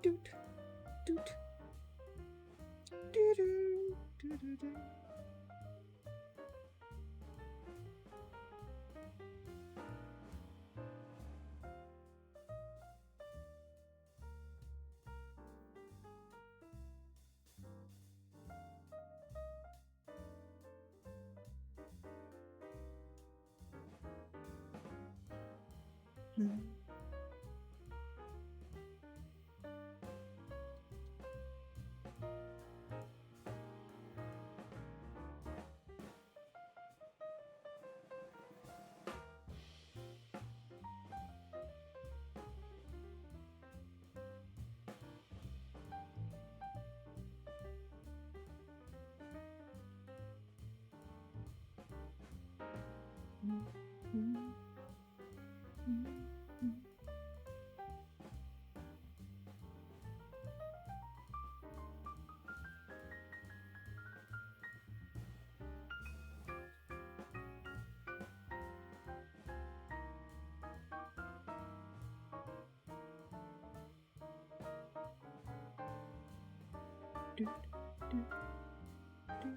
Doot, doot. Doo-doo, doo-doo-doo. Doot, doot, doot, doot, doot,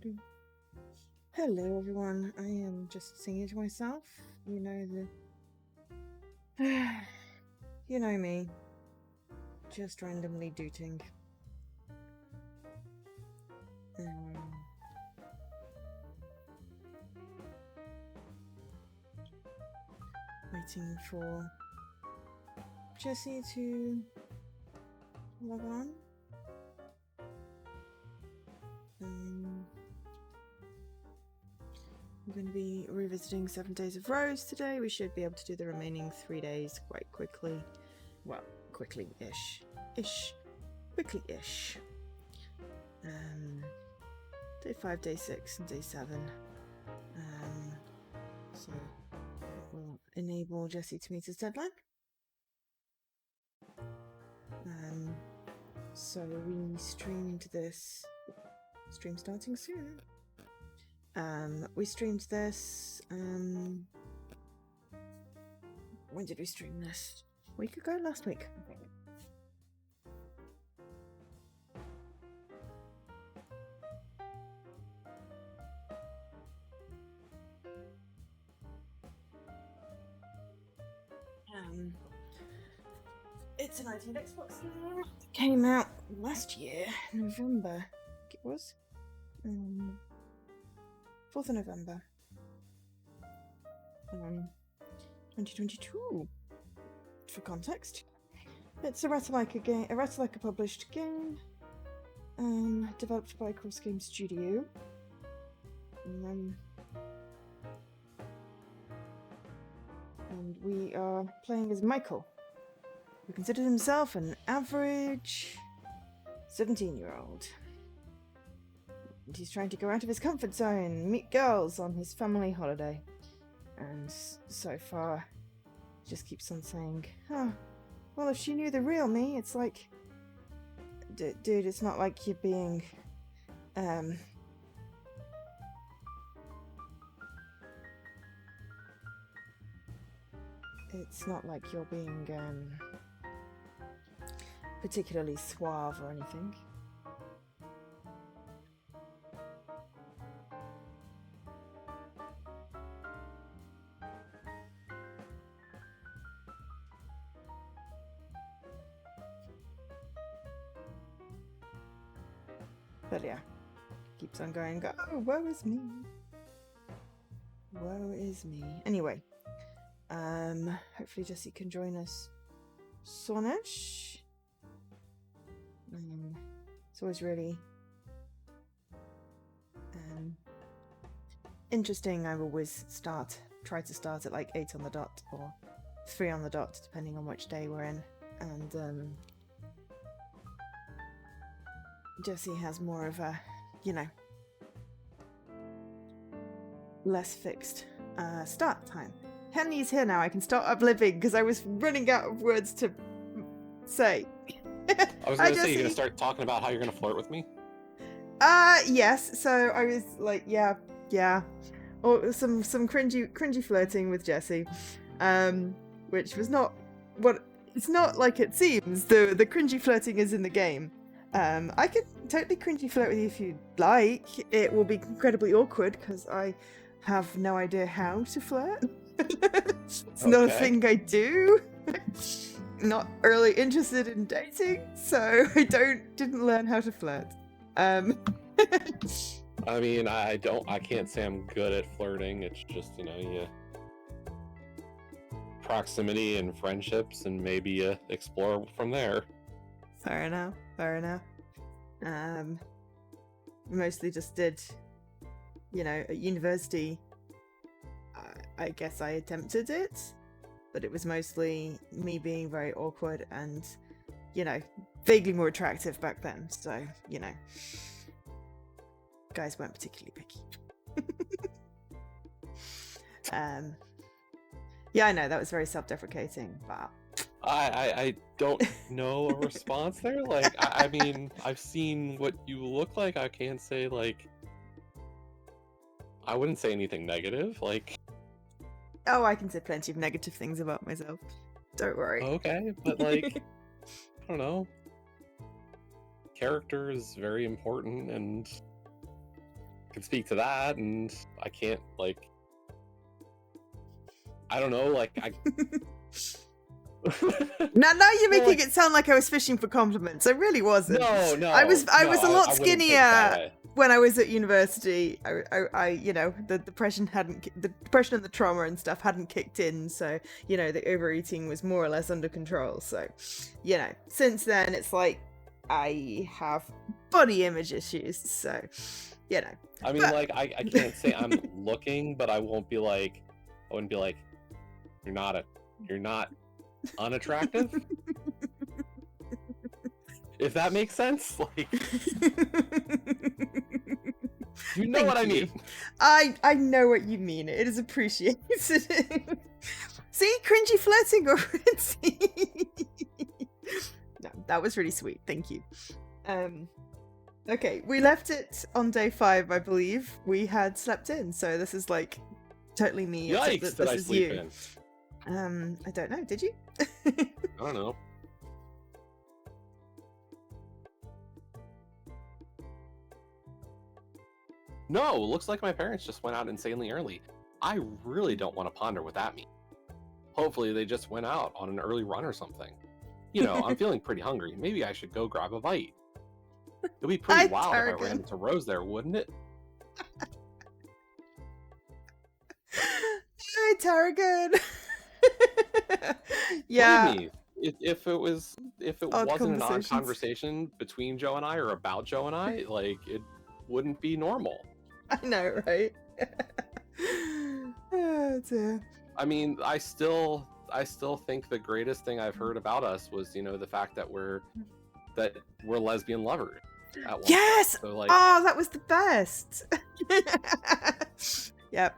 doot. Hello everyone, I am just singing to myself. You know you know me, just randomly dooting. Waiting for Jessie to log on. I'm going to be revisiting 7 Days of Rose today. We should be able to do the remaining 3 days quite quickly. Well, quickly-ish. Quickly-ish. Day 5, Day 6, and Day 7. So that will enable Jessie to meet his deadline. So we streamed this. Stream starting soon. We streamed this. When did we stream this? A week ago? Last week? It's an unedited Xbox game. It came out last year, November, I think it was. 4th of November. 2022. For context. It's a Ratalaika published game. Developed by Cross Game Studio. And we are playing as Michael, who considers himself an average 17-year-old. And he's trying to go out of his comfort zone, meet girls on his family holiday. And so far, he just keeps on saying, oh, well, if she knew the real me, it's like... Dude, it's not like you're being... It's not like you're being, particularly suave or anything. But yeah, keeps on going, oh, woe is me. Woe is me. Anyway, hopefully Jessie can join us soonish. It's always really interesting. I always try to start at like 8 on the dot or 3 on the dot, depending on which day we're in. And Jessie has more of a, less fixed start time. Henley's here now. I can start upliving because I was running out of words to say. I was gonna say, you're gonna start talking about how you're gonna flirt with me? Yes. So I was like, yeah. Or some cringy flirting with Jesse, which was not what it's not like it seems. The cringy flirting is in the game. I could totally cringy flirt with you if you'd like. It will be incredibly awkward because I have no idea how to flirt. It's not a thing I do. Not really interested in dating, so I didn't learn how to flirt. I mean, I can't say I'm good at flirting. It's just, proximity and friendships, and maybe explore from there. Fair enough. Mostly just did, at university, I guess I attempted it, but it was mostly me being very awkward and, vaguely more attractive back then. So, guys weren't particularly picky. Yeah, I know that was very self-deprecating, but I don't know a response there. Like, I mean, I've seen what you look like. I can't say, like, I wouldn't say anything negative. Like, oh, I can say plenty of negative things about myself. Don't worry. Okay, but like, I don't know. Character is very important, and I can speak to that, and I can't, like, I don't know, like, Now you're making it sound like I was fishing for compliments. I really wasn't. No. I was a lot skinnier when I was at university. The depression and the trauma and stuff hadn't kicked in, so the overeating was more or less under control. So, since then it's like I have body image issues. So, I mean, like, I can't say I'm looking, but I wouldn't be like, you're not unattractive. If that makes sense, like, you know what I mean. I know what you mean. It is appreciated. See, cringy flirting already. No, that was really sweet. Thank you. Okay, we left it on day 5, I believe. We had slept in, so this is like totally me. Yikes! Did I sleep in? I don't know. Did you? I don't know. No, looks like my parents just went out insanely early. I really don't want to ponder what that means. Hopefully they just went out on an early run or something. I'm feeling pretty hungry. Maybe I should go grab a bite. It'd be pretty wild if I ran into Rose there, wouldn't it? Hi, Tarragon. Yeah. Believe me, if it wasn't an odd conversation between Joe and I or about Joe and I, like, it wouldn't be normal. I know, right? Oh, dear. I mean, I still think the greatest thing I've heard about us was, the fact that we're lesbian lovers. Yes. So, like, oh, that was the best. Yep.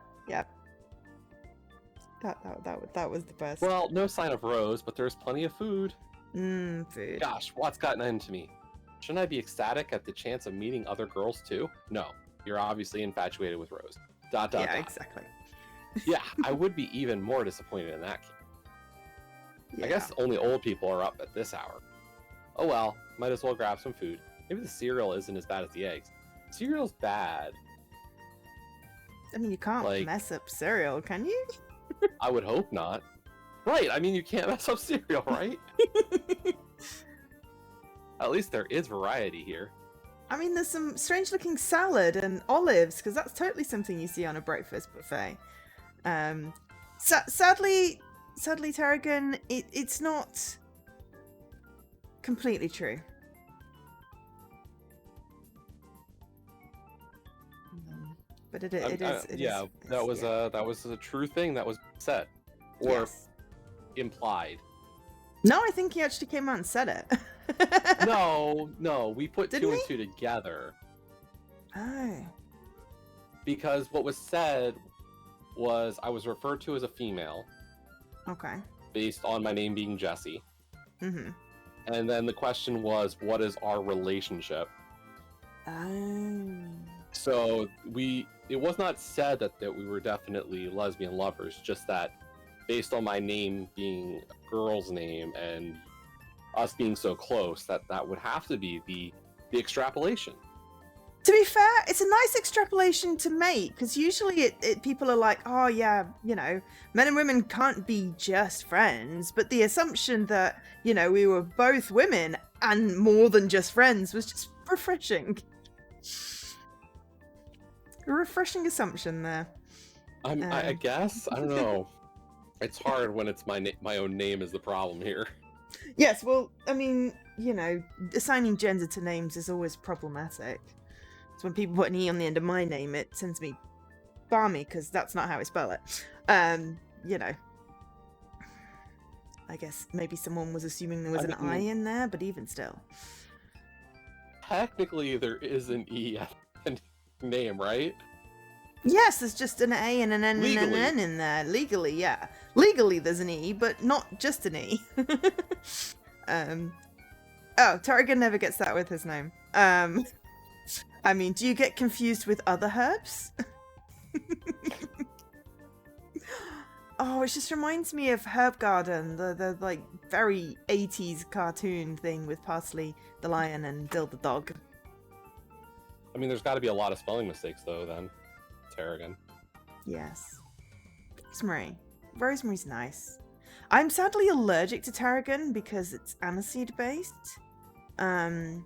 That was the best. Well, no sign of Rose, but there's plenty of food. Food. Gosh, what's gotten into me? Shouldn't I be ecstatic at the chance of meeting other girls too? No, you're obviously infatuated with Rose. ... Yeah, exactly. Yeah, I would be even more disappointed in that case. Yeah. I guess only old people are up at this hour. Oh well, might as well grab some food. Maybe the cereal isn't as bad as the eggs. Cereal's bad. I mean, you can't mess up cereal, can you? I would hope not. Right, I mean, you can't mess up cereal, right? At least there is variety here. I mean, there's some strange-looking salad and olives, because that's totally something you see on a breakfast buffet. Sadly, Tarragon, it's not completely true. But it is. Yeah, that was a true thing that was said or implied. No, I think he actually came out and said it. No, we put two and two together. Oh. Because what was said was I was referred to as a female. Okay. Based on my name being Jesse. Mm-hmm. And then the question was, what is our relationship? Oh. So it was not said that we were definitely lesbian lovers, just that based on my name being a girl's name and us being so close, that would have to be the extrapolation. To be fair, it's a nice extrapolation to make, because usually people are like, oh yeah, you know, men and women can't be just friends, but the assumption that, you know, we were both women and more than just friends was just refreshing. A refreshing assumption there. I guess, I don't know. It's hard when it's my own name is the problem here. Yes, well, I mean, you know, assigning gender to names is always problematic. So when people put an E on the end of my name, it sends me balmy, because that's not how I spell it. You know. I guess maybe someone was assuming there was an I in there, but even still. Technically, there is an E at the name, right? Yes, there's just an A and an N and an N in there. Legally, yeah. Legally, there's an E, but not just an E. Oh, Tarragon never gets that with his name. I mean, do you get confused with other herbs? Oh, it just reminds me of Herb Garden, the like very 80s cartoon thing with Parsley the lion and Dill the dog. I mean, there's got to be a lot of spelling mistakes though. Then, Tarragon. Yes. Rosemary. Rosemary's nice. I'm sadly allergic to tarragon because it's aniseed based. And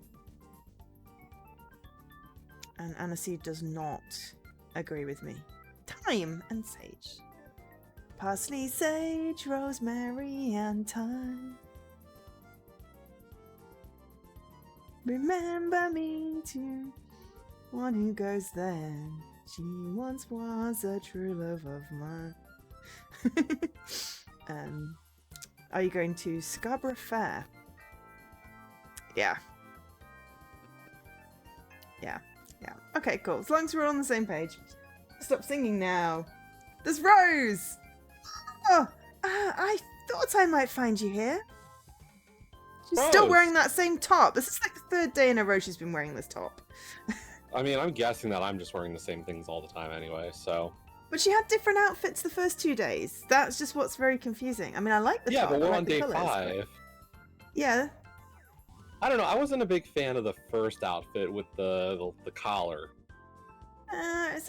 aniseed does not agree with me. Thyme and sage. Parsley, sage, rosemary, and thyme. Remember me to one who goes there. She once was a true love of mine. Are you going to Scarborough Fair? Yeah. Yeah. Okay, cool. As long as we're on the same page. Stop singing now. There's Rose! Oh, I thought I might find you here. She's still wearing that same top. This is like the third day in a row she's been wearing this top. I mean, I'm guessing that I'm just wearing the same things all the time anyway, so... But she had different outfits the first 2 days. That's just what's very confusing. I mean, I like the top. Yeah, but we're like on day colours, 5. but... Yeah. I don't know, I wasn't a big fan of the first outfit with the collar.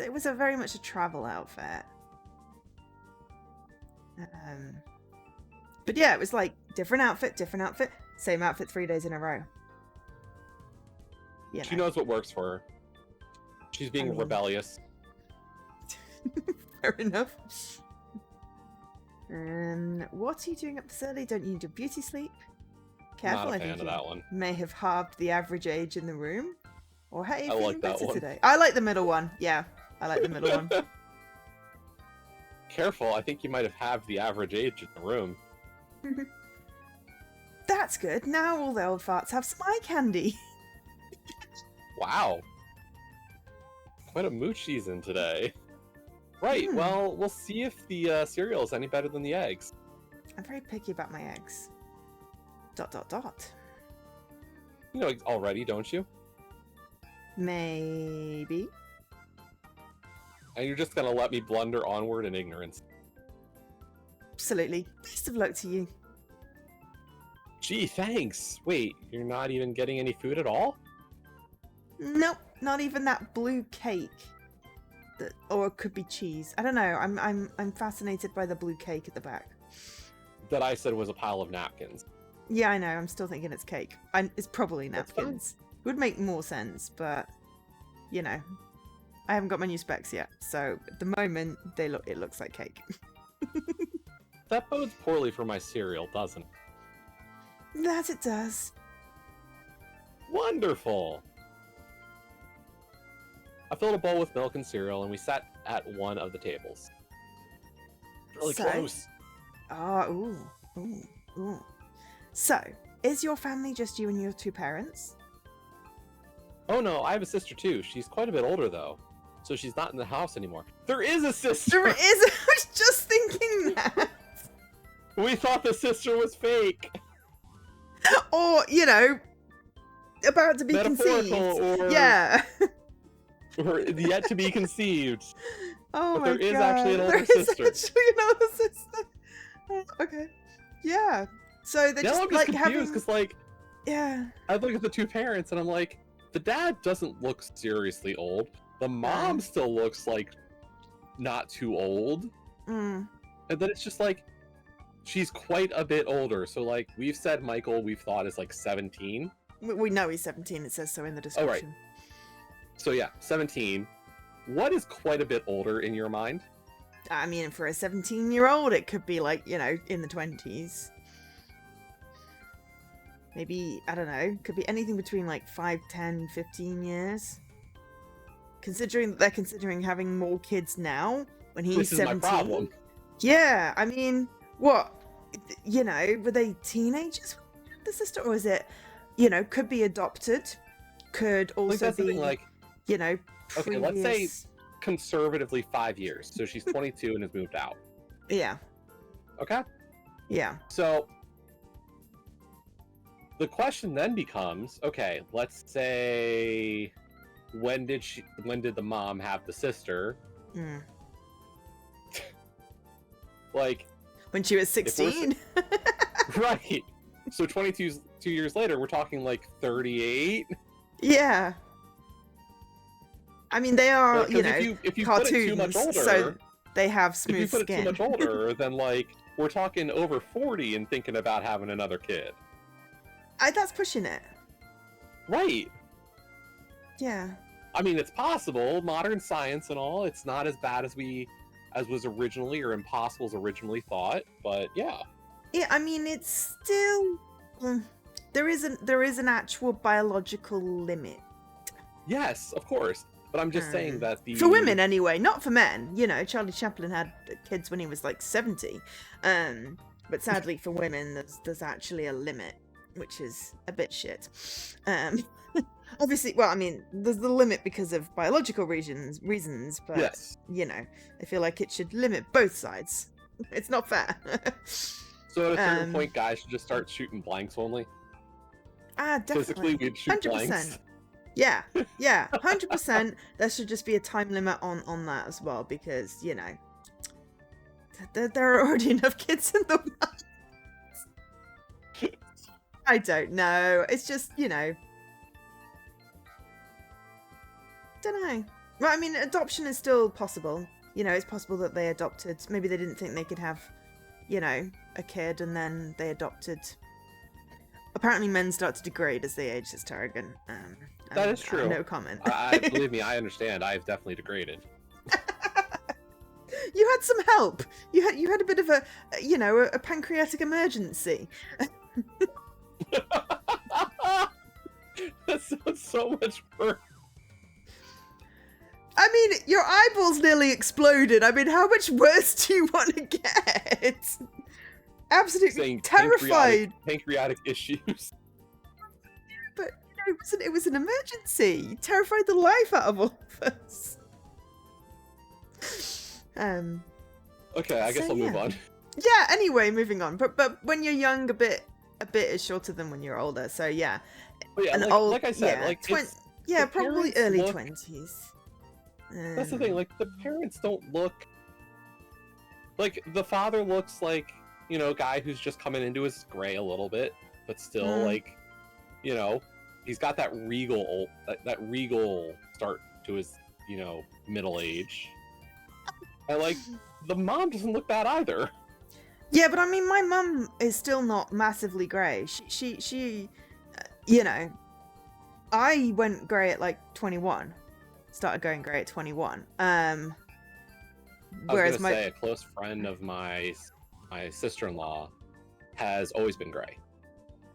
It was very much a travel outfit. But yeah, it was like different outfit, same outfit 3 days in a row. She knows what works for her. She's being rebellious. Fair enough. What are you doing up this early? Don't you need your beauty sleep? Careful, Not a I fan think of that one. May have halved the average age in the room. Or hey, I like that one. Today. I like the middle one. Yeah, I like the middle one. Careful, I think you might have halved the average age in the room. That's good. Now all the old farts have some eye candy. Wow. Quite a mooch season today. Right, well, we'll see if the cereal is any better than the eggs. I'm very picky about my eggs. ... You know already, don't you? Maybe. And you're just gonna let me blunder onward in ignorance. Absolutely. Best of luck to you. Gee, thanks. Wait, you're not even getting any food at all? Nope, not even that blue cake. Or it could be cheese. I don't know. I'm fascinated by the blue cake at the back. That I said was a pile of napkins. Yeah, I know. I'm still thinking it's cake. It's probably napkins. It would make more sense, but you know, I haven't got my new specs yet, so at the moment it looks like cake. That bodes poorly for my cereal, doesn't it? That it does. Wonderful. I filled a bowl with milk and cereal, and we sat at one of the tables. Really close. Oh, ooh. So, is your family just you and your two parents? Oh no, I have a sister too. She's quite a bit older though, so she's not in the house anymore. There is a sister! There is! I was just thinking that! We thought the sister was fake! Or, about to be conceived. Metaphorical Yeah. or yet to be conceived. Oh But my there is god. actually an There older is sister. actually an older sister. Okay. Yeah. So they're Now just I'm just like confused having. because, like, Yeah. I look at the two parents and I'm like, the dad doesn't look seriously old. The mom still looks like not too old. Mm. And then it's just like, she's quite a bit older. So, like, we've said Michael, we've thought is like 17. We know he's 17. It says so in the description. So, yeah, 17. What is quite a bit older in your mind? I mean, for a 17-year-old, it could be like, in the 20s. Maybe, I don't know, could be anything between like 5, 10, 15 years. Considering that they're considering having more kids now when he's This is 17. my problem. Yeah, I mean, what? Were they teenagers when they had the sister? Or is it, could be adopted? Could also Like, that's be, the thing, like, previous... okay, let's say conservatively 5 years. So she's 22 and has moved out. Yeah. Okay? Yeah. So the question then becomes, okay, let's say when did the mom have the sister? Mm. Like, When she was 16? right. So 22 years later, we're talking like 38. Yeah. I mean, they are, Like, 'cause if you put it too much cartoons, older, so they have if smooth you put skin. it too much older, then like we're talking over 40 and thinking about having another kid. That's pushing it. Right. Yeah. I mean, it's possible. Modern science and all, it's not as bad as was originally, or impossible as originally thought. But yeah. Yeah, I mean, it's still... There is an actual biological limit. Yes, of course. But I'm just saying that For women, anyway, not for men. Charlie Chaplin had kids when he was like 70. But sadly for women, there's actually a limit, which is a bit shit. Obviously, well, I mean, there's the limit because of biological reasons, but, yes. I feel like it should limit both sides. It's not fair. So at a certain point, guys should just start shooting blanks only. Definitely. Physically, we'd shoot 100%. blanks. Yeah, 100%. There should just be a time limit on that as well, because, there are already enough kids in the world. I don't know. It's just, don't know. Well, I mean, adoption is still possible. It's possible that they adopted. Maybe they didn't think they could have, a kid, and then they adopted. Apparently, men start to degrade as they age, says Tarragon. That is true. No comment. Believe me, I understand. I've definitely degraded. You had some help. You had a bit of a pancreatic emergency. That sounds so much worse. I mean, your eyeballs nearly exploded. I mean, how much worse do you want to get? Absolutely Saying terrified. Pancreatic issues. But it was an emergency. You terrified the life out of all of us. Okay, I guess I'll move on. Yeah. Anyway, moving on. But when you're young, a bit is shorter than when you're older. So yeah. But yeah, like I said, probably early 20s. That's the thing. Like, the parents don't look like the father looks like, guy who's just coming into his gray a little bit, but still like, he's got that regal start to his, middle age. And like, the mom doesn't look bad either. Yeah, but I mean, my mum is still not massively grey. She I went grey at like 21. Started going grey at 21. I Whereas was gonna say a close friend of my sister-in-law has always been grey.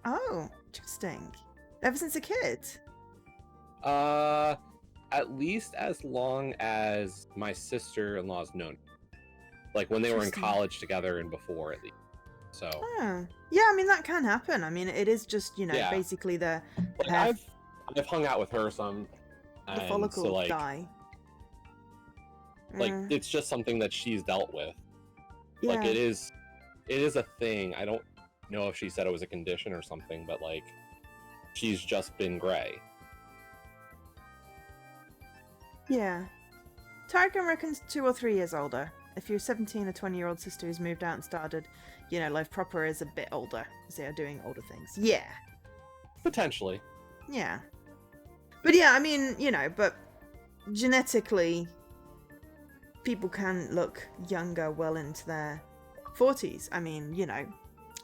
Oh, interesting. Ever since a kid? At least as long as my sister-in-law's known. Like, when they were in college together and before, at least. So. Oh. Yeah, I mean, that can happen. I mean, it is just, basically the... Like, I've hung out with her some. The follicles so, like, die. Like, it's just something that she's dealt with. Yeah. Like, it is a thing. know if she said it was a condition or something, but like she's just been gray. Yeah. Tarkin reckons 2 or 3 years older. If your 17 or 20-year-old sister who's moved out and started, life proper is a bit older, because they are doing older things. Yeah. Potentially. Yeah. But yeah, I mean, but genetically, people can look younger well into their 40s. I mean,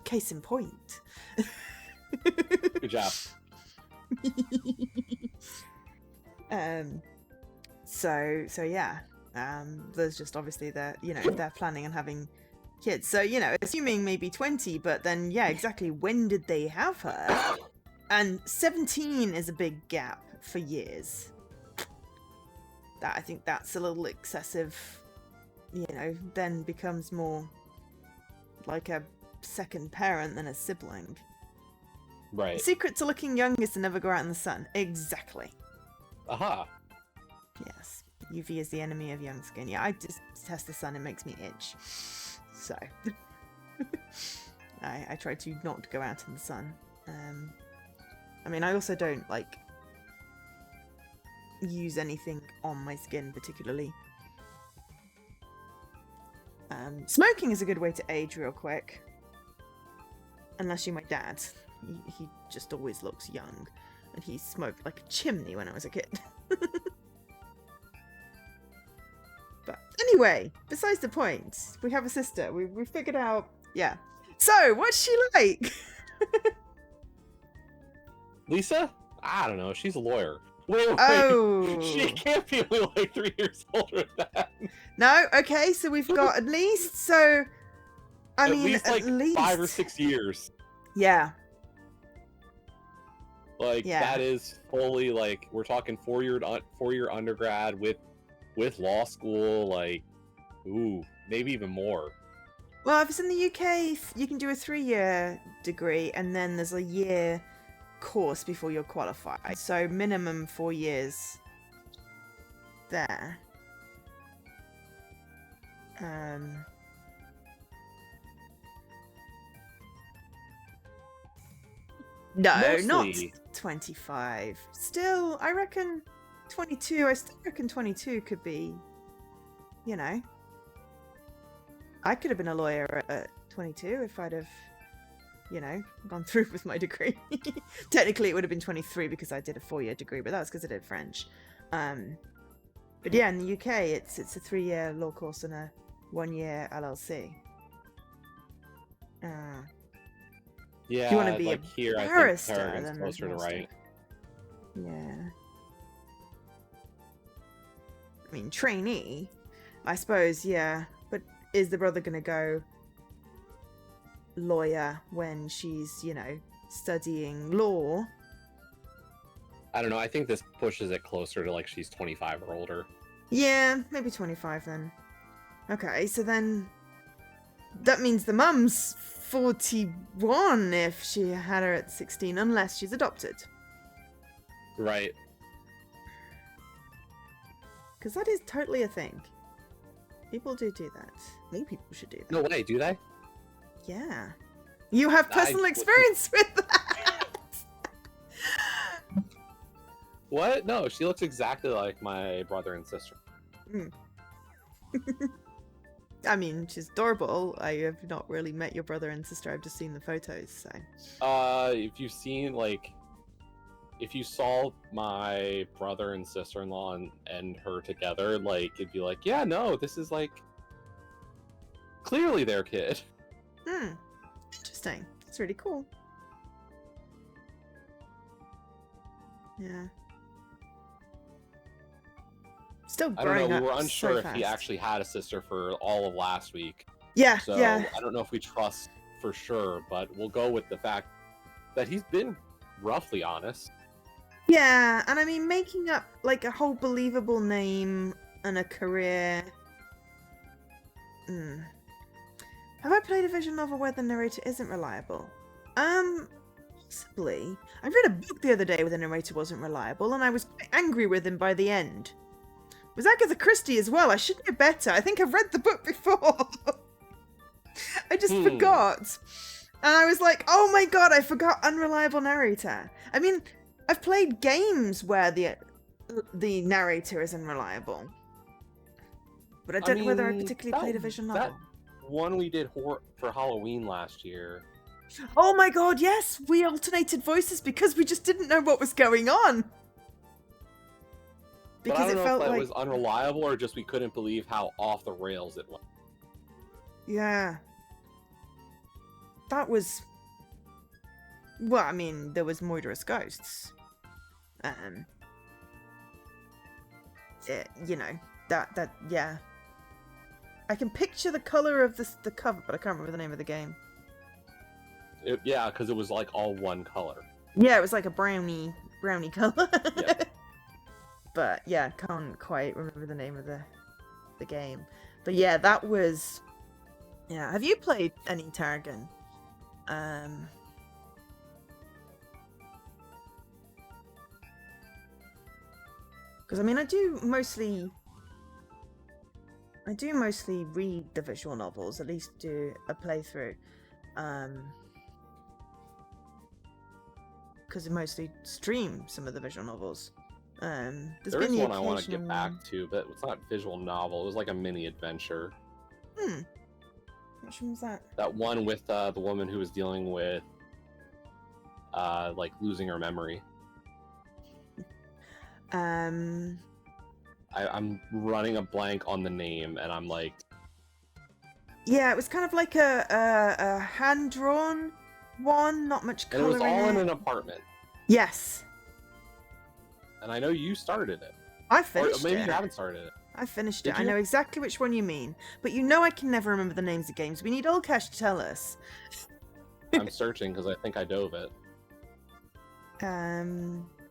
case in point. Good job. So yeah. There's just obviously they're planning on having kids. So, assuming maybe 20, but then yeah, exactly when did they have her? And 17 is a big gap for years. I think that's a little excessive, then becomes more like a second parent than a sibling. Right. The secret to looking young is to never go out in the sun. Exactly. Aha. Yes. UV is the enemy of young skin. Yeah, I just test the sun, it makes me itch. So. I try to not go out in the sun. I mean, I also don't, use anything on my skin particularly. Smoking is a good way to age real quick. Unless you're my dad. He just always looks young. And he smoked like a chimney when I was a kid. But anyway, besides the point, we have a sister. We figured out, yeah. So, what's she like? Lisa? I don't know. She's a lawyer. Wait. Oh. She can't be only like 3 years older than that. No? Okay, so we've got at least, so... I mean, at least 5 or 6 years. Yeah. That is fully, we're talking 4-year undergrad with law school, ooh, maybe even more. Well, if it's in the UK, you can do a 3-year degree, and then there's a year course before you're qualified. So minimum 4 years there. No, Mostly. not 25. Still, I reckon 22. I still reckon 22 could be, I could have been a lawyer at 22 if I'd have, gone through with my degree. Technically, it would have been 23 because I did a 4-year degree, but that was because I did French. But yeah, in the UK, it's a 3-year law course and a 1-year LLC. Yeah, if you want to be a here, barrister, I think then closer to right. Yeah. I mean, trainee, I suppose, yeah. But is the brother going to go lawyer when she's, studying law? I don't know. I think this pushes it closer to she's 25 or older. Yeah, maybe 25 then. Okay, so then that means the mum's 41 if she had her at 16, unless she's adopted. Right. Because that is totally a thing. People do that. Maybe people should do that. No way, do they? Yeah. You have personal experience with that! What? No, she looks exactly like my brother and sister. I mean, she's adorable. I have not really met your brother and sister. I've just seen the photos, so... If you've seen, if you saw my brother and sister-in-law and her together, it'd be yeah, no, this is, clearly their kid. Interesting. It's really cool. Yeah. Still I don't know, growing up we were unsure so if he fast. actually had a sister for all of last week. Yeah, So yeah. I don't know if we trust for sure, but we'll go with the fact that he's been roughly honest. Yeah, and I mean, making up, a whole believable name and a career... Have I played a visual novel where the narrator isn't reliable? Possibly. I read a book the other day where the narrator wasn't reliable, and I was quite angry with him by the end. It was Agatha Christie as well. I should know better. I think I've read the book before. I just forgot. And I was like, oh my god, I forgot unreliable narrator. I mean, I've played games where the narrator is unreliable. But I don't know whether I particularly played a visual novel. That one we did for Halloween last year. Oh my god, yes! We alternated voices because we just didn't know what was going on. Because But I don't it know felt if that like... was unreliable or just we couldn't believe how off the rails it went. Yeah. That was... Well, I mean, there was murderous ghosts. You know, that, yeah. I can picture the color of the cover, but I can't remember the name of the game. Yeah, because it was like all one color. Yeah, it was like a brownie color. Yeah. But yeah, can't quite remember the name of the game. But yeah, that was... Yeah, have you played any Tarragon? Because I mean, I do mostly read the visual novels, at least do a playthrough. Because I mostly stream some of the visual novels. There's There been is the one I want to get occasional back one. to, but it's not visual novel. It was like a mini adventure. Which one was that? That one with the woman who was dealing with like losing her memory. I'm running a blank on the name, and I'm like... Yeah, it was kind of like a hand-drawn one, not much color And it was all in it. an apartment. Yes. And I know you started it. I finished it. Or maybe it. you haven't started it. I finished Did it. I you? know exactly which one you mean. But you know I can never remember the names of games. We need Olcash to tell us. I'm searching because I think I dove it.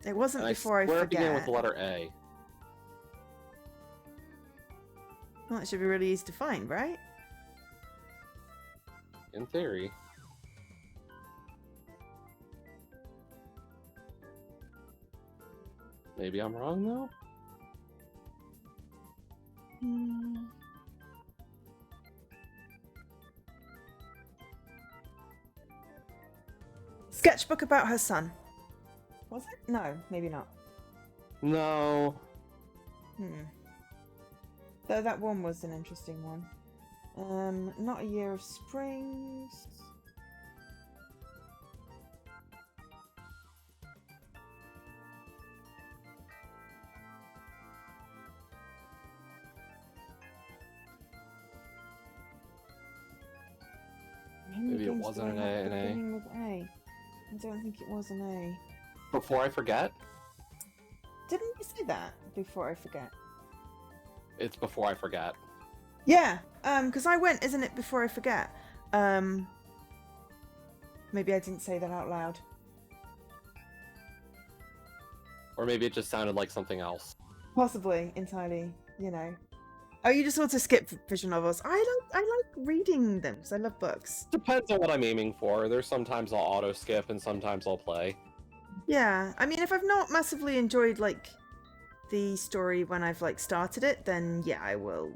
It wasn't And before I swear it forget. began with the letter A. Well, it should be really easy to find, right? In theory. Maybe I'm wrong, though? Sketchbook about her son. Was it? No, maybe not. No. Though that one was an interesting one. Not a Year of Springs. Maybe it wasn't an A. Beginning with A. I don't think it was an A. Before I forget? Didn't you say that? Before I forget. It's Before I Forget. Yeah, because I went, isn't it, Before I Forget? Maybe I didn't say that out loud. Or maybe it just sounded like something else. Possibly, entirely, you know. Oh, you just want to skip visual novels. I like reading them because I love books. Depends on what I'm aiming for. There's sometimes I'll auto skip and sometimes I'll play. Yeah, I mean, if I've not massively enjoyed, like, the story when I've, like, started it, then yeah, I will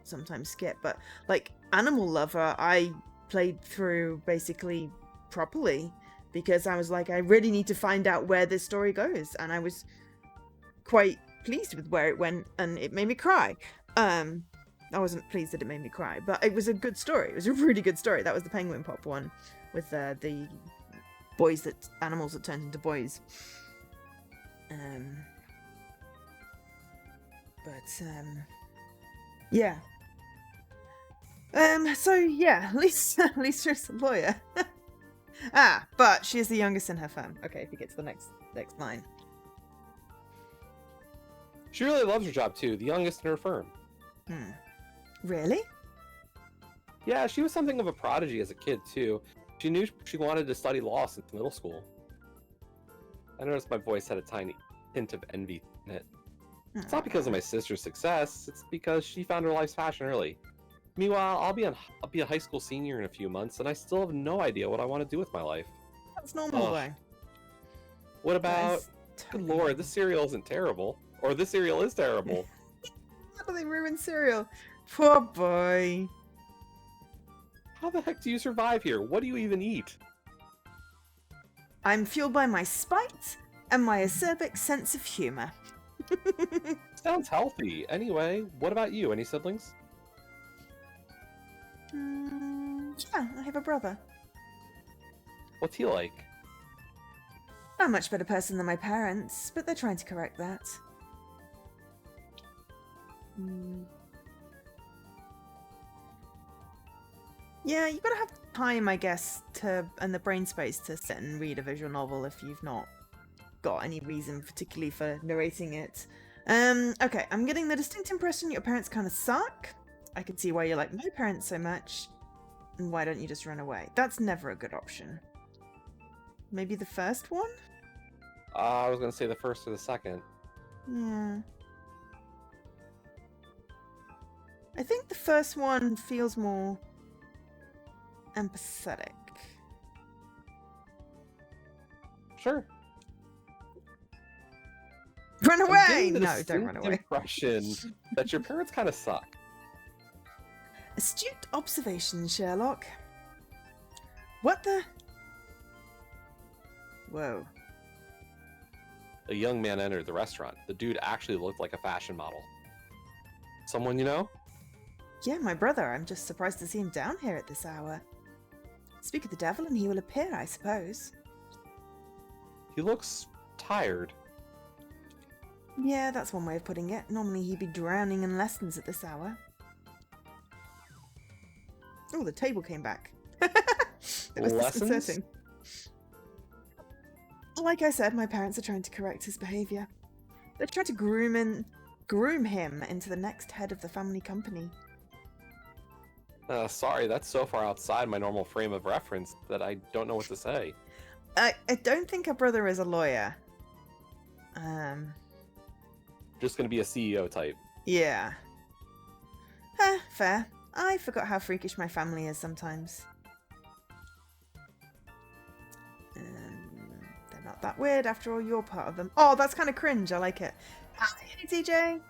sometimes skip. But, like, Animal Lover, I played through basically properly because I was like, I really need to find out where this story goes. And I was quite pleased with where it went, and it made me cry. I wasn't pleased that it made me cry, but it was a good story. It was a really good story. That was the Penguin Pop one with the animals that turned into boys. Yeah. So yeah, Lisa's a lawyer. But she is the youngest in her firm. Okay, if you get to the next line. She really loves her job too, the youngest in her firm. Really? Yeah, she was something of a prodigy as a kid too. She knew she wanted to study law since middle school. I noticed my voice had a tiny hint of envy in it. It's not because of my sister's success, it's because she found her life's passion early. Meanwhile, I'll be a high school senior in a few months, and I still have no idea what I want to do with my life. That's normal, though. What about... Good lord, this cereal isn't terrible. Or this cereal is terrible. How do they ruin cereal? Poor boy. How the heck do you survive here? What do you even eat? I'm fueled by my spite and my acerbic sense of humor. Sounds healthy. Anyway, what about you? Any siblings? Yeah, I have a brother. What's he like? Not a much better person than my parents, but they're trying to correct that. Yeah, you gotta have time, I guess, and the brain space to sit and read a visual novel if you've not got any reason particularly for narrating it. Okay, I'm getting the distinct impression your parents kind of suck. I can see why you like my parents so much. And why don't you just run away? That's never a good option. Maybe the first one? I was gonna say the first or the second. Yeah. I think the first one feels more empathetic. Sure. Run I'm away! getting the No, don't distinct run away. impression that your parents kind of suck. Astute observation, Sherlock. What the? Whoa. A young man entered the restaurant. The dude actually looked like a fashion model. Someone you know? Yeah, my brother. I'm just surprised to see him down here at this hour. Speak of the devil and he will appear, I suppose. He looks tired. Yeah, that's one way of putting it. Normally he'd be drowning in lessons at this hour. Oh, the table came back. It was Lessons? disconcerting. Like I said, my parents are trying to correct his behaviour. They're trying to groom him into the next head of the family company. Sorry, that's so far outside my normal frame of reference that I don't know what to say. I don't think her brother is a lawyer. Just gonna be a CEO type. Yeah. Fair. I forgot how freakish my family is sometimes. They're not that weird after all, you're part of them. Oh, that's kind of cringe. I like it. Hey, TJ.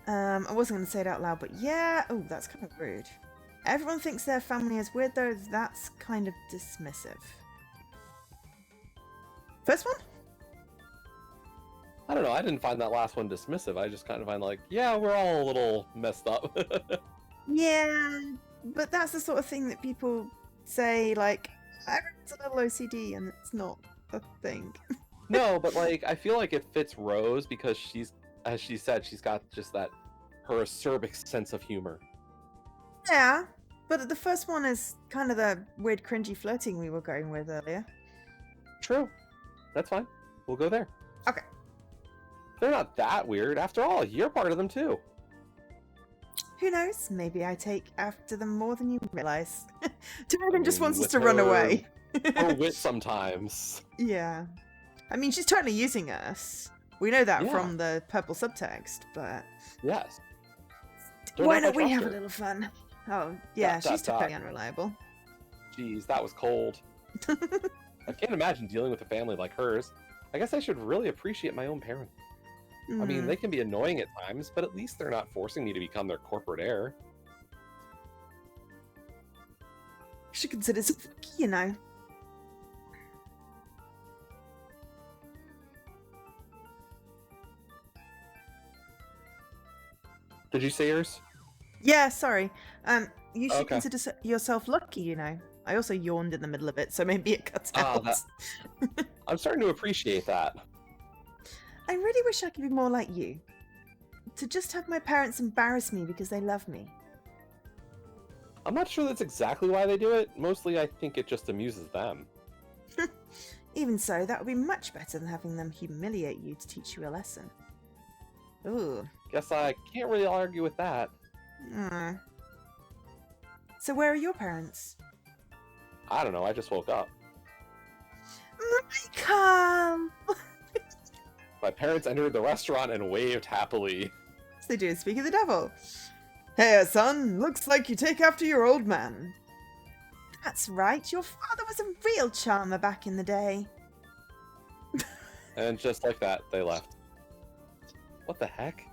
I wasn't going to say it out loud, but yeah. Oh, that's kind of rude. Everyone thinks their family is weird, though. That's kind of dismissive. First one? I don't know, I didn't find that last one dismissive. I just kind of find like, yeah, we're all a little messed up. Yeah, but that's the sort of thing that people say, like, everyone's a little OCD, and it's not a thing. No, but like, I feel like it fits Rose because she's, as she said, she's got just that, her acerbic sense of humor. Yeah, but the first one is kind of the weird, cringy flirting we were going with earlier. True. That's fine. We'll go there. Okay. They're not that weird. After all, you're part of them too. Who knows? Maybe I take after them more than you realize. Jordan just wants us with to run away. Her wit sometimes. Yeah. I mean, she's totally using us. We know that Yeah. from the purple subtext, but... Yes. Why Don't don't we trust have her. a little fun? Oh, yeah, Dot, she's dot, totally dot. unreliable. Jeez, that was cold. I can't imagine dealing with a family like hers. I guess I should really appreciate my own parents. I mean, they can be annoying at times, but at least they're not forcing me to become their corporate heir. You should consider it, you know. Did you say yours? Yeah, sorry. You should Okay. consider yourself lucky, you know. I also yawned in the middle of it, so maybe it cuts Ah, out. I'm starting to appreciate that. I really wish I could be more like you. To just have my parents embarrass me because they love me. I'm not sure that's exactly why they do it. Mostly, I think it just amuses them. Even so, that would be much better than having them humiliate you to teach you a lesson. Ooh. Guess I can't really argue with that. So where are your parents? I don't know, I just woke up. Michael! My parents entered the restaurant and waved happily. So they do speak of the devil. Hey, son, looks like you take after your old man. That's right, your father was a real charmer back in the day. And just like that, they left. What the heck?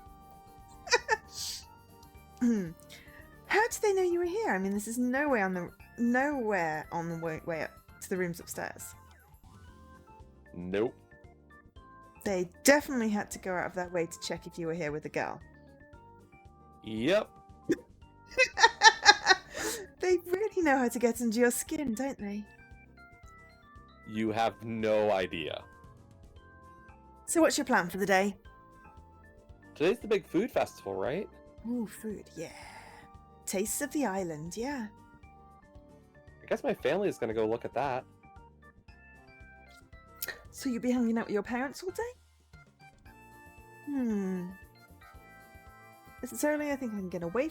How did they know you were here? I mean, this is no way on the nowhere on the way up to the rooms upstairs? Nope. They definitely had to go out of their way to check if you were here with a girl. Yep. They really know how to get under your skin, don't they? You have no idea. So what's your plan for the day? Today's the big food festival, right? Ooh, food, yeah. Tastes of the island, yeah. I guess my family is going to go look at that. So you'll be hanging out with your parents all day? Necessarily, I think I can get away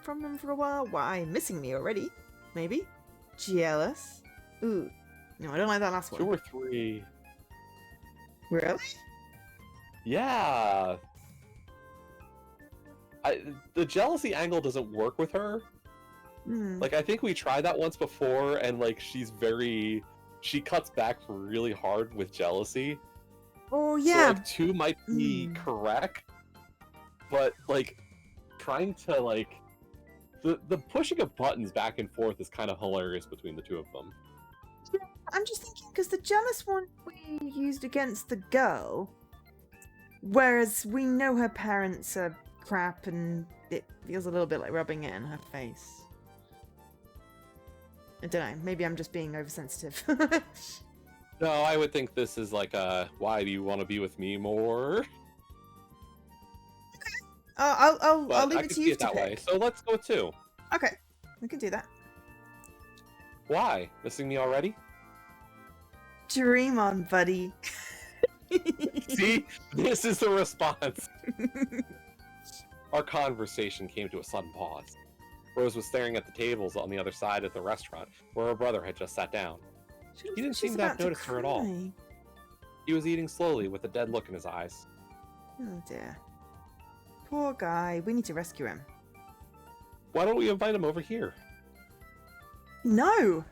from them for a while. Why? Missing me already? Maybe? Jealous? Ooh. No, I don't like that last one. 2 or 3. Really? Yeah. The jealousy angle doesn't work with her. Like, I think we tried that once before, and, like, she cuts back really hard with jealousy. Oh, yeah. So, like, 2 might be correct, but, like, trying to, like... The pushing of buttons back and forth is kind of hilarious between the 2 of them. Yeah, I'm just thinking, because the jealous one we used against the girl, whereas we know her parents are crap and it feels a little bit like rubbing it in her face. I don't know, maybe I'm just being oversensitive. No, I would think this is like a, why do you want to be with me more? I'll leave I it could to see you it to that pick. way. So let's go 2. Okay, we can do that. Why? Missing me already? Dream on, buddy. See? This is the response. Our conversation came to a sudden pause. Rose was staring at the tables on the other side of the restaurant, where her brother had just sat down. He didn't seem to have noticed her at all. He was eating slowly, with a dead look in his eyes. Oh dear. Poor guy. We need to rescue him. Why don't we invite him over here? No!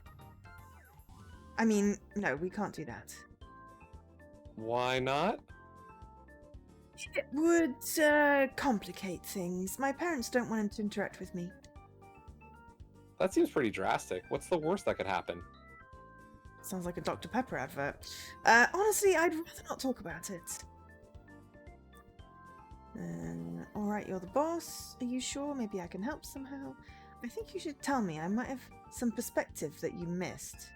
I mean, no, we can't do that. Why not? It would complicate things. My parents don't want him to interact with me. That seems pretty drastic. What's the worst that could happen? Sounds like a Dr. Pepper advert. Honestly, I'd rather not talk about it. Alright, you're the boss. Are you sure? Maybe I can help somehow. I think you should tell me. I might have some perspective that you missed.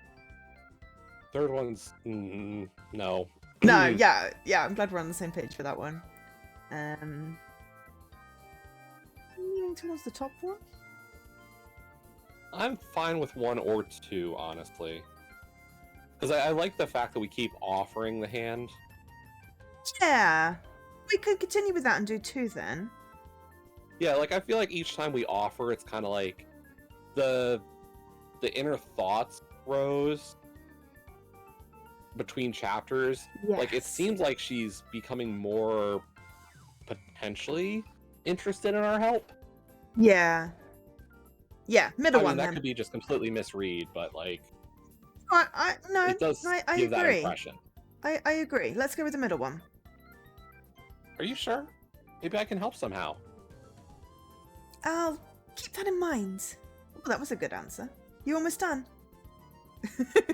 Third one's... no. No, yeah, I'm glad we're on the same page for that one. Leaning towards the top one? I'm fine with 1 or 2, honestly. Because I like the fact that we keep offering the hand. Yeah. We could continue with that and do 2 then. Yeah, like, I feel like each time we offer, it's kind of like the inner thoughts grows between chapters. Yes. Like, it seems like she's becoming more potentially interested in our help. Yeah. Yeah, middle one that then. could be just completely misread, but, like... No, it does I give that agree. impression. I agree. Let's go with the middle one. Are you sure? Maybe I can help somehow. I'll keep that in mind. Well, that was a good answer. You almost done.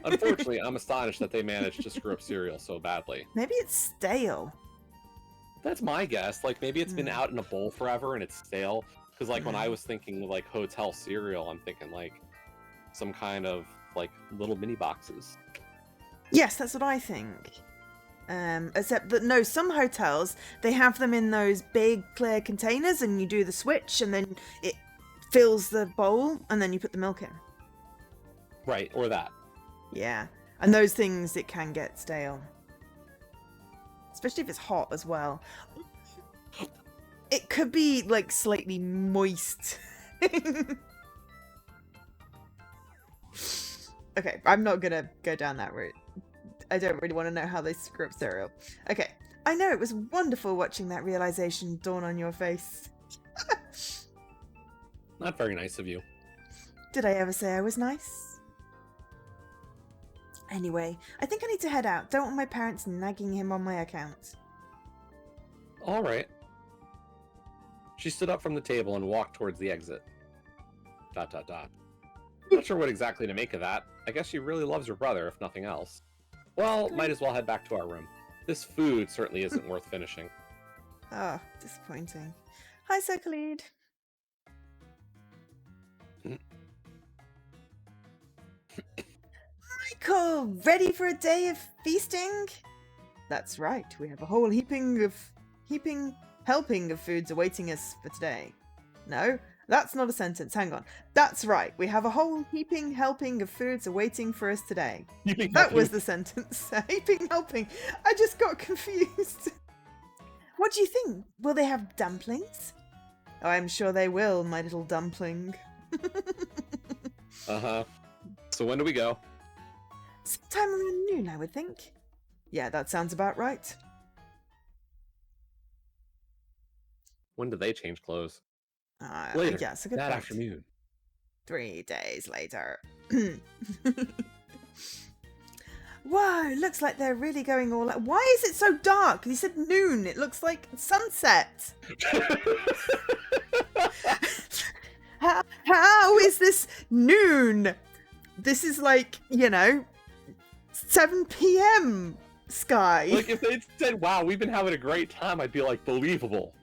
Unfortunately, I'm astonished that they managed to screw up cereal so badly. Maybe it's stale. That's my guess. Like, maybe it's been out in a bowl forever and it's stale. Because, like, when I was thinking, like, hotel cereal, I'm thinking, like, some kind of, like, little mini boxes. Yes, that's what I think. Except that, no, some hotels, they have them in those big clear containers and you do the switch and then it fills the bowl and then you put the milk in. Right, or that. Yeah, and those things, it can get stale. Especially if it's hot as well. It could be, like, slightly moist. Okay, I'm not gonna go down that route. I don't really want to know how they screw up cereal. Okay, I know, it was wonderful watching that realization dawn on your face. Not very nice of you. Did I ever say I was nice? Anyway, I think I need to head out. Don't want my parents nagging him on my account. Alright. She stood up from the table and walked towards the exit. ... Not sure what exactly to make of that. I guess she really loves her brother, if nothing else. Well, might as well head back to our room. This food certainly isn't worth finishing. Oh, disappointing. Hi, Circlead. Michael, ready for a day of feasting? That's right. We have a whole helping of foods awaiting us for today. No, that's not a sentence. Hang on. That's right. We have a whole helping of foods awaiting for us today. That was the sentence. Helping. I just got confused. What do you think? Will they have dumplings? Oh, I'm sure they will, my little dumpling. Uh-huh. So when do we go? Sometime around noon, I would think. Yeah, that sounds about right. When do they change clothes? Later. Yes, a good that point. afternoon. 3 days later. Whoa, looks like they're really going all out. Why is it so dark? You said noon. It looks like sunset. How is this noon? This is like, 7 p.m. sky. Like, if they'd said, wow, we've been having a great time, I'd be like, believable.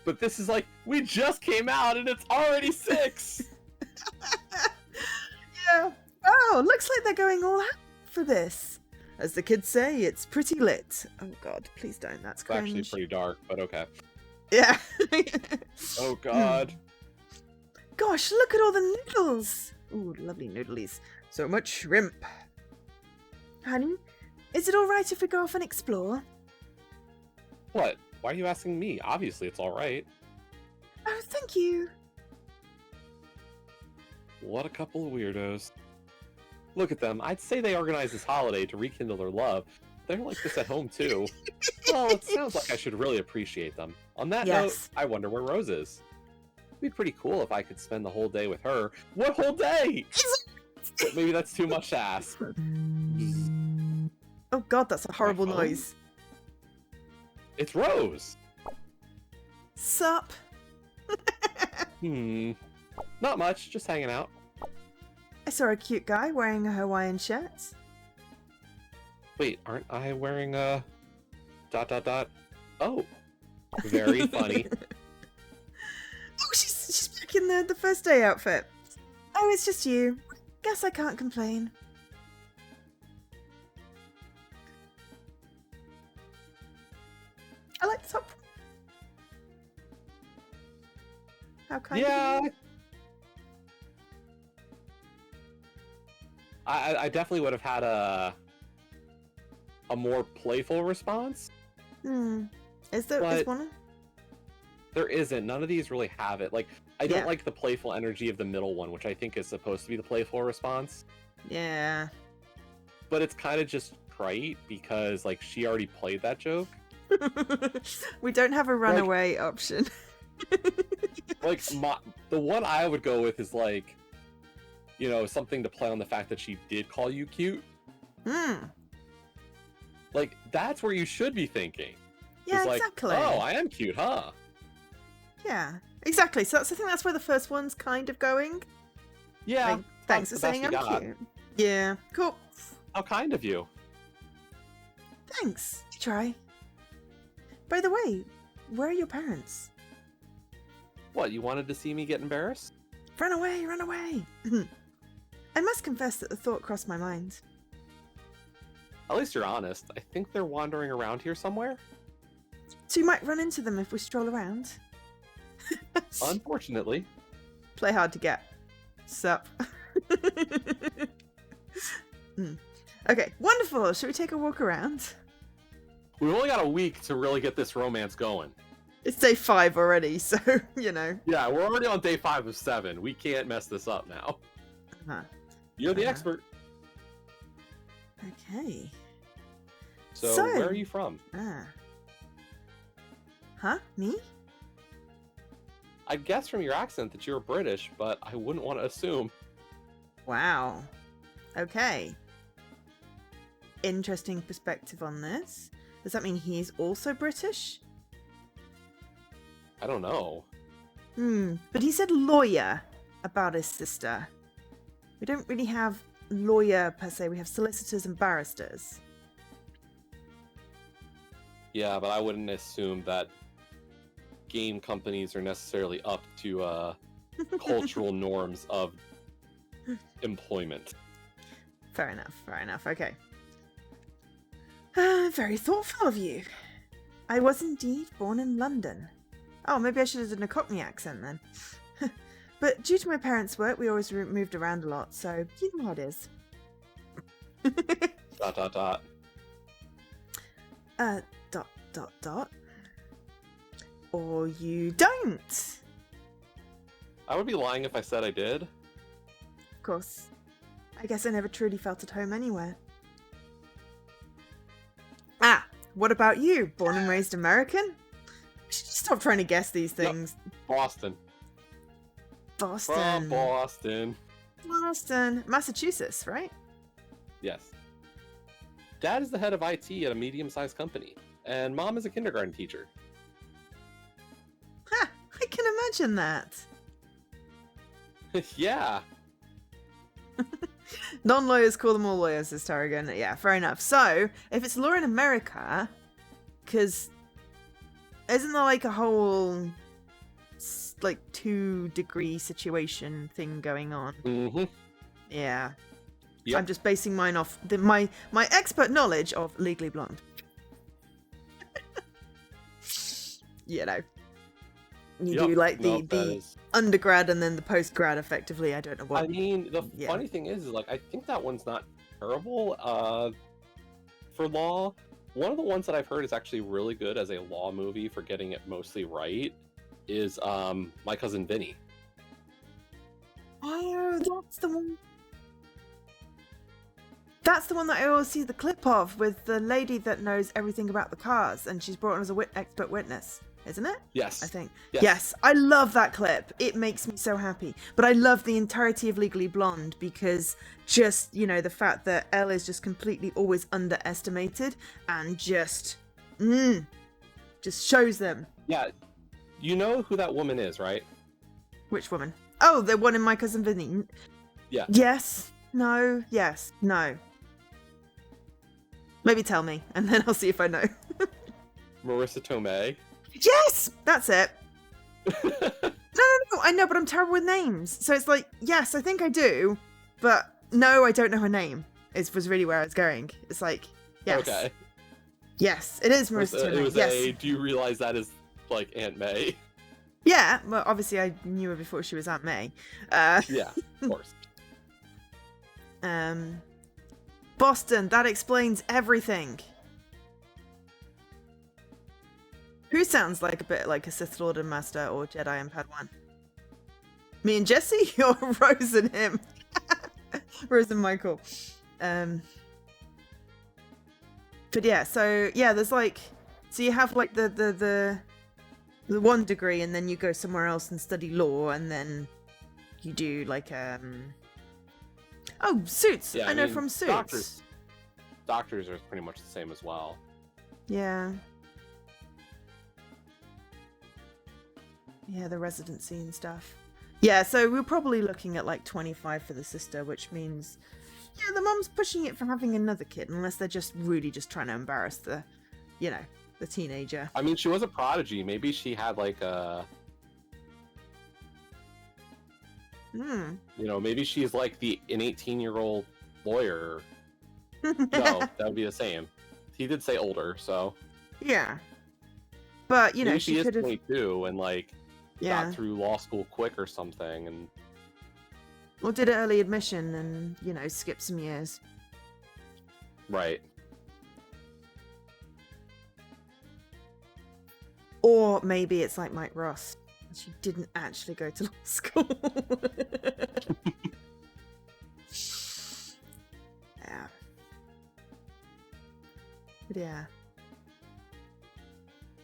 But this is like, we just came out and it's already 6. Yeah. Oh, looks like they're going all out for this. As the kids say, it's pretty lit. Oh god, please don't. That's cringe. It's actually pretty dark, but okay. Yeah. Oh god. Gosh, look at all the noodles. Ooh, lovely noodlies. So much shrimp. Honey, is it alright if we go off and explore? What? Why are you asking me? Obviously it's alright. Oh, thank you. What a couple of weirdos. Look at them. I'd say they organized this holiday to rekindle their love. They're like this at home too. Well, it sounds like I should really appreciate them. On that note, I wonder where Rose is. It'd be pretty cool if I could spend the whole day with her. What whole day? But maybe that's too much to ask. Oh god, that's a horrible noise. It's Rose! Sup? Not much, just hanging out. I saw a cute guy wearing a Hawaiian shirt. Wait, aren't I wearing a... ... Oh, very funny. Oh, she's back in the first day outfit. Oh, it's just you. Guess I can't complain. I like the top. How kind of you. I definitely would have had a more playful response. Is there one? There isn't. None of these really have it. Like, I don't like the playful energy of the middle one, which I think is supposed to be the playful response. Yeah. But it's kind of just trite because, like, she already played that joke. We don't have a runaway option. Like, the one I would go with is, like, something to play on the fact that she did call you cute. Like, that's where you should be thinking. Yeah, like, exactly. Oh, I am cute, huh? Yeah, exactly. So I think that's where the first one's kind of going. Yeah. Like, thanks for saying I'm cute. Yeah, cool. How kind of you. Thanks. Try. By the way, where are your parents? What, you wanted to see me get embarrassed? Run away, run away. I must confess that the thought crossed my mind. At least you're honest. I think they're wandering around here somewhere. So you might run into them if we stroll around. Unfortunately. Play hard to get. Sup. Okay, wonderful. Should we take a walk around? We've only got a week to really get this romance going. It's day 5 already, so, Yeah, we're already on day 5 of 7. We can't mess this up now. You're the expert. Okay. So, where are you from? Huh? Me? I'd guess from your accent that you're British, but I wouldn't want to assume. Wow. Okay. Interesting perspective on this. Does that mean he's also British? I don't know. But he said lawyer about his sister. We don't really have lawyer per se. We have solicitors and barristers. Yeah, but I wouldn't assume that game companies are necessarily up to cultural norms of employment. Fair enough. Okay. Very thoughtful of you. I was indeed born in London. Oh, maybe I should have done a Cockney accent then. But due to my parents' work, we always moved around a lot, so you know how it is. ... Or you don't. I would be lying if I said I did. Of course. I guess I never truly felt at home anywhere. Ah, what about you? Born and raised American? We should stop trying to guess these things. Yep. Boston. Boston. From Boston. Boston. Massachusetts, right? Yes. Dad is the head of IT at a medium-sized company, and Mom is a kindergarten teacher. Ha! I can imagine that. Yeah. Non-lawyers call them all lawyers, says Tarragon. Yeah, fair enough. So, if it's law in America, because isn't there like a whole like 2-degree situation thing going on? Mm-hmm. Yeah. Yep. I'm just basing mine off my expert knowledge of Legally Blonde. You know. You do like the undergrad and then the postgrad effectively. I don't know what. I mean, the funny thing is like I think that one's not terrible for law. One of the ones that I've heard is actually really good as a law movie for getting it mostly right is My Cousin Vinny. Oh, that's the one. That's the one that I always see the clip of with the lady that knows everything about the cars and she's brought on as a expert witness. Isn't it? Yes. I think. Yes. Yes. I love that clip. It makes me so happy. But I love the entirety of Legally Blonde because just, you know, the fact that Elle is just completely always underestimated and just shows them. Yeah. You know who that woman is, right? Which woman? Oh, the one in My Cousin Vinny. Yeah. Yes. No. Yes. No. Maybe tell me, and then I'll see if I know. Marissa Tomei. Yes! That's it. No, I know, but I'm terrible with names. So it's like, yes, I think I do, but no, I don't know her name. Was really where I was going. It's like, yes. Okay. Yes, it is Marissa Tomei. It was yes. do you realize that is like Aunt May? Yeah, well, obviously I knew her before she was Aunt May. Yeah, of course. Boston, that explains everything. Who sounds like a bit like a Sith Lord and Master or Jedi and Padawan? Me and Jesse or Rose and him? Rose and Michael. But yeah, so yeah, there's like, so you have like the 1 degree and then you go somewhere else and study law and then you do like oh, Suits. Yeah, I know from Suits. Doctors are pretty much the same as well. Yeah. Yeah, the residency and stuff. Yeah, so we're probably looking at like 25 for the sister, which means, yeah, the mum's pushing it for having another kid, unless they're just really just trying to embarrass the, you know, the teenager. I mean, she was a prodigy. Maybe she had like a, you know, maybe she's like an 18-year-old lawyer. No, that would be the same. He did say older, so. Yeah. But, you know, maybe she is could have 22 and like, yeah, got through law school quick or something, and or did early admission and, you know, skip some years. Right. Or maybe it's like Mike Ross. She didn't actually go to law school. Yeah. But yeah.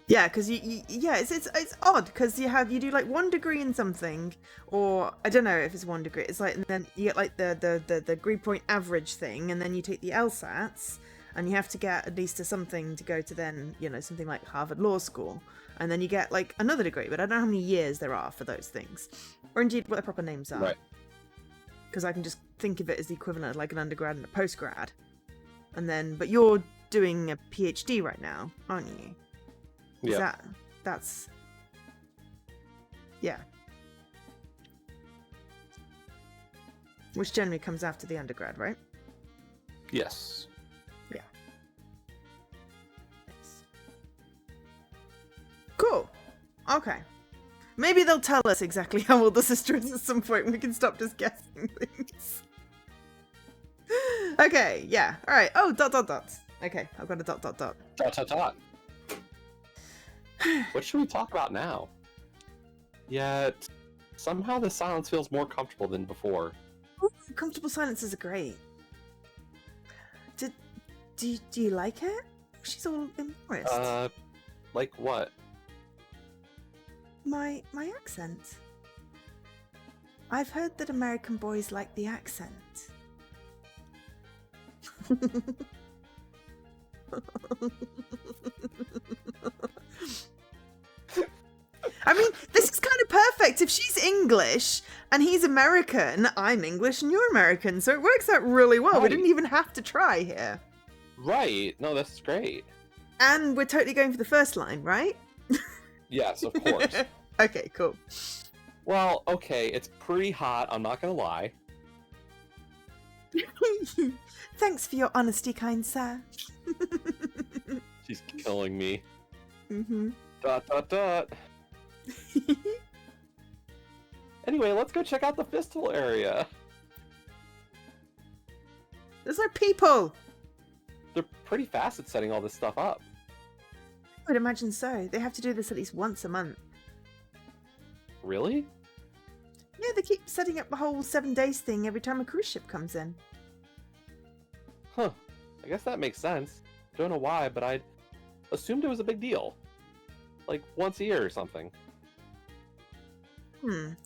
Yeah, because yeah, it's odd because you do like 1 degree in something, or I don't know if it's 1 degree. It's like, and then you get like the degree point average thing, and then you take the LSATs, and you have to get at least to something to go to then, you know, something like Harvard Law School, and then you get like another degree, but I don't know how many years there are for those things, or indeed what the proper names are. Right. because I can just think of it as the equivalent of like an undergrad and a postgrad. And then, but you're doing a PhD right now, aren't you? Yeah. That's... Yeah. Which generally comes after the undergrad, right? Yes. Yeah. Nice. Cool. Okay. Maybe they'll tell us exactly how old the sister is at some point and we can stop just guessing things. Okay, yeah. Alright. Oh, ... Okay, I've got a ... Dot. What should we talk about now? Yet, somehow the silence feels more comfortable than before. Ooh, comfortable silences are great. Do you like it? She's all embarrassed. Like what? My accent. I've heard that American boys like the accent. I mean, this is kind of perfect. If she's English and he's American, I'm English and you're American, so it works out really well. Right. We didn't even have to try here. Right. No, that's great. And we're totally going for the first line, right? Yes, of course. Okay, cool. Well, okay, it's pretty hot, I'm not gonna lie. Thanks for your honesty, kind sir. She's killing me. Mm-hmm. ... Anyway, let's go check out the festival area. There's no people. They're pretty fast at setting all this stuff up. I would imagine so. They have to do this at least once a month. Really? Yeah, they keep setting up the whole 7 days thing every time a cruise ship comes in. Huh. I guess that makes sense. Don't know why, but I'd assumed it was a big deal. Like once a year or something.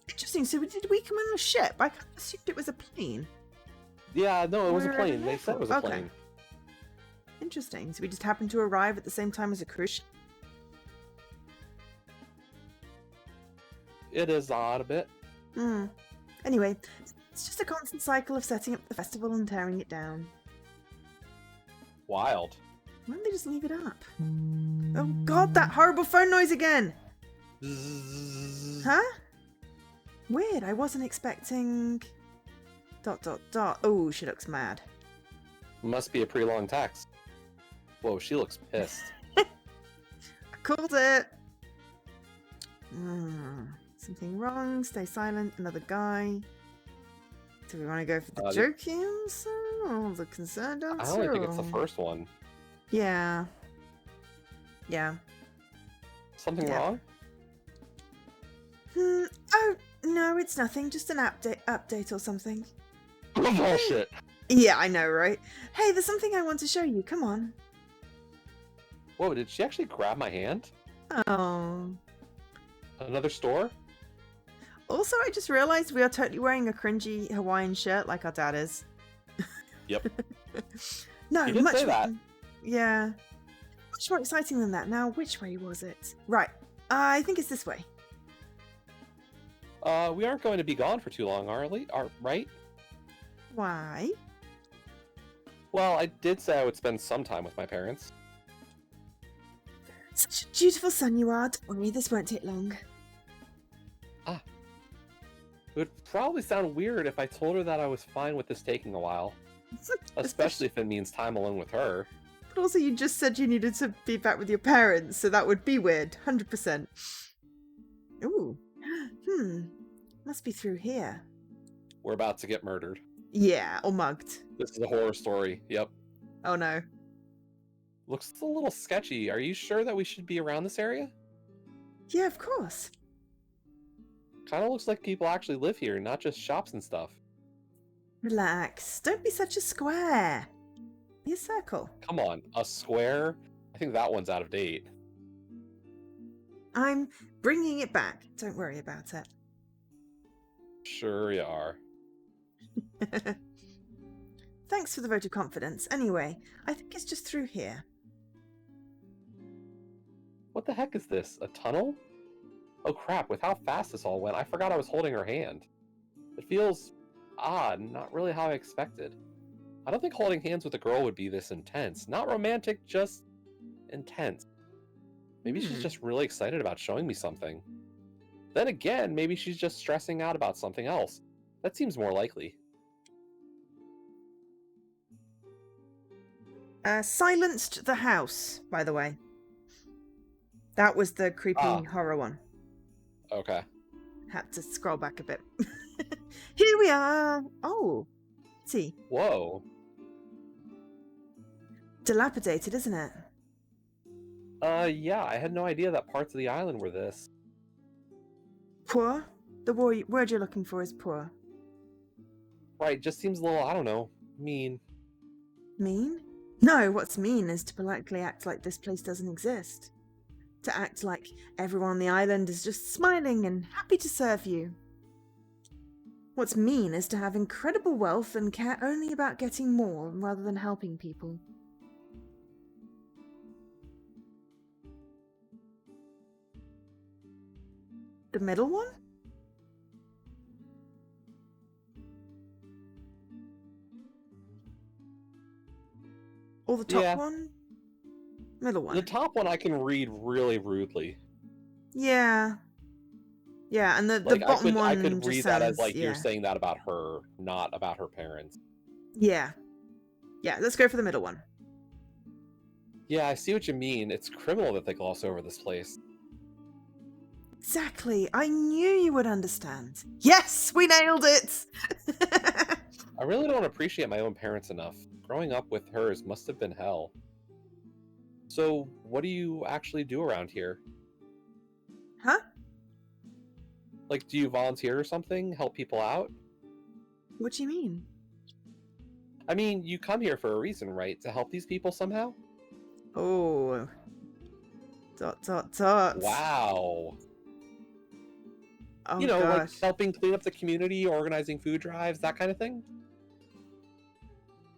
Interesting. So did we come on a ship? I kind of assumed it was a plane. Yeah, no, it was a We're at plane. an They said it was a airport. Okay. plane. Interesting. So we just happened to arrive at the same time as a cruise ship? It is odd a bit. Anyway, it's just a constant cycle of setting up the festival and tearing it down. Wild. Why don't they just leave it up? Oh god, that horrible phone noise again! Huh? Weird, I wasn't expecting... ... Oh, she looks mad. Must be a pretty long text. Whoa, she looks pissed. I called it! Something wrong, stay silent, another guy. Do we want to go for the jokey answer or the concerned answer? I only think it's the first one. Yeah. Yeah. Something wrong? Oh, no, it's nothing. Just an update or something. Bullshit. Yeah, I know, right? Hey, there's something I want to show you. Come on. Whoa, did she actually grab my hand? Oh. Another store? Also, I just realized we are totally wearing a cringy Hawaiian shirt like our dad is. Yep. No, You did much say that. Yeah. Much more exciting than that. Now, which way was it? Right. I think it's this way. We aren't going to be gone for too long, right? Why? Well, I did say I would spend some time with my parents. Such a dutiful son you are. Don't worry, this won't take long. It would probably sound weird if I told her that I was fine with this taking a while. Especially if it means time alone with her. But also you just said you needed to be back with your parents, so that would be weird. 100%. Ooh. Must be through here. We're about to get murdered. Yeah, or mugged. This is a horror story. Yep. Oh no. Looks a little sketchy. Are you sure that we should be around this area? Yeah, of course. Kind of looks like people actually live here, not just shops and stuff. Relax. Don't be such a square. Be a circle. Come on, a square? I think that one's out of date. I'm bringing it back. Don't worry about it. Sure you are. Thanks for the vote of confidence. Anyway, I think it's just through here. What the heck is this? A tunnel? Oh crap, with how fast this all went, I forgot I was holding her hand. It feels odd, not really how I expected. I don't think holding hands with a girl would be this intense. Not romantic, just intense. Maybe she's just really excited about showing me something. Then again, maybe she's just stressing out about something else. That seems more likely. Silenced the house, by the way. That was the creepy horror one. Okay. Had to scroll back a bit. Here we are. Oh, let's see. Whoa. Dilapidated, isn't it? Yeah, I had no idea that parts of the island were this. Poor? The word you're looking for is poor. Right, just seems a little, I don't know, mean. Mean? No, what's mean is to politely act like this place doesn't exist. To act like everyone on the island is just smiling and happy to serve you. What's mean is to have incredible wealth and care only about getting more rather than helping people. The middle one? Or the top one? Middle one. The top one I can read really rudely. Yeah. Yeah, and the bottom one I could just read sounds, that as like you're saying that about her, not about her parents. Yeah. Yeah, let's go for the middle one. Yeah, I see what you mean. It's criminal that they gloss over this place. Exactly. I knew you would understand. Yes, we nailed it! I really don't appreciate my own parents enough. Growing up with hers must have been hell. So, what do you actually do around here? Huh? Like, do you volunteer or something? Help people out? What do you mean? I mean, you come here for a reason, right? To help these people somehow? Oh. ... Wow. Oh, you know, gosh. like helping clean up the community, organizing food drives, that kind of thing? ...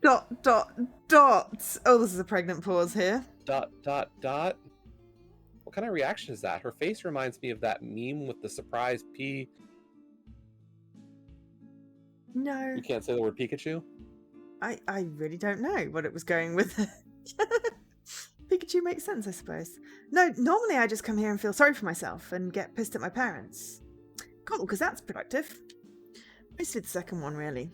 Oh, this is a pregnant pause here. ... What kind of reaction is that? Her face reminds me of that meme with the surprise P. No. You can't say the word Pikachu? I really don't know what it was going with. Pikachu makes sense, I suppose. No, normally I just come here and feel sorry for myself and get pissed at my parents. Cool, because that's productive. Mostly the second one, really.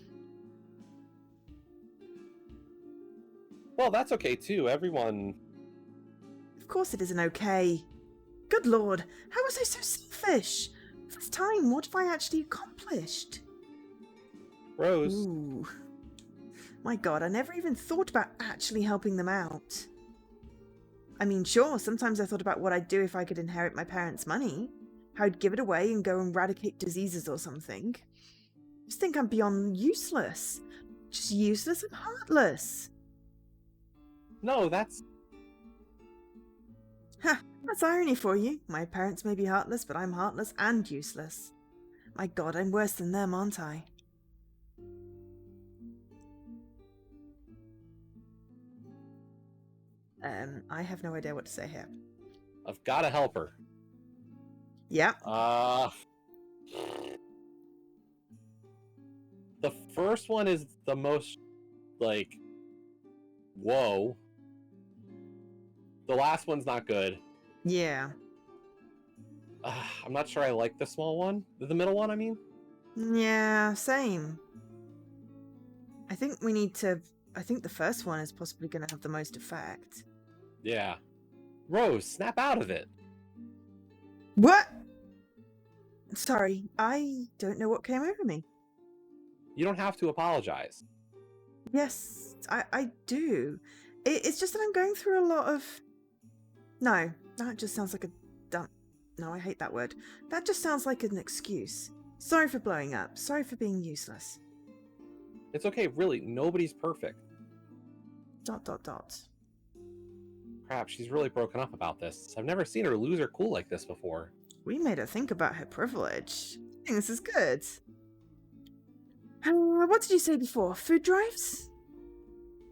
Well, that's okay too. Everyone... Of course it isn't okay. Good lord, how was I so selfish? First time, what have I actually accomplished? Rose. Ooh. My god, I never even thought about actually helping them out. I mean, sure, sometimes I thought about what I'd do if I could inherit my parents' money. How I'd give it away and go eradicate diseases or something. I just think I'm beyond useless. Just useless and heartless. No, that's... Ha! That's irony for you. My parents may be heartless, but I'm heartless and useless. My god, I'm worse than them, aren't I? I have no idea what to say here. I've got to help her. Yeah. The first one is the most, like, whoa. The last one's not good. Yeah. I'm not sure I like the small one. The middle one, I mean? Yeah, same. I think the first one is possibly going to have the most effect. Yeah. Rose, snap out of it. What? Sorry, I don't know what came over me. You don't have to apologize. Yes, I do. It's just that I'm going through a lot of... No, that just sounds like a dumb... No, I hate that word. That just sounds like an excuse. Sorry for blowing up. Sorry for being useless. It's okay, really. Nobody's perfect. ... Crap, she's really broken up about this. I've never seen her lose her cool like this before. We made her think about her privilege. I think this is good. What did you say before? Food drives?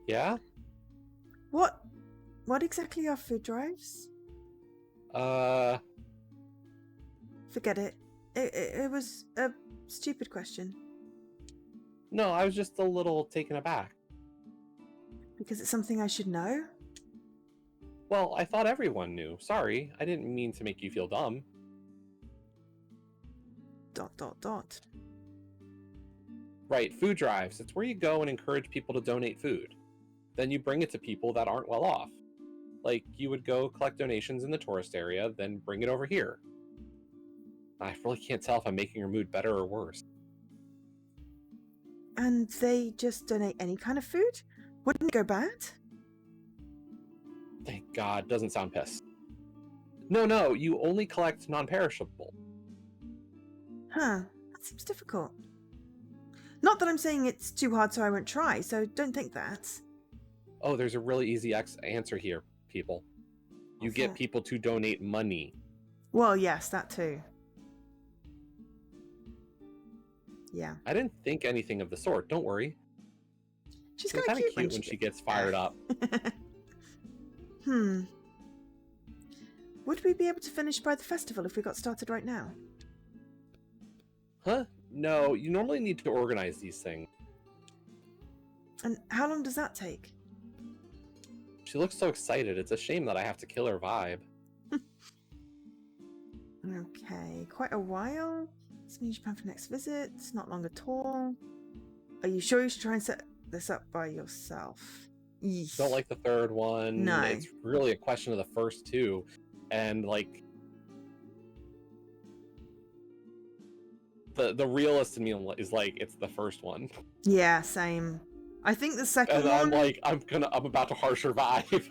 Yeah? What exactly are food drives? Uh... Forget it. It was a stupid question. No, I was just a little taken aback. Because it's something I should know? Well, I thought everyone knew. Sorry, I didn't mean to make you feel dumb. ... Right, food drives. It's where you go and encourage people to donate food. Then you bring it to people that aren't well off. Like, you would go collect donations in the tourist area, then bring it over here. I really can't tell if I'm making your mood better or worse. And they just donate any kind of food? Wouldn't it go bad? Thank God, doesn't sound pissed. No, you only collect non-perishable. Huh, that seems difficult. Not that I'm saying it's too hard so I won't try, so don't think that. Oh, there's a really easy answer here, people. You What's get that? people to donate money. Well, yes, that too. Yeah. I didn't think anything of the sort, don't worry. She's She's kind of cute when she gets fired up. Would we be able to finish by the festival if we got started right now? Huh? No, you normally need to organize these things. And how long does that take? She looks so excited. It's a shame that I have to kill her vibe. Okay, quite a while. This means you plan for next visit. It's not long at all. Are you sure you should try and set this up by yourself? Eesh. Don't like the third one. No. It's really a question of the first two. And, like, the realist in me is like, it's the first one. Yeah, same. I think the second And one... I'm like, I'm about to harsh her vibe.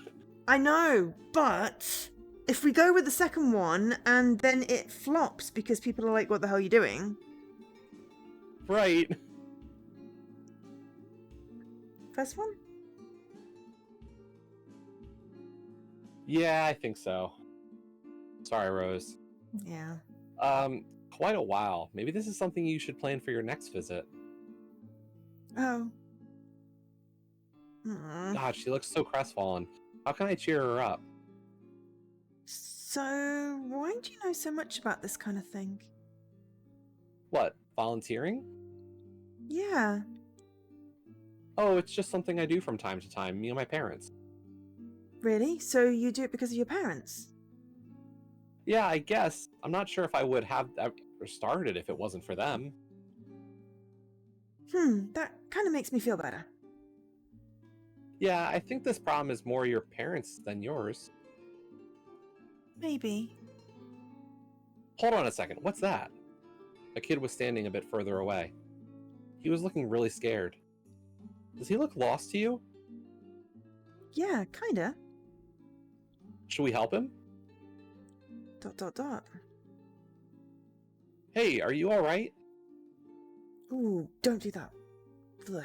I know, but if we go with the second one and then it flops because people are like, what the hell are you doing? Right. First one? Yeah, I think so. Sorry, Rose. Yeah. Quite a while. Maybe this is something you should plan for your next visit. Oh. Aww. God, she looks so crestfallen. How can I cheer her up? So, why do you know so much about this kind of thing? What, volunteering? Yeah. Oh, it's just something I do from time to time, me and my parents. Really? So you do it because of your parents? Yeah, I guess. I'm not sure if I would have ever started if it wasn't for them. That kind of makes me feel better. Yeah, I think this problem is more your parents than yours. Maybe. Hold on a second, what's that? A kid was standing a bit further away. He was looking really scared. Does he look lost to you? Yeah, kinda. Should we help him? ... Hey, are you alright? Ooh, don't do that. Blech.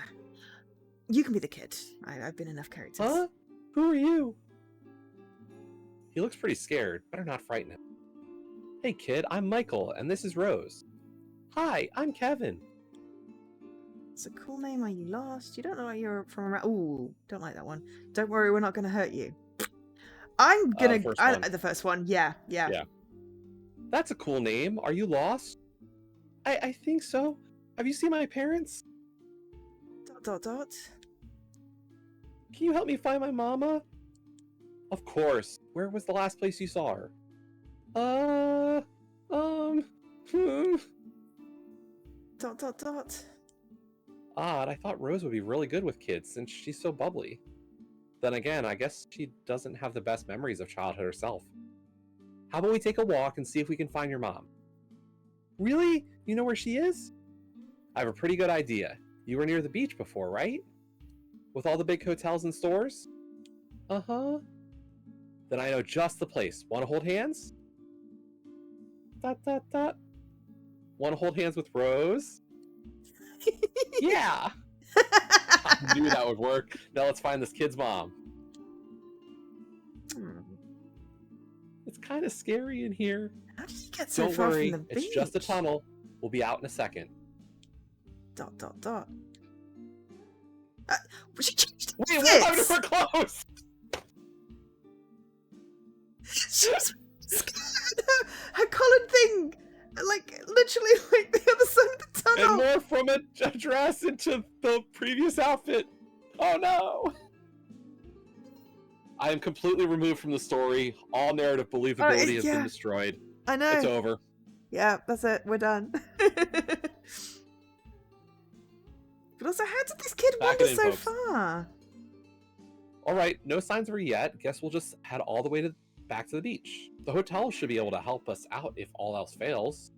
You can be the kid. I've been enough characters. Huh? Who are you? He looks pretty scared. Better not frighten him. Hey kid, I'm Michael, and this is Rose. Hi, I'm Kevin. It's a cool name. Are you lost? You don't know what you're from around. Ooh, don't like that one. Don't worry, we're not going to hurt you. I'm gonna... the first one. Yeah. That's a cool name. Are you lost? I think so. Have you seen my parents? ... Can Can you help me find my mama? Of course. Where was the last place you saw her? Odd, I thought Rose would be really good with kids since she's so bubbly. Then again, I guess she doesn't have the best memories of childhood herself. How about we take a walk and see if we can find your mom? Really? You know where she is? I have a pretty good idea. You were near the beach before, right? With all the big hotels and stores? Uh-huh. Then I know just the place. Want to hold hands? ... Want to hold hands with Rose? Yeah! I knew that would work. Now let's find this kid's mom. It's kind of scary in here. How did you get so Don't far worry, from the beach? it's just a tunnel. We'll be out in a second. ... She changed Wait, what happened to her clothes? She's scared. Her collared thing, like literally, like the other side of the And tunnel! more from a dress into the previous outfit. Oh no! I am completely removed from the story. All narrative believability has been Yeah, destroyed. I know. It's over. Yeah, that's it. We're done. But also, how did this kid Pack wander it in, so folks. far? All right, no signs of her yet. Guess we'll just head all the way back to the beach. The hotel should be able to help us out if all else fails.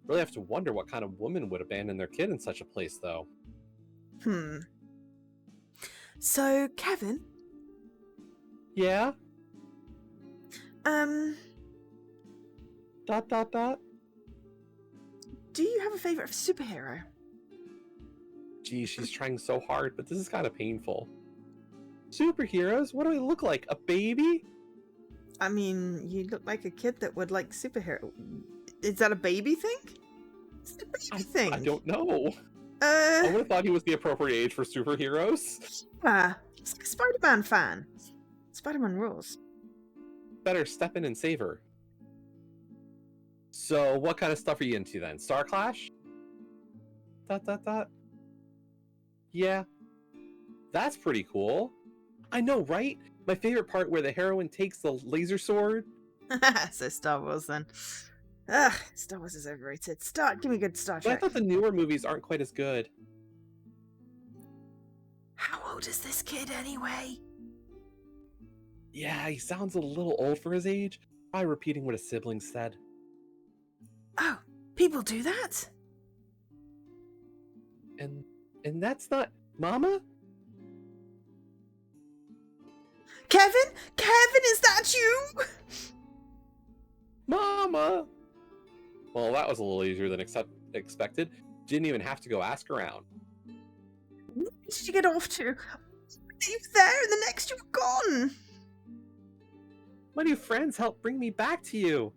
Really have to wonder what kind of woman would abandon their kid in such a place, though. So, Kevin, Yeah? um, Dot dot dot. do you have a favorite superhero? Geez, she's trying so hard, but this is kind of painful. Superheroes? What do I look like? A baby? I mean, you look like a kid that would like superhero. Is that a baby thing? It's a baby thing. I don't know. I would Uh, have thought he was the appropriate age for superheroes. yeah, it's like a Spider-Man fan. Spider-Man rules. Better step in and save her. So, what kind of stuff are you into then? Star Clash? Dot dot dot. Yeah, that's pretty cool. I know, right? My favorite part where the heroine takes the laser sword. So Star Wars then. Star Wars is overrated. Give me a good Star But I Trek. thought the newer movies aren't quite as good. How old is this kid anyway? Yeah, he sounds a little old for his age. Probably repeating what his siblings said. Oh, people do that? And that's not Mama? Kevin? Kevin, is that you? Mama! Well, that was a little easier than expected. Didn't even have to go ask around. Where did you get off to? You were there and the next you were gone. My new friends helped bring me back to you.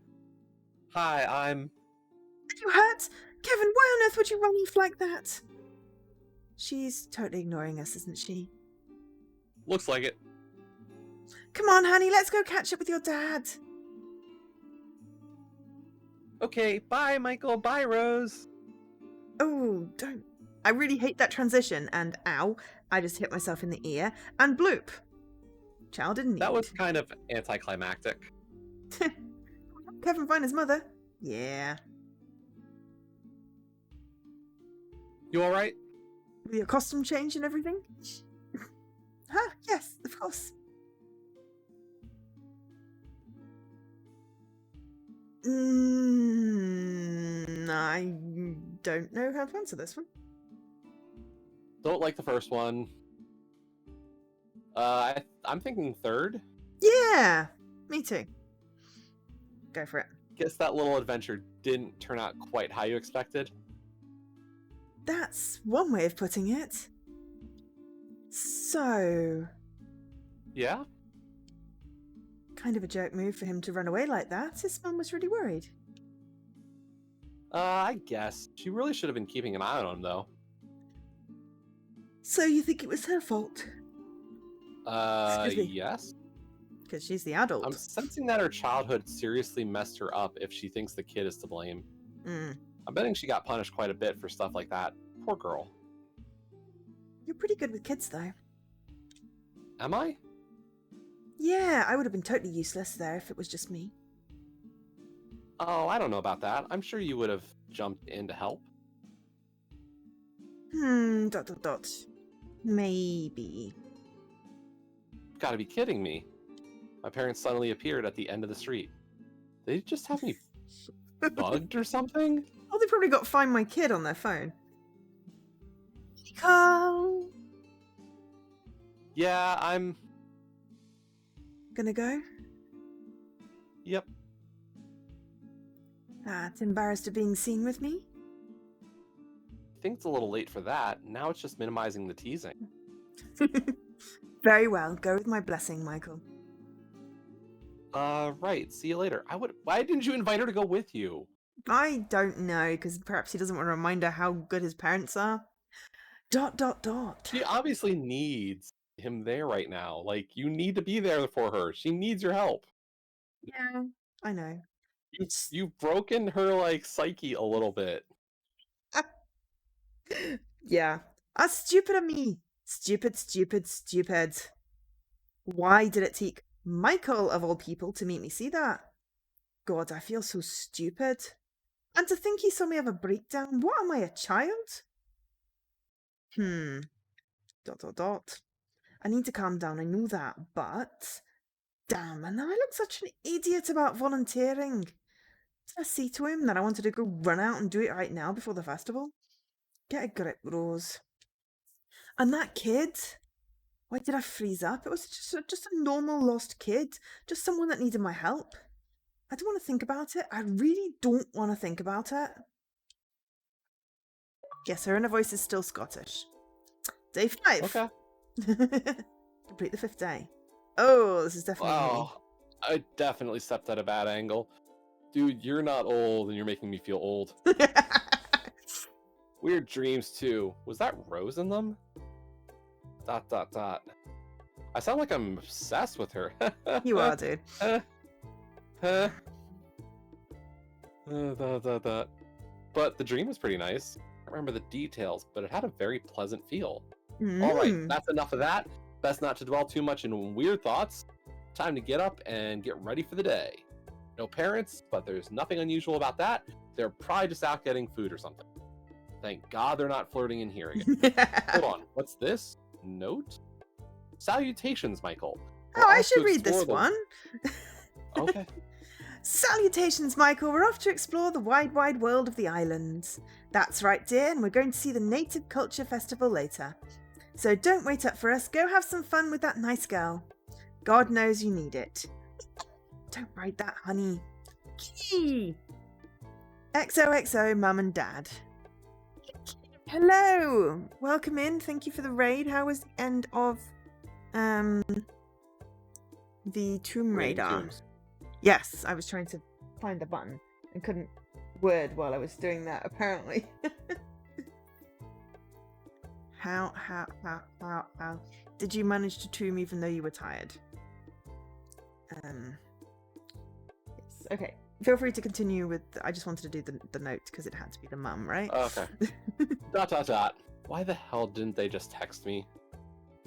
Hi, I'm... Are you hurt? Kevin, why on earth would you run off like that? She's totally ignoring us, isn't she? Looks like it. Come on, honey, let's go catch up with your dad. Okay, bye, Michael. Bye, Rose. Oh, don't. I really hate that transition, and ow, I just hit myself in the ear, and bloop. Child in need. That was kind of anticlimactic. Kevin find his mother? Yeah. You alright? With your costume change and everything? Huh, yes, of course. I don't know how to answer this one. Don't like the first one. I'm thinking third. Yeah, me too. Go for it. Guess that little adventure didn't turn out quite how you expected. That's one way of putting it. So, Yeah? kind of a jerk move for him to run away like that. His mum was really worried. I guess. She really should have been keeping an eye on him, though. So you think it was her fault? Excuse me. Yes? Because she's the adult. I'm sensing that her childhood seriously messed her up if she thinks the kid is to blame. I'm betting she got punished quite a bit for stuff like that. Poor girl. You're pretty good with kids, though. Am I? Yeah, I would have been totally useless there if it was just me. Oh, I don't know about that. I'm sure you would have jumped in to help. Dot dot dot. Maybe. You've got to be kidding me. My parents suddenly appeared at the end of the street. They just have me bugged or something? Oh, they probably got Find My Kid on their phone. Carl. Yeah, I'm... Gonna go? Yep. That's embarrassed of being seen with me? I think it's a little late for that. Now it's just minimizing the teasing. Very well. Go with my blessing, Michael. Right. See you later. Why didn't you invite her to go with you? I don't know, because perhaps he doesn't want to remind her how good his parents are. Dot dot dot. She obviously needs him there right now. Like, you need to be there for her. She needs your help. Yeah, I know. You've broken her, like, psyche a little bit. Yeah. Stupid of me. Stupid, stupid, stupid. Why did it take Michael, of all people, to make me see that? God, I feel so stupid. And to think he saw me have a breakdown. What am I, a child? Dot, dot, dot. I need to calm down, I know that, but... Damn, and I look such an idiot about volunteering. Did I say to him that I wanted to go run out and do it right now before the festival? Get a grip, Rose. And that kid... Why did I freeze up? It was just a normal lost kid. Just someone that needed my help. I don't want to think about it. I really don't want to think about it. Yes, her inner voice is still Scottish. Day 5. Okay. Complete the 5th day. Oh, this is definitely me. Wow. I definitely stepped at a bad angle. Dude, you're not old and you're making me feel old. Weird dreams too. Was that Rose in them? ... I sound like I'm obsessed with her. You are, dude. But the dream was pretty nice. I remember the details, but it had a very pleasant feel. Mm. All right, that's enough of that. Best not to dwell too much in weird thoughts. Time to get up and get ready for the day. No parents, but there's nothing unusual about that. They're probably just out getting food or something. Thank God they're not flirting in here again. Hold on, what's this? Note? Salutations, Michael. Oh, I should read this one. Okay. Salutations, Michael. We're off to explore the wide, wide world of the islands. That's right, dear, and we're going to see the Native Culture Festival later. So don't wait up for us. Go have some fun with that nice girl. God knows you need it. Don't write that, honey. Key. XOXO, Mum and Dad. Hello. Welcome in. Thank you for the raid. How was the end of the Tomb Raider? Yes, I was trying to find the button and couldn't word while I was doing that, apparently. How did you manage to tomb even though you were tired? Yes. Okay. Feel free to continue with... I just wanted to do the note because it had to be the mum, right? Okay. ... Why the hell didn't they just text me?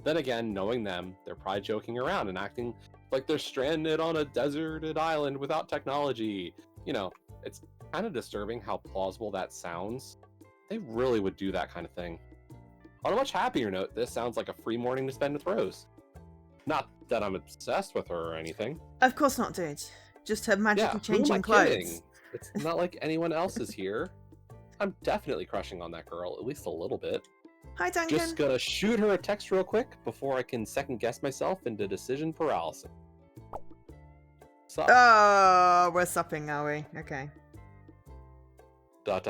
Then again, knowing them, they're probably joking around and acting like they're stranded on a deserted island without technology. You know, it's kind of disturbing how plausible that sounds. They really would do that kind of thing. On a much happier note, this sounds like a free morning to spend with Rose. Not that I'm obsessed with her or anything. Of course not, dude. Just her magically changing clothes. Kidding? It's not like anyone else is here. I'm definitely crushing on that girl, at least a little bit. Hi, Duncan. Just gonna shoot her a text real quick before I can second guess myself into decision paralysis. Sup? Oh, we're supping, are we? Okay. ... What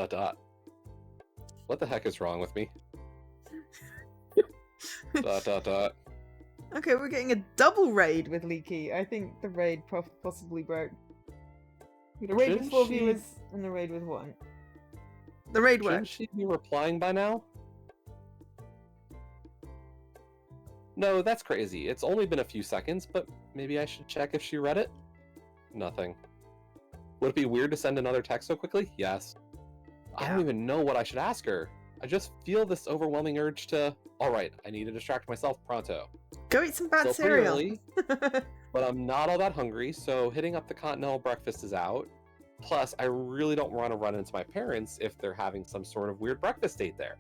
the heck is wrong with me? ... Okay, we're getting a double raid with Leaky. I think the raid possibly broke. The raid with 4 viewers and the raid with 1. The raid worked. Shouldn't she be replying by now? No, that's crazy. It's only been a few seconds, but maybe I should check if she read it? Nothing. Would it be weird to send another text so quickly? Yes. I don't even know what I should ask her. I just feel this overwhelming urge to... Alright, I need to distract myself pronto. Go eat some bad cereal. Early, but I'm not all that hungry, so hitting up the continental breakfast is out. Plus, I really don't want to run into my parents if they're having some sort of weird breakfast date there.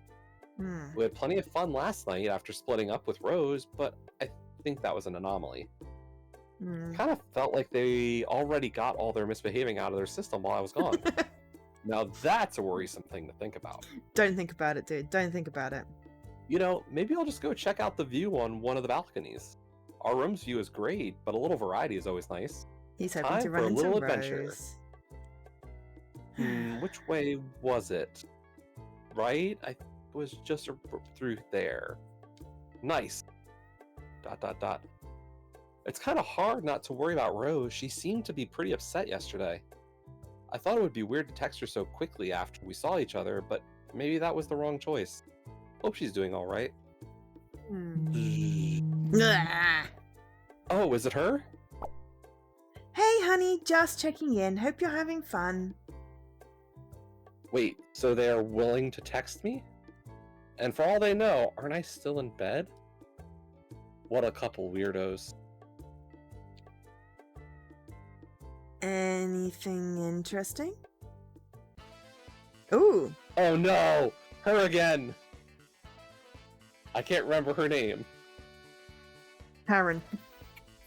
We had plenty of fun last night after splitting up with Rose, but I think that was an anomaly. Kind of felt like they already got all their misbehaving out of their system while I was gone. Now that's a worrisome thing to think about. Don't think about it, dude. Don't think about it. You know, maybe I'll just go check out the view on one of the balconies. Our room's view is great, but a little variety is always nice. He's hoping to run into Rose. Adventure. Which way was it? Right? I was just through there. Nice. ... It's kind of hard not to worry about Rose. She seemed to be pretty upset yesterday. I thought it would be weird to text her so quickly after we saw each other, but maybe that was the wrong choice. Hope she's doing all right. Oh, is it her? Hey, honey, just checking in. Hope you're having fun. Wait, so they are willing to text me? And for all they know, aren't I still in bed? What a couple weirdos. Anything interesting? Ooh. Oh no! Her again! I can't remember her name. Karen.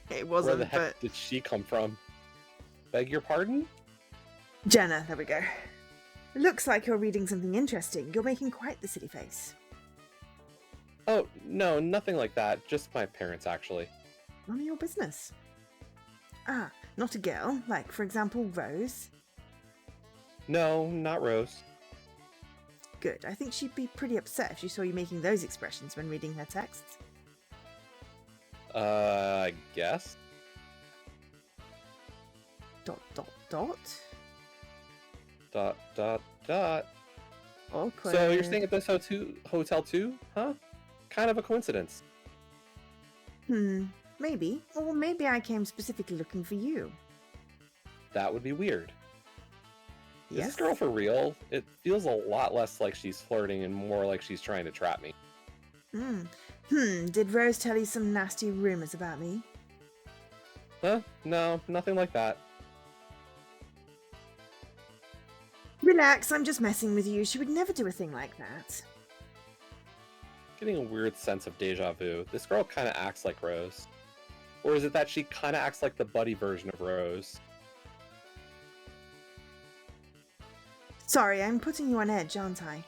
It wasn't, Where the heck but... did she come from? Beg your pardon? Jenna, there we go. Looks like you're reading something interesting. You're making quite the silly face. Oh, no, nothing like that. Just my parents, actually. None of your business. Ah, not a girl, like, for example, Rose. No, not Rose. Good. I think she'd be pretty upset if she saw you making those expressions when reading her texts. I guess. ... Awkward. So you're staying at this hotel too, huh? Kind of a coincidence. Maybe. Or maybe I came specifically looking for you. That would be weird. Is Yes? this girl for real? It feels a lot less like she's flirting and more like she's trying to trap me. Did Rose tell you some nasty rumors about me? Huh? No, nothing like that. Relax, I'm just messing with you. She would never do a thing like that. Getting a weird sense of deja vu. This girl kind of acts like Rose. Or is it that she kind of acts like the buddy version of Rose? Sorry, I'm putting you on edge, aren't I?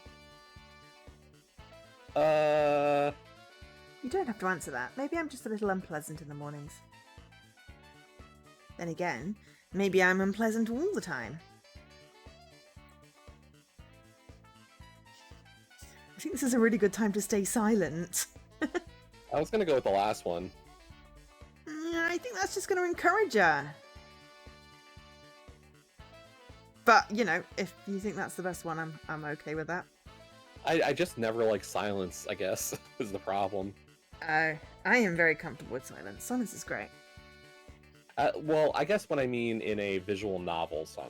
You don't have to answer that. Maybe I'm just a little unpleasant in the mornings. Then again, maybe I'm unpleasant all the time. I think this is a really good time to stay silent. I was gonna go with the last one. I think that's just going to encourage her. But, you know, if you think that's the best one, I'm okay with that. I just never like silence, I guess, is the problem. I am very comfortable with silence. Silence is great. Well, I guess what I mean in a visual novel, son.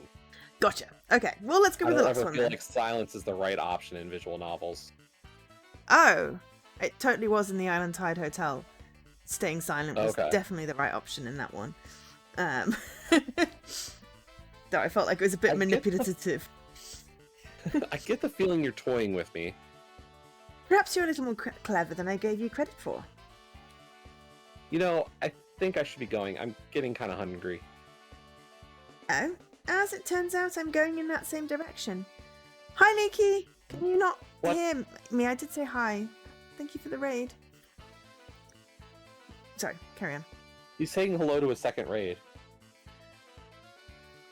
Gotcha. Okay, well, let's go I with the don't last ever one feel then. like silence is the right option in visual novels. Oh, it totally was in the Island Tide Hotel. Staying silent was Okay. definitely the right option in that one. Though I felt like it was a bit I get the- manipulative. I get the feeling you're toying with me. Perhaps you're a little more clever than I gave you credit for. You know, I think I should be going. I'm getting kind of hungry. Oh, as it turns out, I'm going in that same direction. Hi, Leaky! Can you not What? hear me? I did say hi. Thank you for the raid. Sorry, carry on. He's saying hello to a second raid.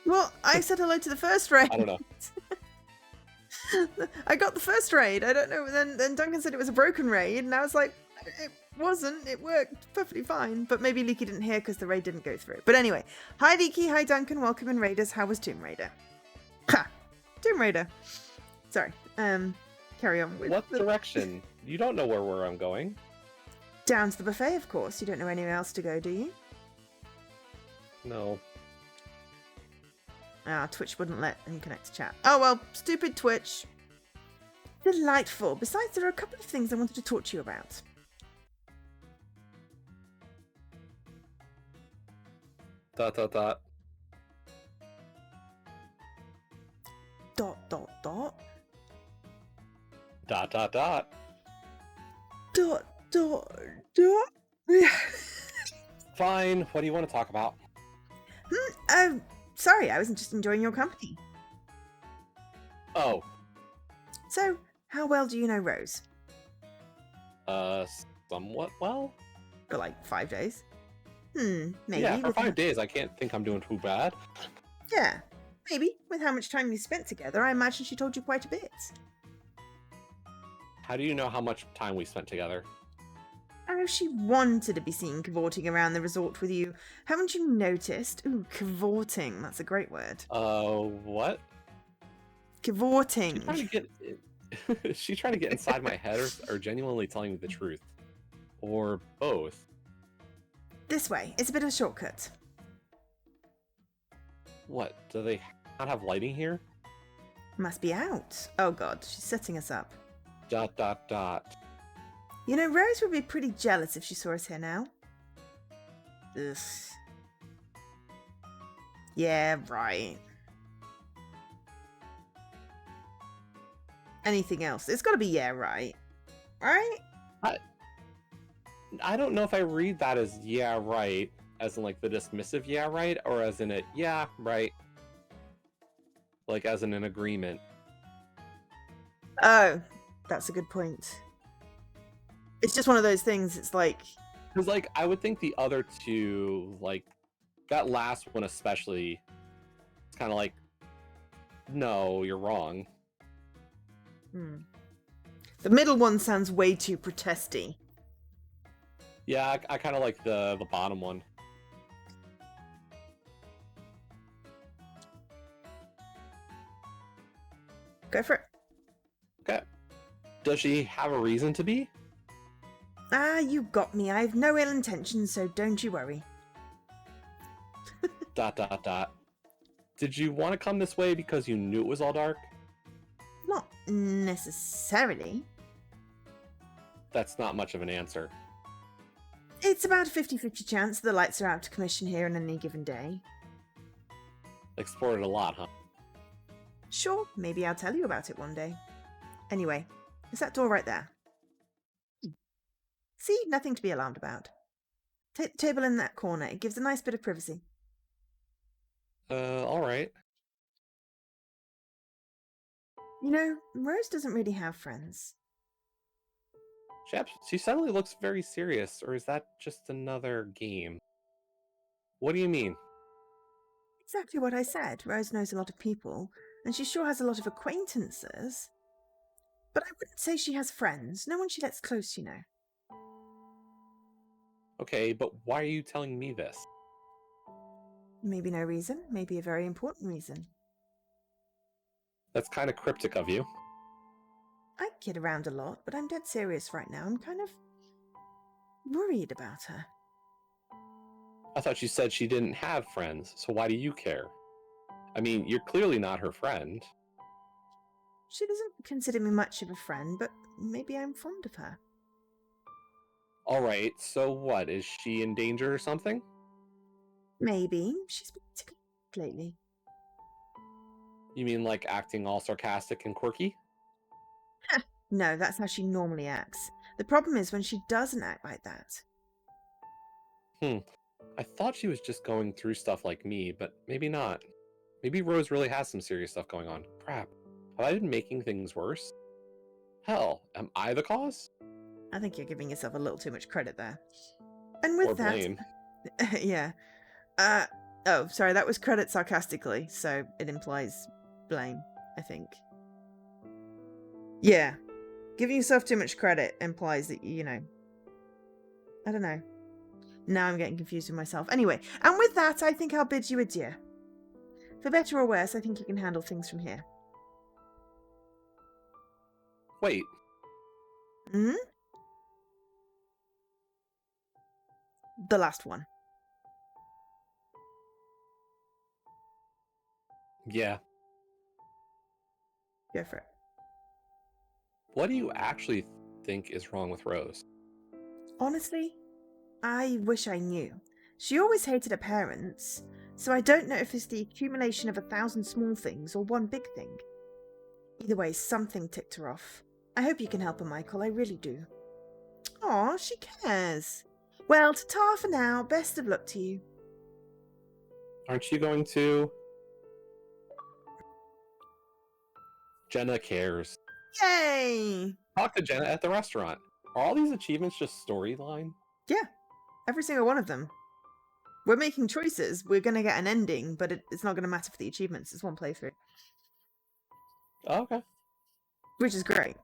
Well, I said hello to the first raid. I don't know. I got the first raid. I don't know. Then Duncan said it was a broken raid, and I was like, it wasn't. It worked perfectly fine. But maybe Leaky didn't hear because the raid didn't go through. But anyway, hi Leaky, hi Duncan, welcome in Raiders. How was Tomb Raider? Ha! Tomb Raider. Sorry. Carry on with What direction? You don't know where I'm going. Down to the buffet, of course. You don't know anywhere else to go, do you? No. Ah, Twitch wouldn't let him connect to chat. Oh well, stupid Twitch. Delightful. Besides, there are a couple of things I wanted to talk to you about. Dot dot dot. Dot, dot, dot. Dot dot dot. Dot, dot, dot. Fine. What do you want to talk about? Oh, sorry, I wasn't just enjoying your company. Oh. So, how well do you know Rose? Somewhat well. For like 5 days? Maybe. Yeah, for with 5 days, I can't think I'm doing too bad. Yeah, maybe. With how much time you spent together, I imagine she told you quite a bit. How do you know how much time we spent together? Oh, she wanted to be seen cavorting around the resort with you. Haven't you noticed? Ooh, cavorting. That's a great word. What? Cavorting. Is she trying to get inside my head or genuinely telling me the truth? Or both? This way. It's a bit of a shortcut. What? Do they not have lighting here? Must be out. Oh god, she's setting us up. Dot dot dot. You know, Rose would be pretty jealous if she saw us here now. Ugh. Yeah, right. Anything else? It's got to be yeah, right. Right? I don't know if I read that as yeah, right, as in like the dismissive yeah, right, or as in it yeah, right, like as in an agreement. Oh, that's a good point. It's just one of those things. It's like, Because like I would think the other two, like that last one especially, it's kind of like, no, you're wrong. the middle one sounds way too protesty. Yeah, I kind of like the bottom one. Go for it. Okay. Does she have a reason to be? Ah, you got me. I have no ill intentions, so don't you worry. Dot dot dot. Did you want to come this way because you knew it was all dark? Not necessarily. That's not much of an answer. It's about a 50-50 chance the lights are out of commission here on any given day. Explored it a lot, huh? Sure, maybe I'll tell you about it one day. Anyway, is that door right there? See, nothing to be alarmed about. Take the table in that corner. It gives a nice bit of privacy. All right. You know, Rose doesn't really have friends. She suddenly looks very serious, or is that just another game? What do you mean? Exactly what I said. Rose knows a lot of people, and she sure has a lot of acquaintances. But I wouldn't say she has friends. No one she lets close, you know. Okay, but why are you telling me this? Maybe no reason, maybe a very important reason. That's kind of cryptic of you. I kid around a lot, but I'm dead serious right now. I'm kind of worried about her. I thought you said she didn't have friends, so why do you care? I mean, you're clearly not her friend. She doesn't consider me much of a friend, but maybe I'm fond of her. Alright, so what? Is she in danger or something? Maybe. She's been particularly lately. You mean like acting all sarcastic and quirky? No, that's how she normally acts. The problem is when she doesn't act like that. I thought she was just going through stuff like me, but maybe not. Maybe Rose really has some serious stuff going on. Crap. Have I been making things worse? Hell, am I the cause? I think you're giving yourself a little too much credit there. And with Or that, blame? yeah. Oh, sorry, that was credit sarcastically, so it implies blame, I think. Yeah. Giving yourself too much credit implies that, you know. I don't know. Now I'm getting confused with myself. Anyway, and with that, I think I'll bid you adieu. For better or worse, I think you can handle things from here. Wait, Hmm? The last one. yeah. Go for it. What do you actually think is wrong with Rose? Honestly, I wish I knew. She always hated her parents, so I don't know if it's the accumulation of 1,000 small things or one big thing. Either way, something ticked her off. I hope you can help her, Michael. I really do. Aw, she cares. Well, ta-ta for now. Best of luck to you. Aren't you going to? Jenna cares. Yay! Talk to Jenna at the restaurant. Are all these achievements just storyline? Yeah, every single one of them. We're making choices. We're going to get an ending, but it's not going to matter for the achievements. It's one playthrough. Oh, okay. Which is great.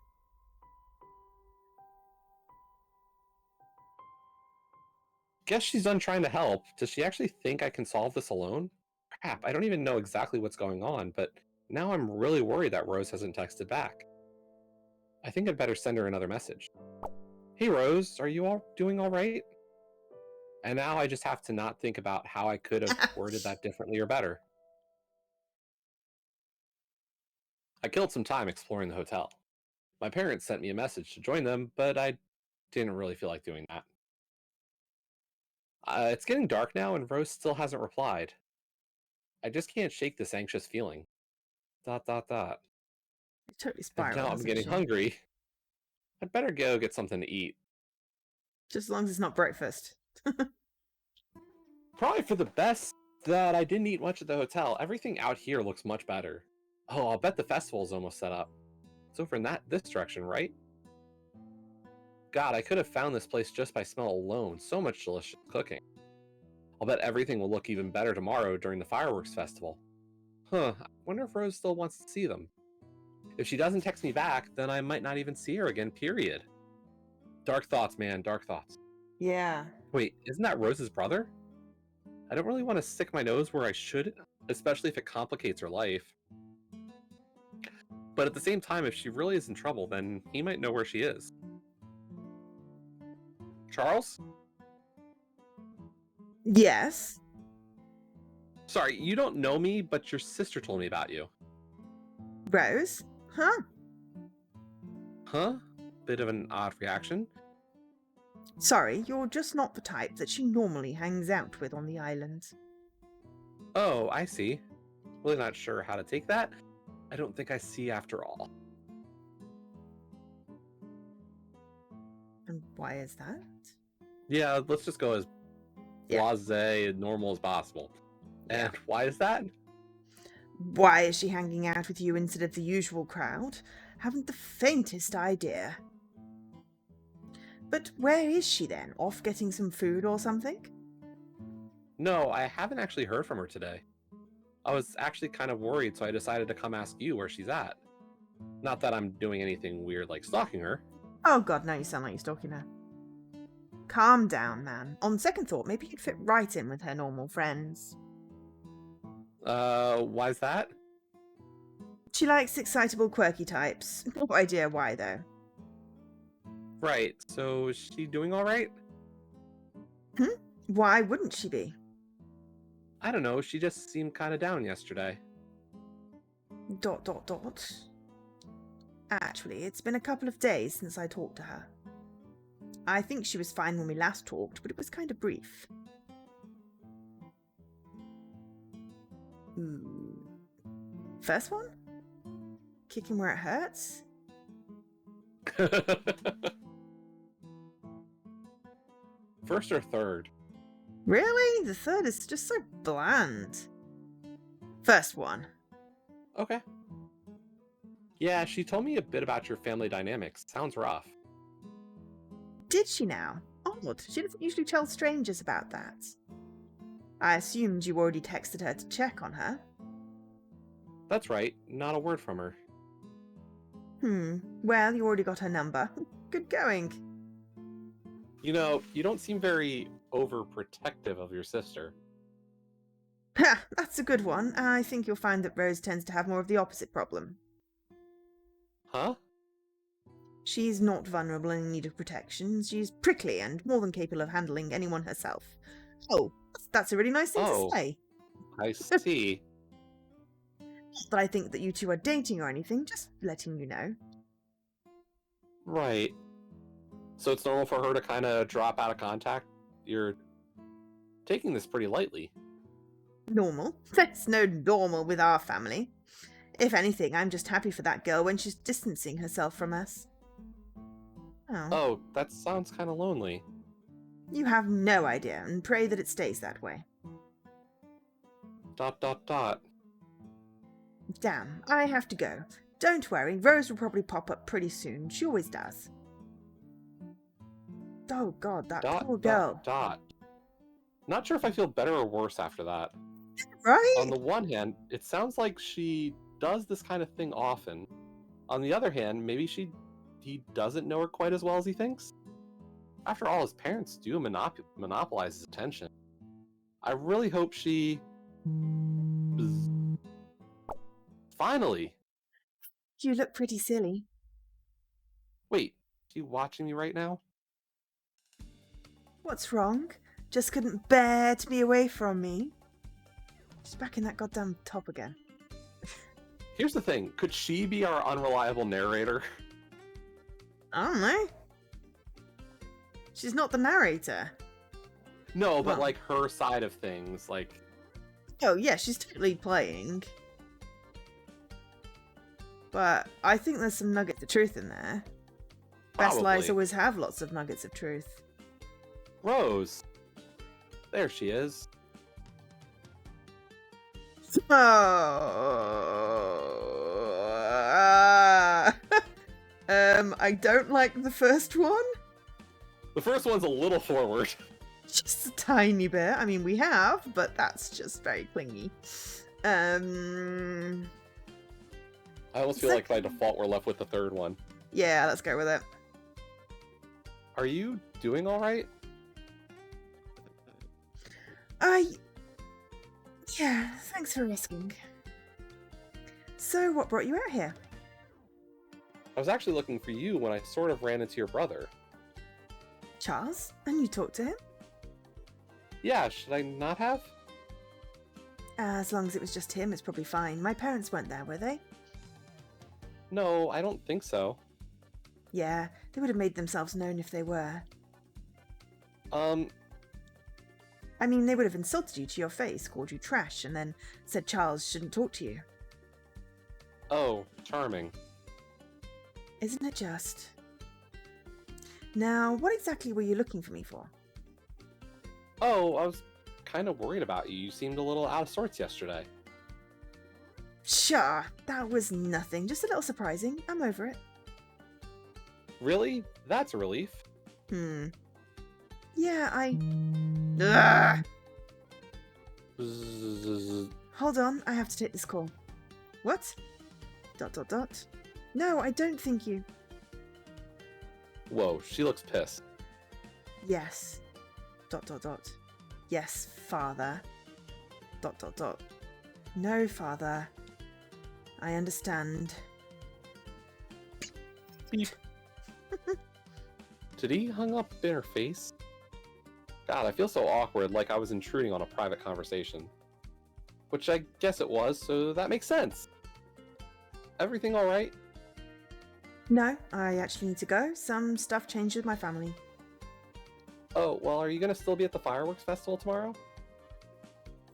Guess she's done trying to help. Does she actually think I can solve this alone? Crap, I don't even know exactly what's going on, but now I'm really worried that Rose hasn't texted back. I think I'd better send her another message. Hey Rose, are you all doing all right? And now I just have to not think about how I could have worded that differently or better. I killed some time exploring the hotel. My parents sent me a message to join them, but I didn't really feel like doing that. It's getting dark now, and Rose still hasn't replied. I just can't shake this anxious feeling. Dot dot dot. It totally And now spiraled, I'm hasn't getting she? hungry. I'd better go get something to eat. Just as long as it's not breakfast. Probably for the best that I didn't eat much at the hotel. Everything out here looks much better. Oh, I'll bet the festival's almost set up. It's over in this direction, right? God, I could have found this place just by smell alone. So much delicious cooking. I'll bet everything will look even better tomorrow during the fireworks festival. Huh, I wonder if Rose still wants to see them. If she doesn't text me back, then I might not even see her again, period. Dark thoughts, man, dark thoughts. Yeah. Wait, isn't that Rose's brother? I don't really want to stick my nose where I should, especially if it complicates her life. But at the same time, if she really is in trouble, then he might know where she is. Charles? Yes. Sorry, you don't know me, but your sister told me about you. Rose? Huh? Huh? Bit of an odd reaction. Sorry, you're just not the type that she normally hangs out with on the island. Oh, I see. Really not sure how to take that. I don't think I see after all. And why is that? Yeah, let's just go as blasé and normal as possible. Yeah. And why is that? Why is she hanging out with you instead of the usual crowd? Haven't the faintest idea. But where is she then? Off getting some food or something? No, I haven't actually heard from her today. I was actually kind of worried, so I decided to come ask you where she's at. Not that I'm doing anything weird like stalking her. Oh god, now you sound like you're stalking her. Calm down, man. On second thought, maybe you'd fit right in with her normal friends. Why's that? She likes excitable, quirky types. No idea why, though. Right, so is she doing alright? Why wouldn't she be? I don't know, she just seemed kind of down yesterday. ... Actually, it's been a couple of days since I talked to her. I think she was fine when we last talked, but it was kind of brief. First one? Kicking where it hurts? First or third? Really? The third is just so bland. First one. Okay. Yeah, she told me a bit about your family dynamics. Sounds rough. Did she now? Odd. She doesn't usually tell strangers about that. I assumed you already texted her to check on her. That's right, not a word from her. Well, you already got her number. Good going. You know, you don't seem very overprotective of your sister. Ha! That's a good one. I think you'll find that Rose tends to have more of the opposite problem. Huh? She's not vulnerable and in need of protection. She's prickly and more than capable of handling anyone herself. Oh, that's a really nice thing to say. I see. Not that I think that you two are dating or anything, just letting you know. Right. So it's normal for her to kind of drop out of contact? You're taking this pretty lightly. Normal? There's no normal with our family. If anything, I'm just happy for that girl when she's distancing herself from us. Oh, that sounds kind of lonely. You have no idea, and pray that it stays that way. ... Damn, I have to go. Don't worry, Rose will probably pop up pretty soon. She always does. Oh god, that poor girl. ... Not sure if I feel better or worse after that. Right? On the one hand, it sounds like she does this kind of thing often. On the other hand, maybe he doesn't know her quite as well as he thinks. After all, his parents do monopolize his attention. I really hope she... Finally! You look pretty silly. Wait, is she watching me right now? What's wrong? Just couldn't bear to be away from me? She's back in that goddamn top again. Here's the thing, could she be our unreliable narrator? I don't know. She's not the narrator. No, but Well. like her side of things, like Oh, yeah, she's totally playing. But I think there's some nuggets of truth in there. Best lies probably. always have lots of nuggets of truth. Rose. There she is. Oh. I don't like the first one. The first one's a little forward. Just a tiny bit. I mean, we have, but that's just very clingy. I almost feel like by default we're left with the third one. Yeah, let's go with it. Are you doing all right? Yeah, thanks for asking. So, what brought you out here? I was actually looking for you when I sort of ran into your brother. Charles? And you talked to him? Yeah, should I not have? As long as it was just him, it's probably fine. My parents weren't there, were they? No, I don't think so. Yeah, they would have made themselves known if they were. I mean, they would have insulted you to your face, called you trash, and then said Charles shouldn't talk to you. Oh, charming. Isn't it just? Now, what exactly were you looking for me for? Oh, I was kind of worried about you. You seemed a little out of sorts yesterday. Sure, that was nothing. Just a little surprising. I'm over it. Really? That's a relief. Yeah, Ugh! Bzzz. Hold on, I have to take this call. What? ... No, I don't think you... Whoa, she looks pissed. Yes. ... Yes, father. ... No, father. I understand. Beep. Did he hung up in her face? God, I feel so awkward, like I was intruding on a private conversation. Which I guess it was, so that makes sense. Everything alright? No, I actually need to go. Some stuff changed with my family. Oh, well, are you gonna still be at the fireworks festival tomorrow?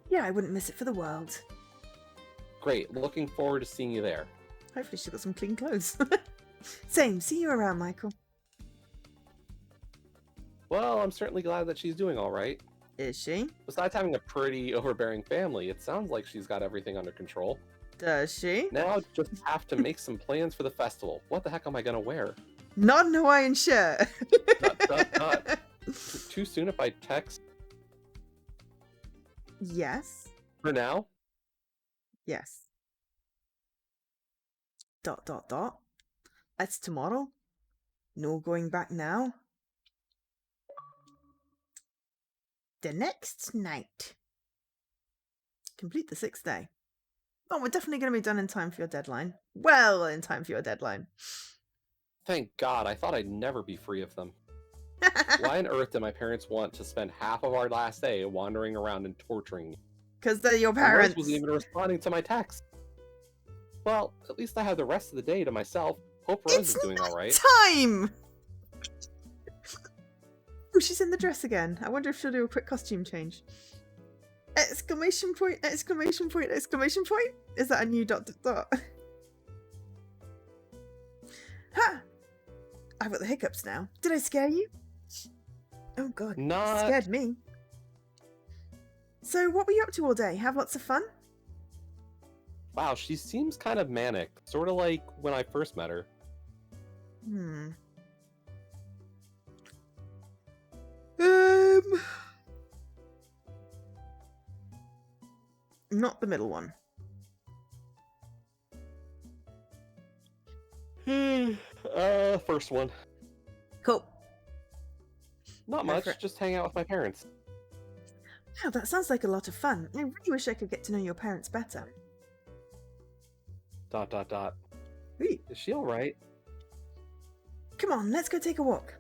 Yeah, I wouldn't miss it for the world. Great, looking forward to seeing you there. Hopefully she's got some clean clothes. Same, see you around, Michael. Well, I'm certainly glad that she's doing alright. Is she? Besides having a pretty overbearing family, it sounds like she's got everything under control. Does she? Now I just have to make some plans for the festival. What the heck am I gonna wear? Not an Hawaiian shirt. Not. Too soon if I text? Yes. For now? Yes. ... That's tomorrow. No going back now. The next night. Complete the 6th day. Oh, we're definitely going to be done in time for your deadline. Well, in time for your deadline. Thank God, I thought I'd never be free of them. Why on earth did my parents want to spend half of our last day wandering around and torturing me? Because they're your And parents. Rose wasn't even responding to my text. Well, at least I have the rest of the day to myself. Hope Rose is doing alright. Time! Oh, she's in the dress again. I wonder if she'll do a quick costume change. Exclamation point, exclamation point, exclamation point? Is that a new ... Ha! I've got the hiccups now. Did I scare you? Oh god, Not... scared me. So what were you up to all day? Have lots of fun? Wow, she seems kind of manic. Sort of like when I first met her. Not the middle one. First one. Cool. Not Go much, for it. just hang out with my parents. Wow, that sounds like a lot of fun. I really wish I could get to know your parents better. ... Is she alright? Come on, let's go take a walk.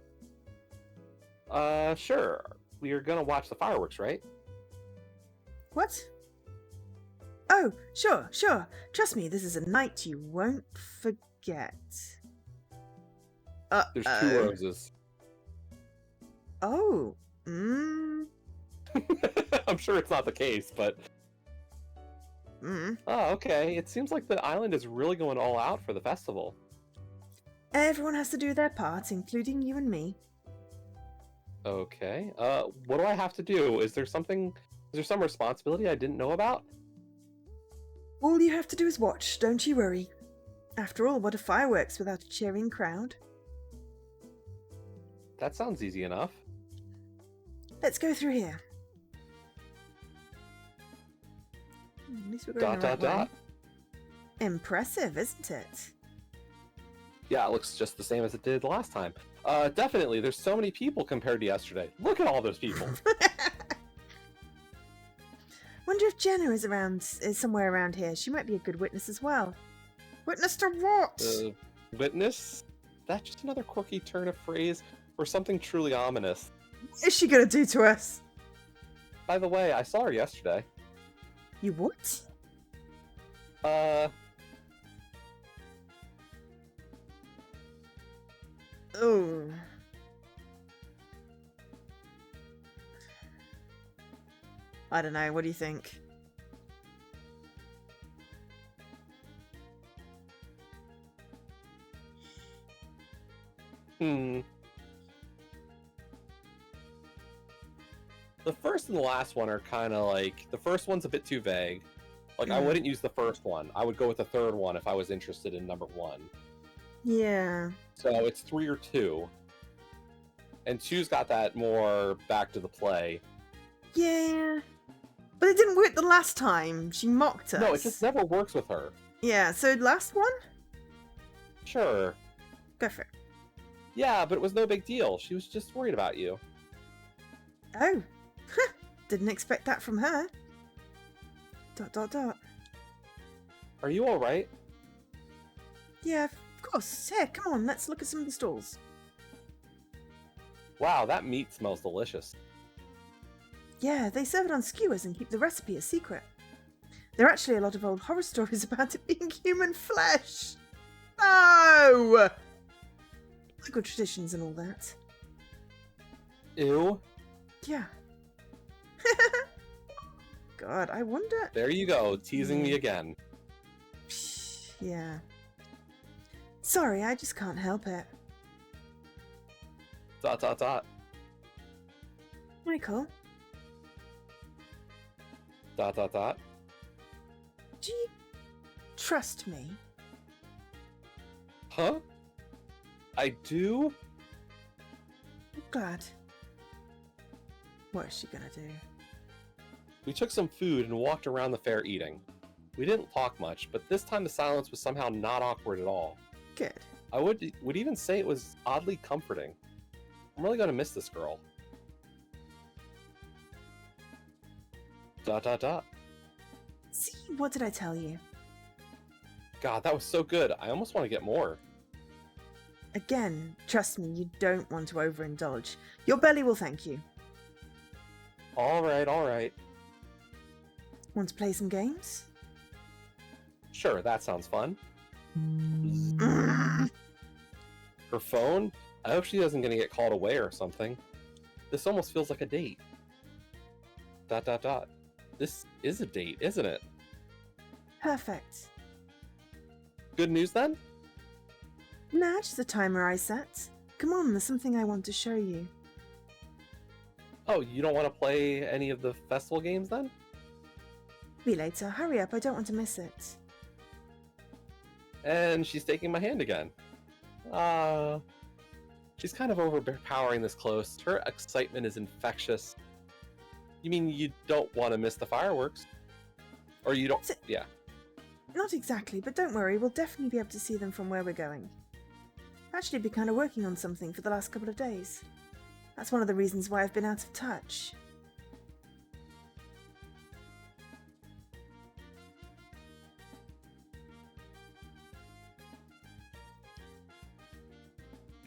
Sure. We are gonna watch the fireworks, right? What? Oh, sure. Trust me, this is a night you won't forget. There's 2 roses. Oh. I'm sure it's not the case, but... Oh, okay. It seems like the island is really going all out for the festival. Everyone has to do their part, including you and me. Okay. What do I have to do? Is there some responsibility I didn't know about? All you have to do is watch, don't you worry. After all, what are fireworks without a cheering crowd? That sounds easy enough. Let's go through here. At least we're going the right way. Impressive, isn't it? Yeah, it looks just the same as it did last time. Definitely, there's so many people compared to yesterday. Look at all those people. Wonder if Jenna is somewhere around here. She might be a good witness as well. Witness to what? Witness? That's just another quirky turn of phrase for something truly ominous. What is she gonna do to us? By the way, I saw her yesterday. You what? Oh. I don't know, what do you think? The first and the last one are kind of like... The first one's a bit too vague. Like, I wouldn't use the first one. I would go with the third one if I was interested in number 1. Yeah. So it's 3 or 2. And 2's got that more back to the play. Yeah. But it didn't work the last time. She mocked us. No, it just never works with her. Yeah, so last one? Sure. Go for it. Yeah, but it was no big deal. She was just worried about you. Oh. Didn't expect that from her. ... Are you alright? Yeah, of course. Here, come on, let's look at some of the stalls. Wow, that meat smells delicious. Yeah, they serve it on skewers and keep the recipe a secret. There are actually a lot of old horror stories about it being human flesh. No! Good traditions and all that. Ew. Yeah. God, I wonder... There you go, teasing me again. Yeah. Sorry, I just can't help it. ... Michael? ... Do you trust me? Huh? I do? I'm glad. What is she gonna do? We took some food and walked around the fair eating. We didn't talk much, but this time the silence was somehow not awkward at all. Good. I would even say it was oddly comforting. I'm really gonna miss this girl. ... See, what did I tell you? God, that was so good. I almost want to get more. Again, trust me, you don't want to overindulge. Your belly will thank you. Alright, alright. Want to play some games? Sure, that sounds fun. Her phone? I hope she isn't gonna get called away or something. This almost feels like a date. ... This is a date, isn't it? Perfect. Good news then? Nah, just the timer I set. Come on, there's something I want to show you. Oh, you don't want to play any of the festival games then? Be later. Hurry up, I don't want to miss it. And she's taking my hand again. She's kind of overpowering this close. Her excitement is infectious. You mean you don't want to miss the fireworks? Or you don't... Yeah. Not exactly, but don't worry, we'll definitely be able to see them from where we're going. Actually, been kind of working on something for the last couple of days. That's one of the reasons why I've been out of touch.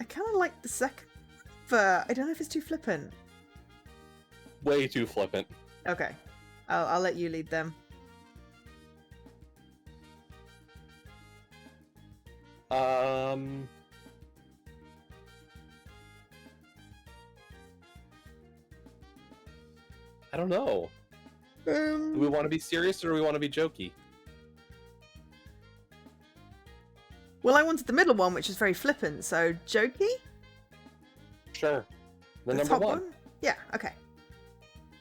I kind of like the second, but I don't know if it's too flippant. Way too flippant. Okay, I'll let you lead them. I don't know. Do we want to be serious or do we want to be jokey? Well, I wanted the middle one, which is very flippant, so jokey? Sure. The number top one. Yeah, okay.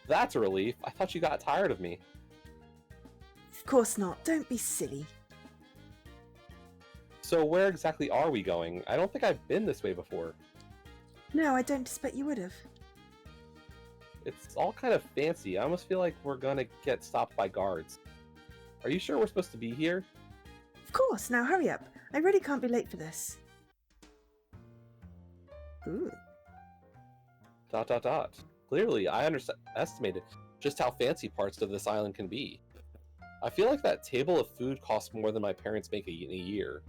That's a relief. I thought you got tired of me. Of course not. Don't be silly. So where exactly are we going? I don't think I've been this way before. No, I don't expect you would have. It's all kind of fancy. I almost feel like we're gonna get stopped by guards. Are you sure we're supposed to be here? Of course. Now hurry up. I really can't be late for this. Ooh. ... Clearly, I underestimated just how fancy parts of this island can be. I feel like that table of food costs more than my parents make in a year.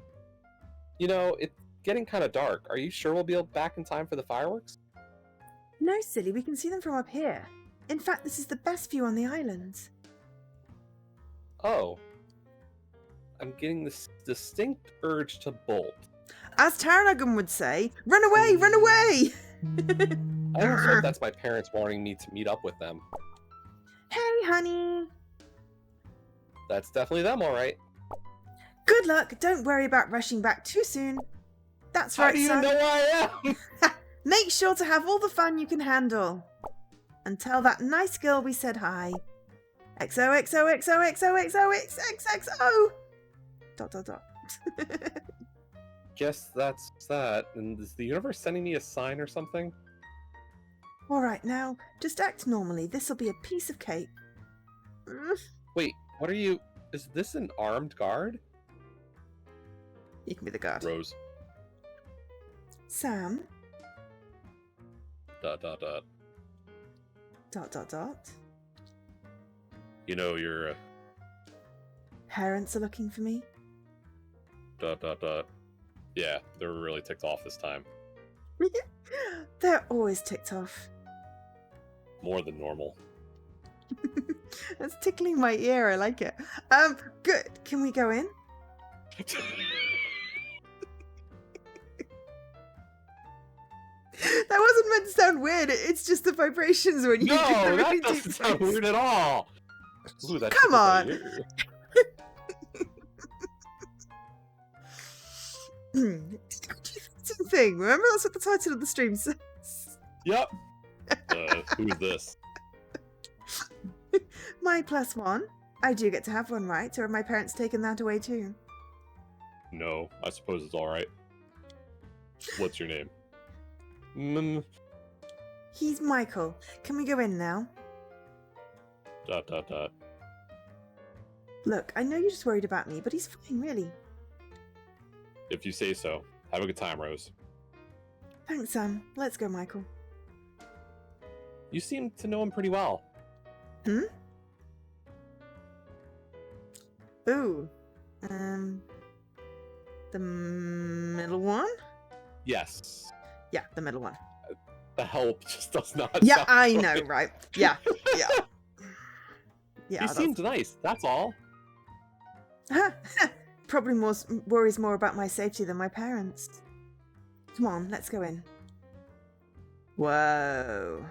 You know, it's getting kind of dark. Are you sure we'll be back in time for the fireworks? No, silly. We can see them from up here. In fact, this is the best view on the island. Oh. I'm getting this distinct urge to bolt. As Taranagan would say, run away, run away! I almost hope that's my parents wanting me to meet up with them. Hey, honey. That's definitely them, all right. Good luck. Don't worry about rushing back too soon. That's right, How do you son. know I am? Make sure to have all the fun you can handle. And tell that nice girl we said hi. XOXOXOXOXOXOXXO. ... Guess that's that. And is the universe sending me a sign or something? All right, now, just act normally. This'll be a piece of cake. Wait, what are you... Is this an armed guard? You can be the guard. Rose. Sam. ... You know, your... Parents are looking for me. Yeah, they're really ticked off this time. They're always ticked off. More than normal. That's tickling my ear. I like it. Good. Can we go in? That wasn't meant to sound weird. It's just the vibrations when you do the No, really that deep doesn't sound voice. weird at all. Ooh, that Come tickled my on. ear. Same thing. Remember, that's what the title of the stream says. Yep. Who's this? My +1. I do get to have one, right? Or have my parents taken that away too? No, I suppose it's alright. What's your name? He's Michael. Can we go in now? ... Look, I know you're just worried about me, but he's fine, really. If you say so. Have a good time, Rose. Thanks, Sam. Let's go, Michael. You seem to know him pretty well. Hmm? Ooh. The middle one? Yes. Yeah, the middle one. The help just does not Yeah, sound I right. know, right? Yeah, yeah. Yeah, He seemed nice, that's all. Probably worries more about my safety than my parents. Come on, let's go in. Whoa.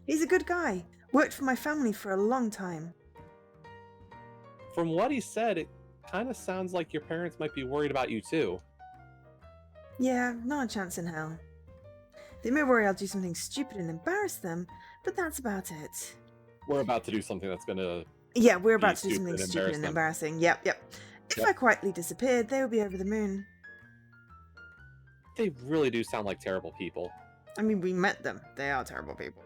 He's a good guy. Worked for my family for a long time. From what he said, it kind of sounds like your parents might be worried about you too. Yeah, not a chance in hell. They may worry I'll do something stupid and embarrass them, but that's about it. We're about to do something that's gonna... Yeah, we're Be about to do stupid something and stupid embarrass and them. embarrassing. Yep, yep. If Yep. I quietly disappeared, they would be over the moon. They really do sound like terrible people. I mean, we met them. They are terrible people.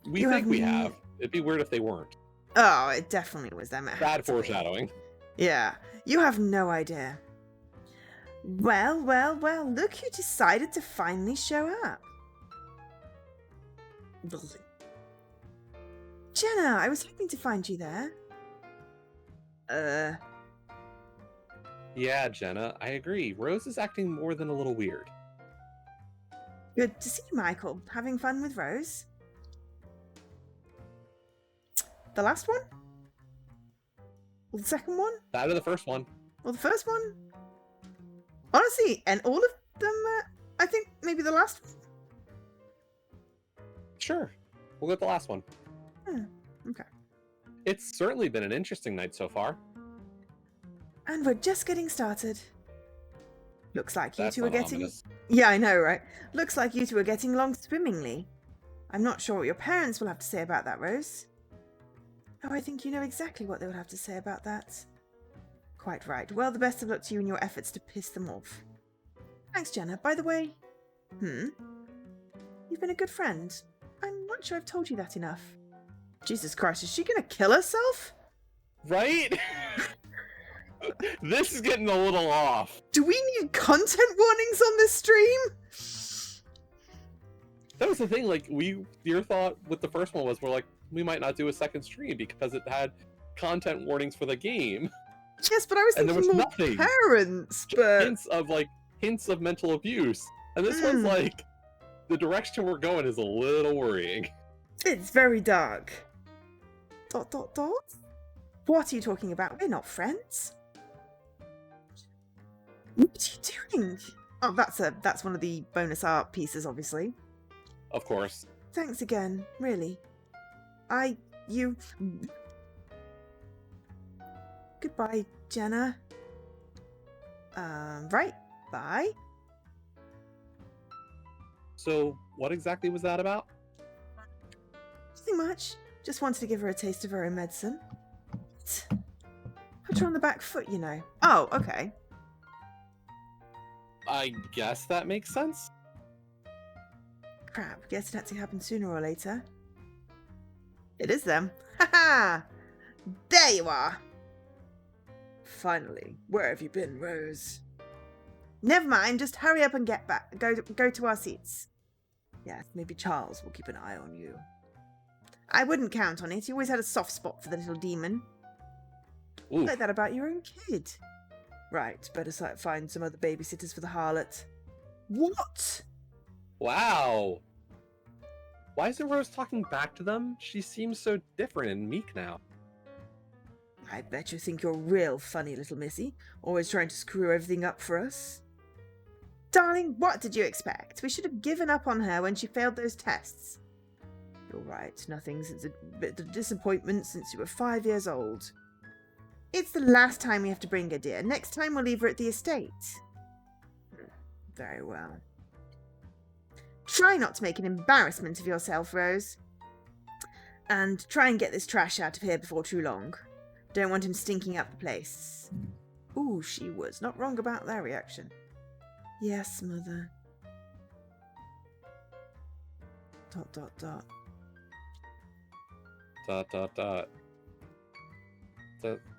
We You think have we n- have. It'd be weird if they weren't. Oh, it definitely was them. It had Bad to be. foreshadowing. Yeah, you have no idea. Well, well, well, look who decided to finally show up. Jenna, I was hoping to find you there. Yeah, Jenna, I agree. Rose is acting more than a little weird. Good to see you, Michael. Having fun with Rose? The last one? Or the second one? That or the first one. Or the first one? Honestly, and all of them, I think maybe the last one. Sure. We'll go with the last one. Okay. It's certainly been an interesting night so far. And we're just getting started. Looks like you That's two are not getting... ominous. Yeah, I know, right? Looks like you two are getting along swimmingly. I'm not sure what your parents will have to say about that, Rose. Oh, I think you know exactly what they will have to say about that. Quite right. Well, the best of luck to you in your efforts to piss them off. Thanks, Jenna. By the way... You've been a good friend. I'm not sure I've told you that enough. Jesus Christ, is she gonna kill herself? Right? This is getting a little off. Do we need content warnings on this stream? That was the thing, like, your thought with the first one was, we're like, we might not do a second stream because it had content warnings for the game. Yes, but I was And there thinking was more nothing. parents, but... Hints of mental abuse. And this one's like, the direction we're going is a little worrying. It's very dark. ... What are you talking about? We're not friends. What are you doing? Oh, that's one of the bonus art pieces, obviously. Of course. Thanks again, really. You... Goodbye, Jenna. Right. Bye. So, what exactly was that about? Nothing much. Just wanted to give her a taste of her own medicine. Put her on the back foot, you know. Oh, okay. I guess that makes sense. Crap, guess it had to happen sooner or later. It is them. Ha-ha! There you are! Finally, where have you been, Rose? Never mind, just hurry up and get back. Go to our seats. Yes, maybe Charles will keep an eye on you. I wouldn't count on it. He always had a soft spot for the little demon. Oof. Like that about your own kid. Right, better find some other babysitters for the harlot. What? Wow. Why isn't Rose talking back to them? She seems so different and meek now. I bet you think you're real funny, little missy. Always trying to screw everything up for us. Darling, what did you expect? We should have given up on her when she failed those tests. You're right, nothing since a bit of disappointment since you were 5 years old. It's the last time we have to bring her, dear. Next time we'll leave her at the estate. Very well. Try not to make an embarrassment of yourself, Rose. And try and get this trash out of here before too long. Don't want him stinking up the place. Ooh, she was not wrong about that reaction. Yes, Mother. ...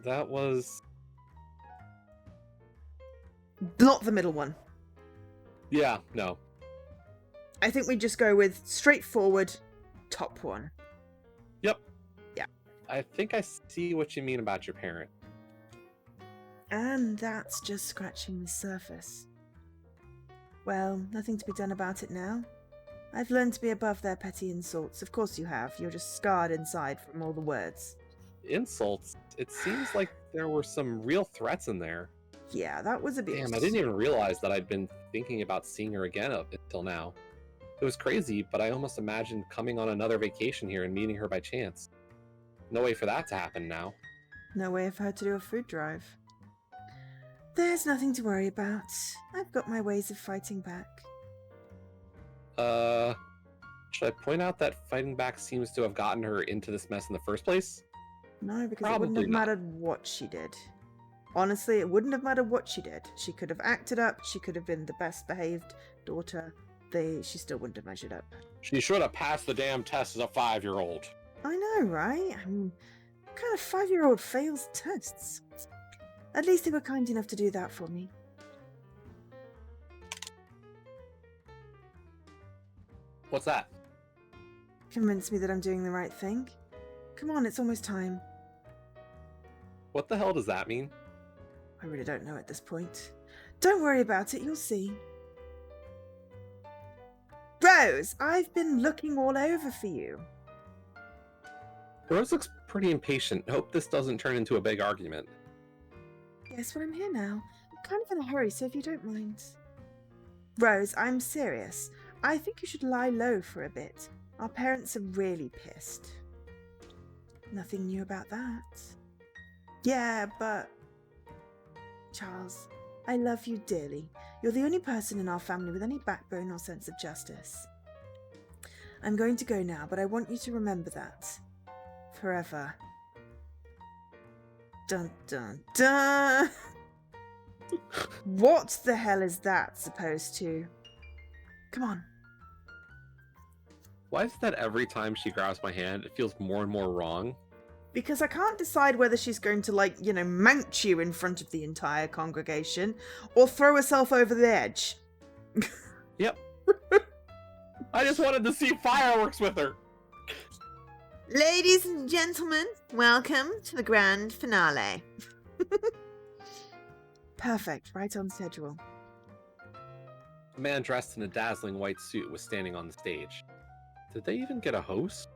That was... Not the middle one. Yeah, no. I think we just go with straightforward top one. Yep. Yeah. I think I see what you mean about your parent. And that's just scratching the surface. Well, nothing to be done about it now. I've learned to be above their petty insults. Of course you have. You're just scarred inside from all the words. Insults? It seems like there were some real threats in there. Yeah, that was a bit... Damn, I didn't even realize that I'd been thinking about seeing her again up until now. It was crazy, but I almost imagined coming on another vacation here and meeting her by chance. No way for that to happen now. No way for her to do a food drive. There's nothing to worry about. I've got my ways of fighting back. Should I point out that fighting back seems to have gotten her into this mess in the first place? No, because Probably it wouldn't have not. mattered what she did. Honestly, it wouldn't have mattered what she did. She could have acted up, she could have been the best behaved daughter. She still wouldn't have measured up. She should have passed the damn test as a 5-year-old. I know, right? I mean, what kind of 5-year-old fails tests? At least they were kind enough to do that for me. What's that? Convince me that I'm doing the right thing. Come on, it's almost time. What the hell does that mean? I really don't know at this point. Don't worry about it, you'll see. Rose, I've been looking all over for you. Rose looks pretty impatient. Hope this doesn't turn into a big argument. Yes, well, I'm here now. I'm kind of in a hurry, so if you don't mind. Rose, I'm serious. I think you should lie low for a bit. Our parents are really pissed. Nothing new about that. Yeah, but... Charles, I love you dearly. You're the only person in our family with any backbone or sense of justice. I'm going to go now, but I want you to remember that. Forever. Dun dun dun! What the hell is that supposed to? Come on. Why is that every time she grabs my hand, it feels more and more wrong? Because I can't decide whether she's going to, like, you know, mount you in front of the entire congregation or throw herself over the edge. Yep. I just wanted to see fireworks with her. Ladies and gentlemen, welcome to the grand finale. Perfect, right on schedule. A man dressed in a dazzling white suit was standing on the stage. Did they even get a host?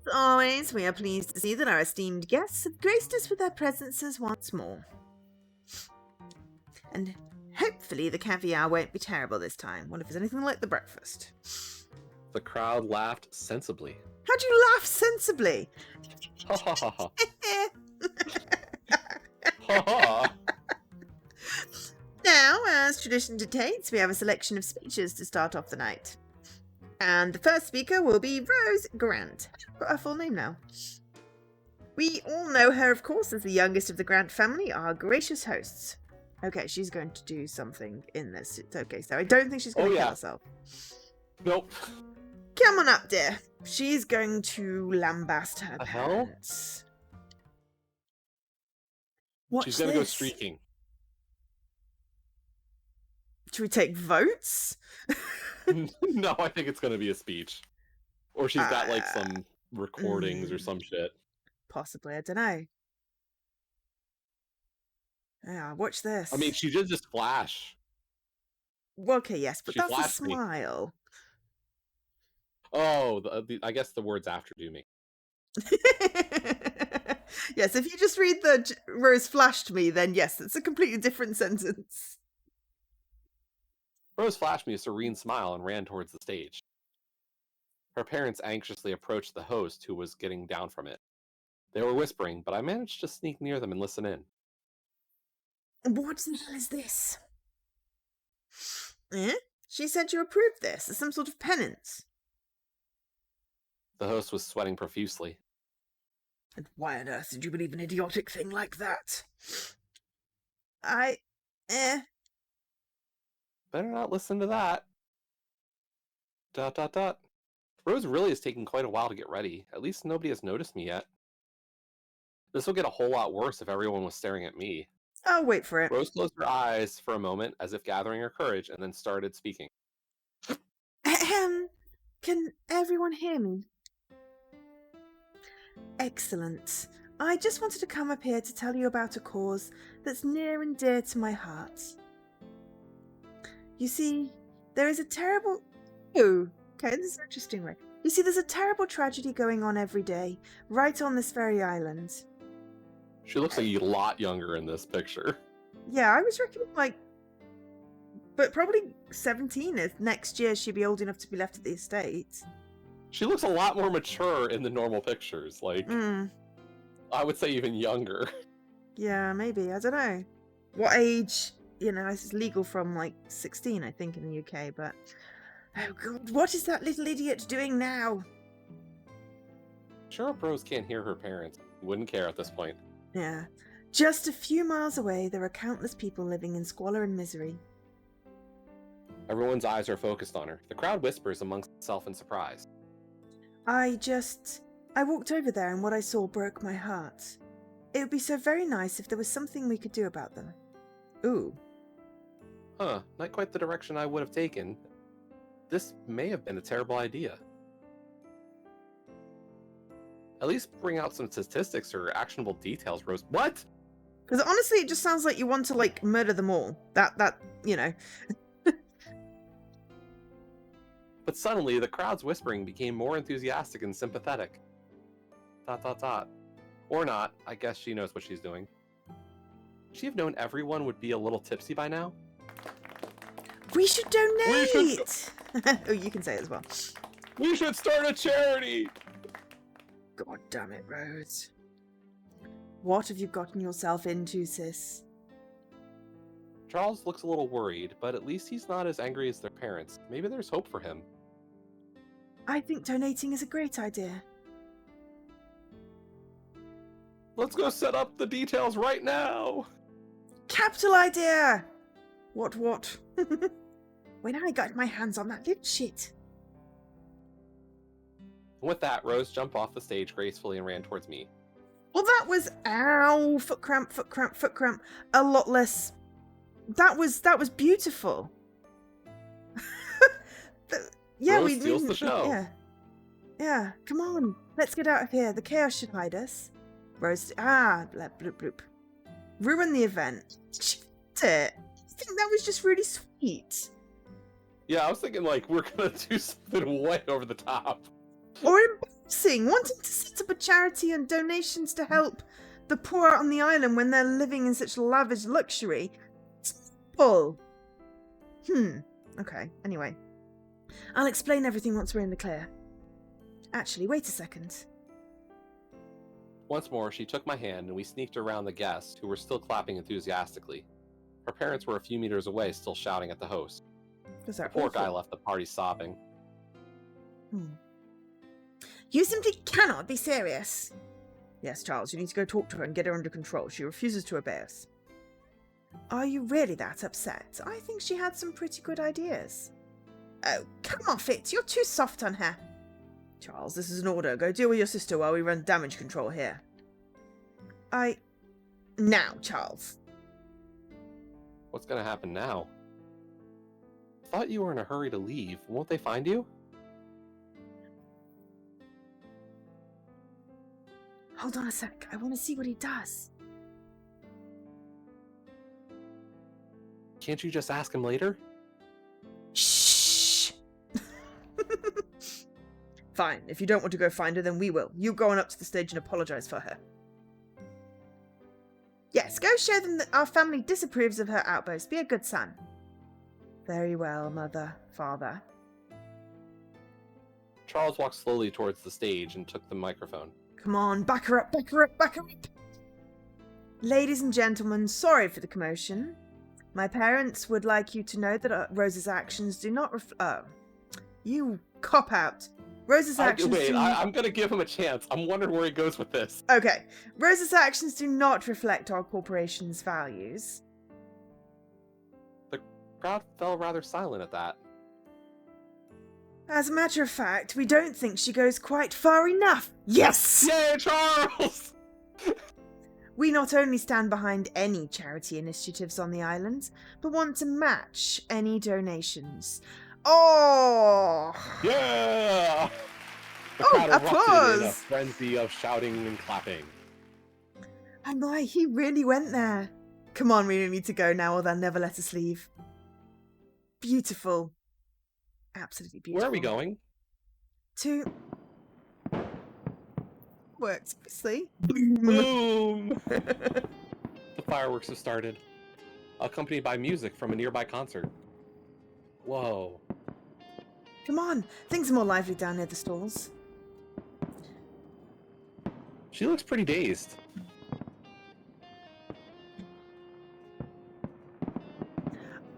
As always, we are pleased to see that our esteemed guests have graced us with their presences once more. And hopefully the caviar won't be terrible this time. What if it's anything like the breakfast? The crowd laughed sensibly. How do you laugh sensibly? Ha ha ha ha. Ha ha. Now, as tradition dictates, we have a selection of speeches to start off the night. And the first speaker will be Rose Grant. Got her full name now. We all know her, of course, as the youngest of the Grant family, our gracious hosts. Okay, she's going to do something in this. It's okay, so I don't think she's going to kill herself. Nope. Come on up, dear. She's going to lambast her parents. What's She's gonna go streaking. Should we take votes? No, I think it's gonna be a speech. Or she's got like some recordings or some shit. Possibly, I don't know. Yeah, watch this. I mean, she did just flash. Well, okay, yes, but She that's a flashed me. smile. Oh, I guess the words after do me. Yes, if you just read the Rose flashed me, then yes, it's a completely different sentence. Rose flashed me a serene smile and ran towards the stage. Her parents anxiously approached the host, who was getting down from it. They were whispering, but I managed to sneak near them and listen in. What the hell is this? Eh? She said you approved this as some sort of penance. The host was sweating profusely. And why on earth did you believe an idiotic thing like that? Better not listen to that. ... Rose really is taking quite a while to get ready. At least nobody has noticed me yet. This will get a whole lot worse if everyone was staring at me. I'll wait for it. Rose closed her eyes for a moment, as if gathering her courage, and then started speaking. Can everyone hear me? Excellent. I just wanted to come up here to tell you about a cause that's near and dear to my heart. You see, there is a terrible... Oh, okay, this is an interesting way. You see, there's a terrible tragedy going on every day, right on this very island. She looks a lot younger in this picture. Yeah, I was reckoning like... But probably 17 if next year she'd be old enough to be left at the estate. She looks a lot more mature in the normal pictures. Like, I would say even younger. Yeah, maybe. I don't know. What age... You know, it's legal from like 16, I think, in the UK, but... Oh god, what is that little idiot doing now? Sure, Rose can't hear her parents. Wouldn't care at this point. Yeah. Just a few miles away, there are countless people living in squalor and misery. Everyone's eyes are focused on her. The crowd whispers amongst itself in surprise. I walked over there and what I saw broke my heart. It would be so very nice if there was something we could do about them. Ooh. Huh, not quite the direction I would have taken. This may have been a terrible idea. At least bring out some statistics or actionable details, Rose. What? Because honestly, it just sounds like you want to, like, murder them all. That, you know. But suddenly, the crowd's whispering became more enthusiastic and sympathetic. ... Or not. I guess she knows what she's doing. Would she have known everyone would be a little tipsy by now? We should donate! Oh, you can say it as well. We should start a charity! God damn it, Rose. What have you gotten yourself into, sis? Charles looks a little worried, but at least he's not as angry as their parents. Maybe there's hope for him. I think donating is a great idea. Let's go set up the details right now! Capital idea! What? When I got my hands on that little shit. With that, Rose jumped off the stage gracefully and ran towards me. Well, that was... Ow! Foot cramp. A lot less... That was beautiful. Yeah, Rose we steals the show. Yeah. Come on, let's get out of here. The chaos should hide us. Rose, bloop bloop. Ruin the event. She did it. I think that was just really sweet. Yeah, I was thinking like we're gonna do something way over the top. Or embarrassing, wanting to set up a charity and donations to help the poor out on the island when they're living in such lavish luxury. Simple. Okay, anyway. I'll explain everything once we're in the clear. Actually, wait a second. Once more, she took my hand and we sneaked around the guests, who were still clapping enthusiastically. Her parents were a few meters away, still shouting at the host. The poor guy left the party sobbing. You simply cannot be serious. Yes, Charles, you need to go talk to her and get her under control. She refuses to obey us. Are you really that upset? I think she had some pretty good ideas. Oh, come off it. You're too soft on her. Charles, this is an order. Go deal with your sister while we run damage control here. Now, Charles. What's gonna happen now? I thought you were in a hurry to leave. Won't they find you? Hold on a sec. I want to see what he does. Can't you just ask him later? Shh! Fine. If you don't want to go find her, then we will. You go on up to the stage and apologize for her. Yes, go show them that our family disapproves of her outburst. Be a good son. Very well, mother, father. Charles walked slowly towards the stage and took the microphone. Come on, back her up. Ladies and gentlemen, sorry for the commotion. My parents would like you to know that Rose's actions do not you cop out. Rose's actions I'm gonna give him a chance. I'm wondering where he goes with this. Okay. Rose's actions do not reflect our corporation's values. The crowd fell rather silent at that. As a matter of fact, we don't think she goes quite far enough. Yes! Yay, Charles! We not only stand behind any charity initiatives on the island, but want to match any donations. Oh! Yeah! The Oh, crowd erupted applause! in a frenzy of shouting and clapping. And my, he really went there. Come on, we really need to go now or they'll never let us leave. Beautiful. Absolutely beautiful. Where are we going? To... works, obviously. Boom! The fireworks have started, accompanied by music from a nearby concert. Whoa. Come on, things are more lively down near the stalls. She looks pretty dazed.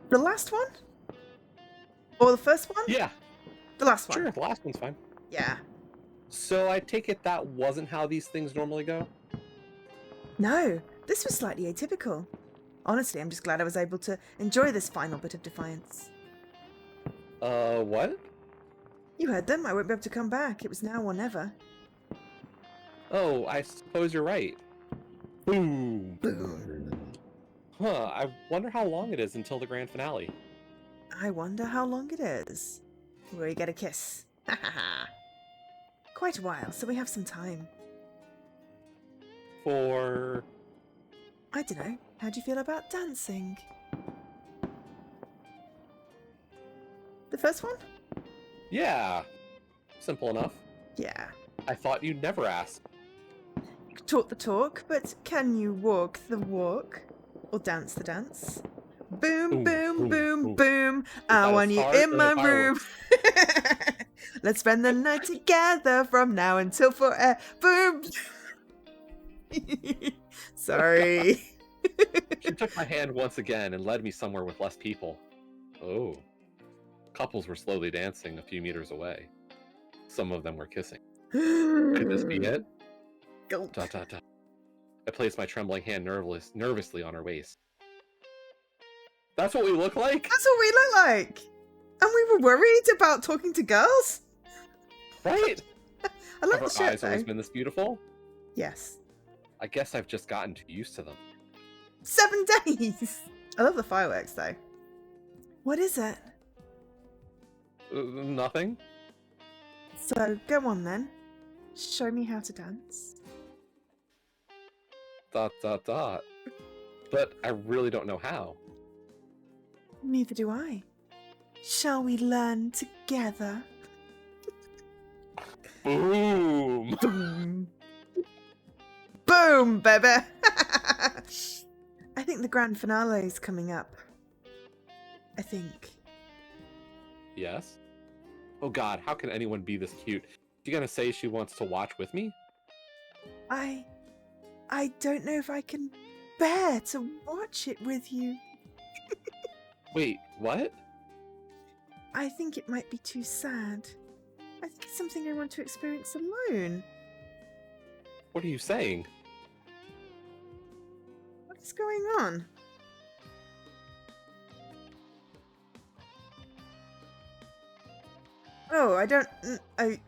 The last one? Or the first one? Yeah. The last one. Sure, the last one's fine. Yeah. So I take it that wasn't how these things normally go? No, this was slightly atypical. Honestly, I'm just glad I was able to enjoy this final bit of defiance. What? You heard them. I won't be able to come back. It was now or never. Oh, I suppose you're right. Boom. Boom. Huh, I wonder how long it is until the grand finale. I wonder how long it is. Where you get a kiss. Ha ha ha. Quite a while, so we have some time. For... I don't know. How do you feel about dancing? The first one? Yeah. Simple enough. Yeah. I thought you'd never ask. You can talk the talk, but can you walk the walk? Or dance the dance? Boom, boom, boom, boom. I want you in my room. Let's spend the night together from now until forever. Sorry. She took my hand once again and led me somewhere with less people. Oh. Couples were slowly dancing a few meters away. Some of them were kissing. Could this be it? Gulp. Dot, dot, dot. I placed my trembling hand nervously on her waist. That's what we look like? That's what we look like. And we were worried about talking to girls? Right? I like Have the her shirt, eyes always though. been this beautiful? Yes. I guess I've just gotten too used to them. 7 days! I love the fireworks, though. What is it? Nothing? So, go on then. Show me how to dance. Dot, dot, dot. But I really don't know how. Neither do I. Shall we learn together? Boom! Boom. Boom, baby! I think the grand finale is coming up. I think. Yes? Oh god, how can anyone be this cute? You gonna say she wants to watch with me? I don't know if I can bear to watch it with you. Wait, what? I think it might be too sad. I think it's something I want to experience alone. What are you saying? What is going on? Oh, I don't like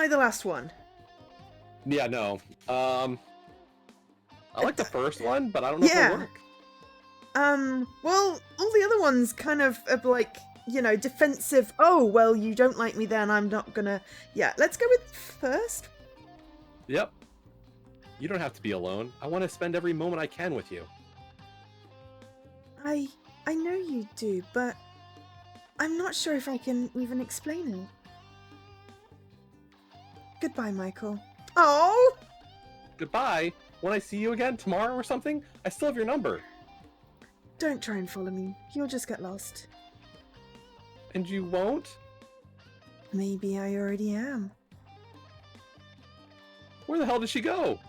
the last one. Yeah, no. I like the first one, but I don't know if Yeah. it'll work. Well, all the other ones kind of are like, you know, defensive. Oh, well, you don't like me then, I'm not gonna... Yeah, let's go with first. Yep. You don't have to be alone. I want to spend every moment I can with you. I know you do, but I'm not sure if I can even explain it. Goodbye, Michael. Oh! Goodbye. When I see you again tomorrow or something, I still have your number. Don't try and follow me. You'll just get lost. And you won't? Maybe I already am. Where the hell did she go?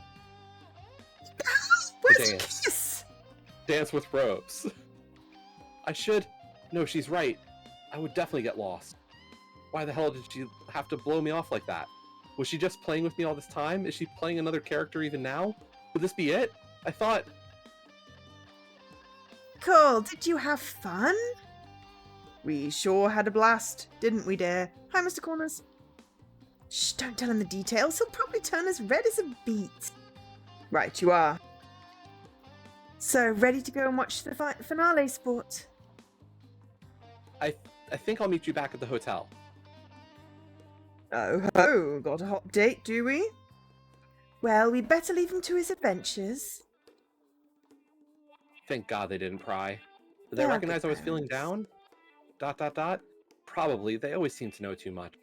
Where's the dance. kiss? Dance with ropes. I should... No, she's right. I would definitely get lost. Why the hell did she have to blow me off like that? Was she just playing with me all this time? Is she playing another character even now? Would this be it? I thought... Cool, did you have fun? We sure had a blast, didn't we, dear? Hi, Mr. Corners. Shh, don't tell him the details. He'll probably turn as red as a beet. Right, you are. So, ready to go and watch the finale, sport? I think I'll meet you back at the hotel. Oh ho, got a hot date, do we? Well, we'd better leave him to his adventures. Thank God they didn't pry. Did they Yeah, recognize I good was feeling parents. down? Dot, dot, dot. Probably. They always seem to know too much.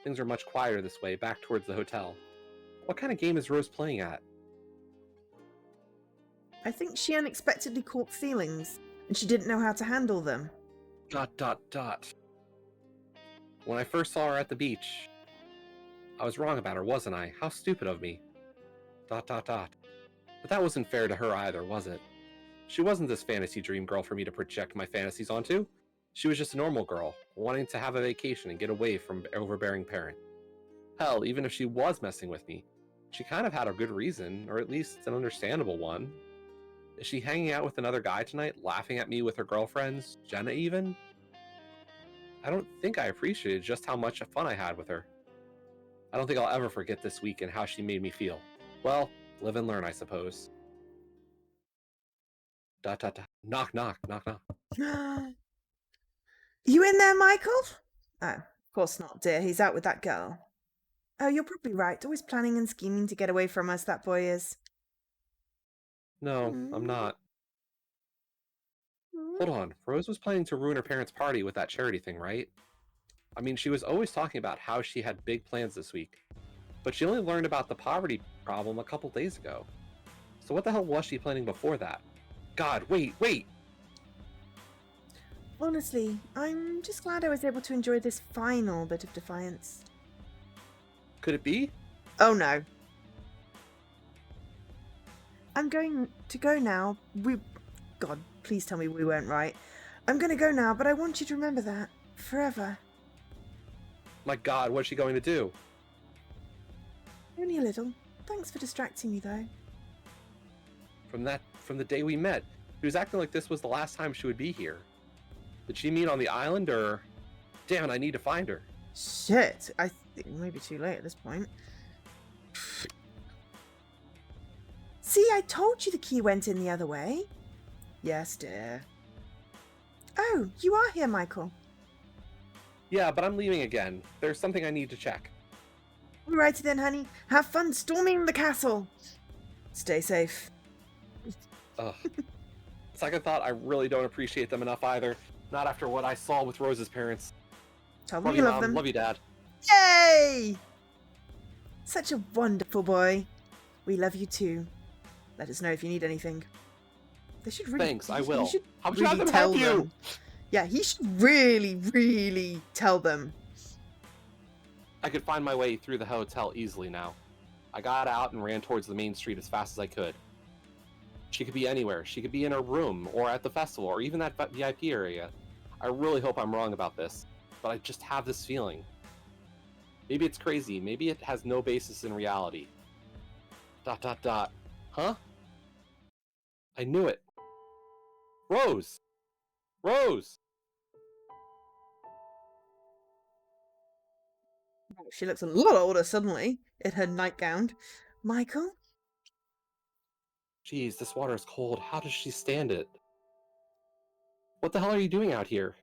Things are much quieter this way, back towards the hotel. What kind of game is Rose playing at? I think she unexpectedly caught feelings, and she didn't know how to handle them. Dot, dot, dot. When I first saw her at the beach, I was wrong about her, wasn't I? How stupid of me. Dot, dot, dot. But that wasn't fair to her either, was it? She wasn't this fantasy dream girl for me to project my fantasies onto. She was just a normal girl, wanting to have a vacation and get away from overbearing parent. Hell, even if she was messing with me, she kind of had a good reason, or at least an understandable one. Is she hanging out with another guy tonight, laughing at me with her girlfriends, Jenna even? I don't think I appreciated just how much fun I had with her. I don't think I'll ever forget this week and how she made me feel. Well, live and learn, I suppose. Dot, dot, dot. Knock, knock, knock, knock. You in there, Michael? Oh, of course not, dear. He's out with that girl. Oh, you're probably right. Always planning and scheming to get away from us, that boy is. No, I'm not. Hold on. Rose was planning to ruin her parents' party with that charity thing, right? I mean, she was always talking about how she had big plans this week. But she only learned about the poverty problem a couple days ago. So what the hell was she planning before that? God, wait! Honestly, I'm just glad I was able to enjoy this final bit of defiance. Could it be? Oh no. I'm going to go now. God, please tell me we weren't right. I'm going to go now, but I want you to remember that. Forever. My God, what's she going to do? Only a little. Thanks for distracting me, though. From the day we met, she was acting like this was the last time she would be here. Did she meet on the island, or... Damn it, I need to find her. Shit. I think it may be too late at this point. See, I told you the key went in the other way. Yes, dear. Oh, you are here, Michael. Yeah, but I'm leaving again. There's something I need to check. Alrighty then, honey. Have fun storming the castle. Stay safe. Ugh. Second thought, I really don't appreciate them enough either. Not after what I saw with Rose's parents. Tell them Love you you, love Mom. them. Love you, Dad. Yay! Such a wonderful boy. We love you too. Let us know if you need anything. They should really. Thanks, I will. He should How would you have really them tell help you? them. Yeah, he should really tell them. I could find my way through the hotel easily now. I got out and ran towards the main street as fast as I could. She could be anywhere. She could be in her room, or at the festival, or even that VIP area. I really hope I'm wrong about this, but I just have this feeling. Maybe it's crazy. Maybe it has no basis in reality. ... Huh? I knew it. Rose! Rose! She looks a lot older suddenly in her nightgown. Michael? Jeez, this water is cold. How does she stand it? What the hell are you doing out here?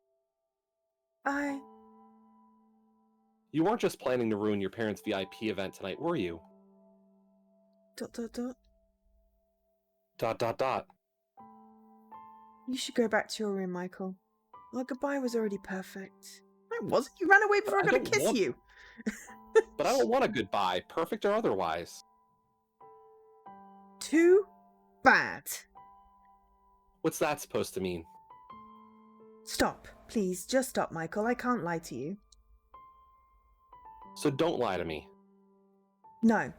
You weren't just planning to ruin your parents' VIP event tonight, were you? ... You should go back to your room, Michael. Our goodbye was already perfect. It wasn't. You ran away before I got to kiss you. But I don't want a goodbye, perfect or otherwise. Too bad. What's that supposed to mean? Stop. Please, just stop, Michael. I can't lie to you. So don't lie to me. No.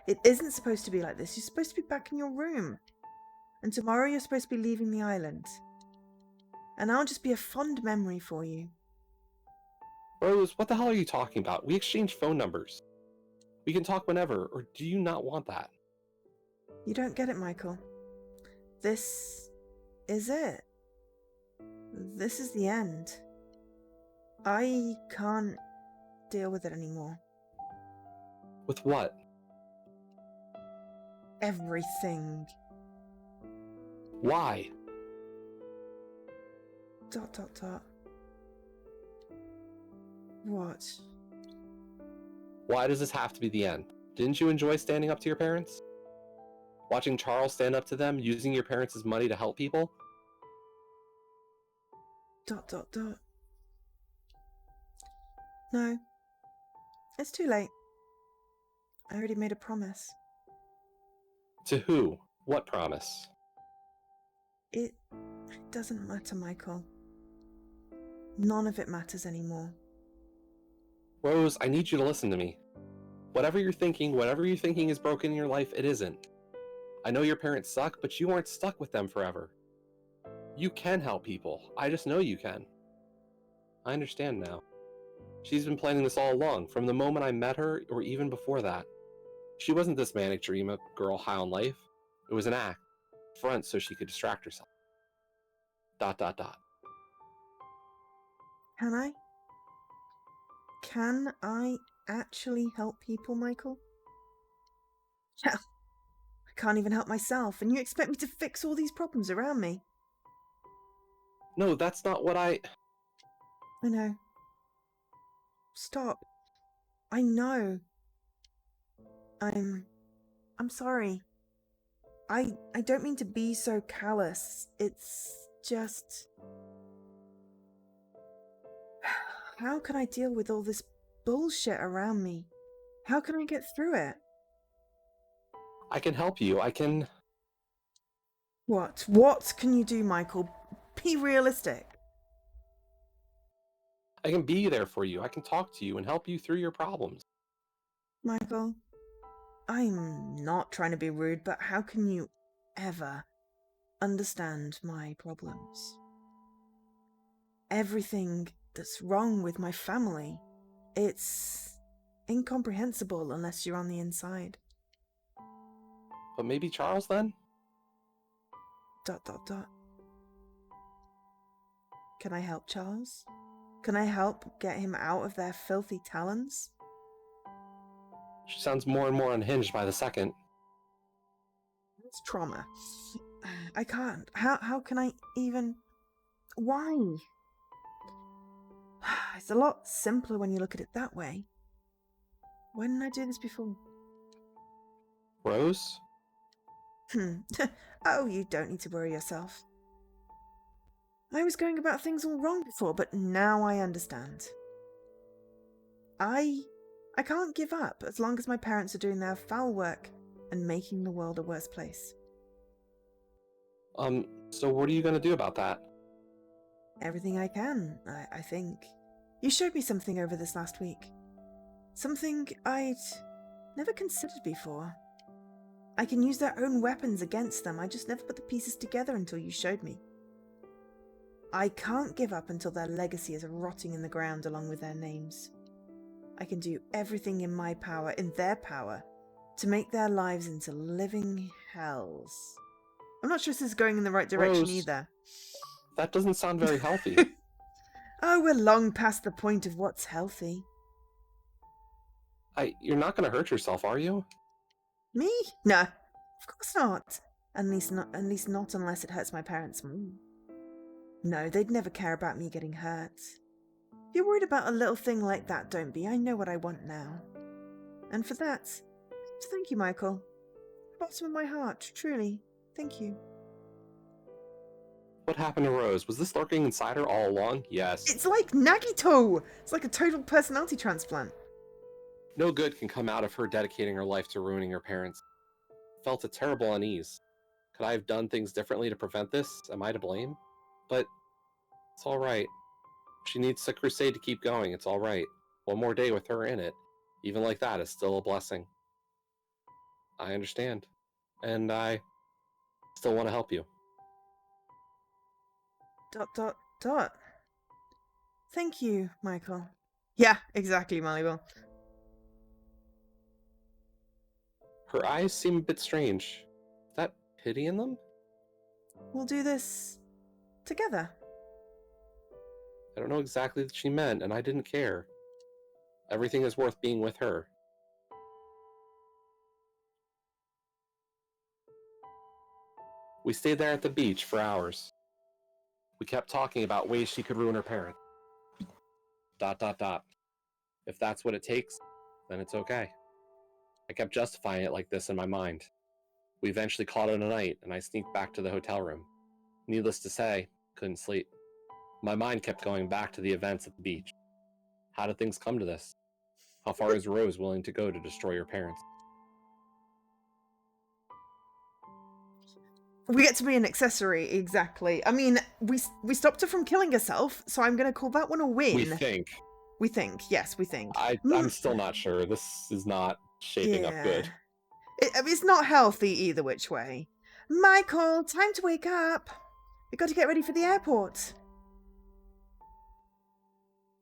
It isn't supposed to be like this. You're supposed to be back in your room. And tomorrow you're supposed to be leaving the island. And I'll just be a fond memory for you. Rose, what the hell are you talking about? We exchanged phone numbers. We can talk whenever, or do you not want that? You don't get it, Michael. This is it. This is the end. I can't deal with it anymore. With what? Everything. Why? ... What? Why does this have to be the end? Didn't you enjoy standing up to your parents? Watching Charles stand up to them, using your parents' money to help people? ... No. It's too late. I already made a promise. To who? What promise? It doesn't matter, Michael. None of it matters anymore. Rose, I need you to listen to me. Whatever you're thinking is broken in your life, it isn't. I know your parents suck, but you aren't stuck with them forever. You can help people. I just know you can. I understand now. She's been planning this all along, from the moment I met her, or even before that. She wasn't this manic dream of girl high on life. It was an act. Front so she could distract herself. ... Can I? Can I actually help people, Michael? Hell, I can't even help myself, and you expect me to fix all these problems around me? No, that's not what I know. Stop. I know. I'm sorry. I don't mean to be so callous. It's just... How can I deal with all this bullshit around me? How can I get through it? can help you. I can... What? What can you do, Michael? Be realistic. I can be there for you. I can talk to you and help you through your problems. Michael, I'm not trying to be rude, but how can you ever understand my problems? Everything that's wrong with my family, it's incomprehensible unless you're on the inside. But maybe Charles then? ... Can I help Charles? Can I help get him out of their filthy talons? She sounds more and more unhinged by the second. It's trauma. I can't. How can I even... Why? It's a lot simpler when you look at it that way. Why didn't I do this before? Rose? Oh, you don't need to worry yourself. I was going about things all wrong before, but now I understand. I can't give up as long as my parents are doing their foul work and making the world a worse place. So what are you gonna do about that? Everything I can, I think. You showed me something over this last week. Something I'd never considered before. I can use their own weapons against them. I just never put the pieces together until you showed me. I can't give up until their legacy is rotting in the ground along with their names. I can do everything in my power, in their power, to make their lives into living hells. I'm not sure this is going in the right direction Rose, either. that doesn't sound very healthy. Oh, we're long past the point of what's healthy. You're not gonna hurt yourself, are you? Me? No, of course not. At least not unless it hurts my parents more. No, they'd never care about me getting hurt. If you're worried about a little thing like that, don't be. I know what I want now. And for that, thank you, Michael. Bottom of my heart, truly. Thank you. What happened to Rose? Was this lurking inside her all along? Yes. It's like Nagito! It's like a total personality transplant. No good can come out of her dedicating her life to ruining her parents. Felt a terrible unease. Could I have done things differently to prevent this? Am I to blame? But it's alright. She needs a crusade to keep going. It's alright. One more day with her in it, even like that, is still a blessing. I understand. And I still want to help you. ... Thank you, Michael. Yeah, exactly, Malibel. Her eyes seem a bit strange. Is that pity in them? We'll do this together. I don't know exactly what she meant, and I didn't care. Everything is worth being with her. We stayed there at the beach for hours. We kept talking about ways she could ruin her parents. ... If that's what it takes, then it's okay. I kept justifying it like this in my mind. We eventually called it a night, and I sneaked back to the hotel room. Needless to say, couldn't sleep. My mind kept going back to the events at the beach. How did things come to this? How far is Rose willing to go to destroy her parents? We get to be an accessory, exactly. I mean, we stopped her from killing herself, so I'm going to call that one a win. We think. We think, yes, we think. I'm still not sure. This is not shaping up good. It's not healthy either which way. Michael, time to wake up. We got to get ready for the airport.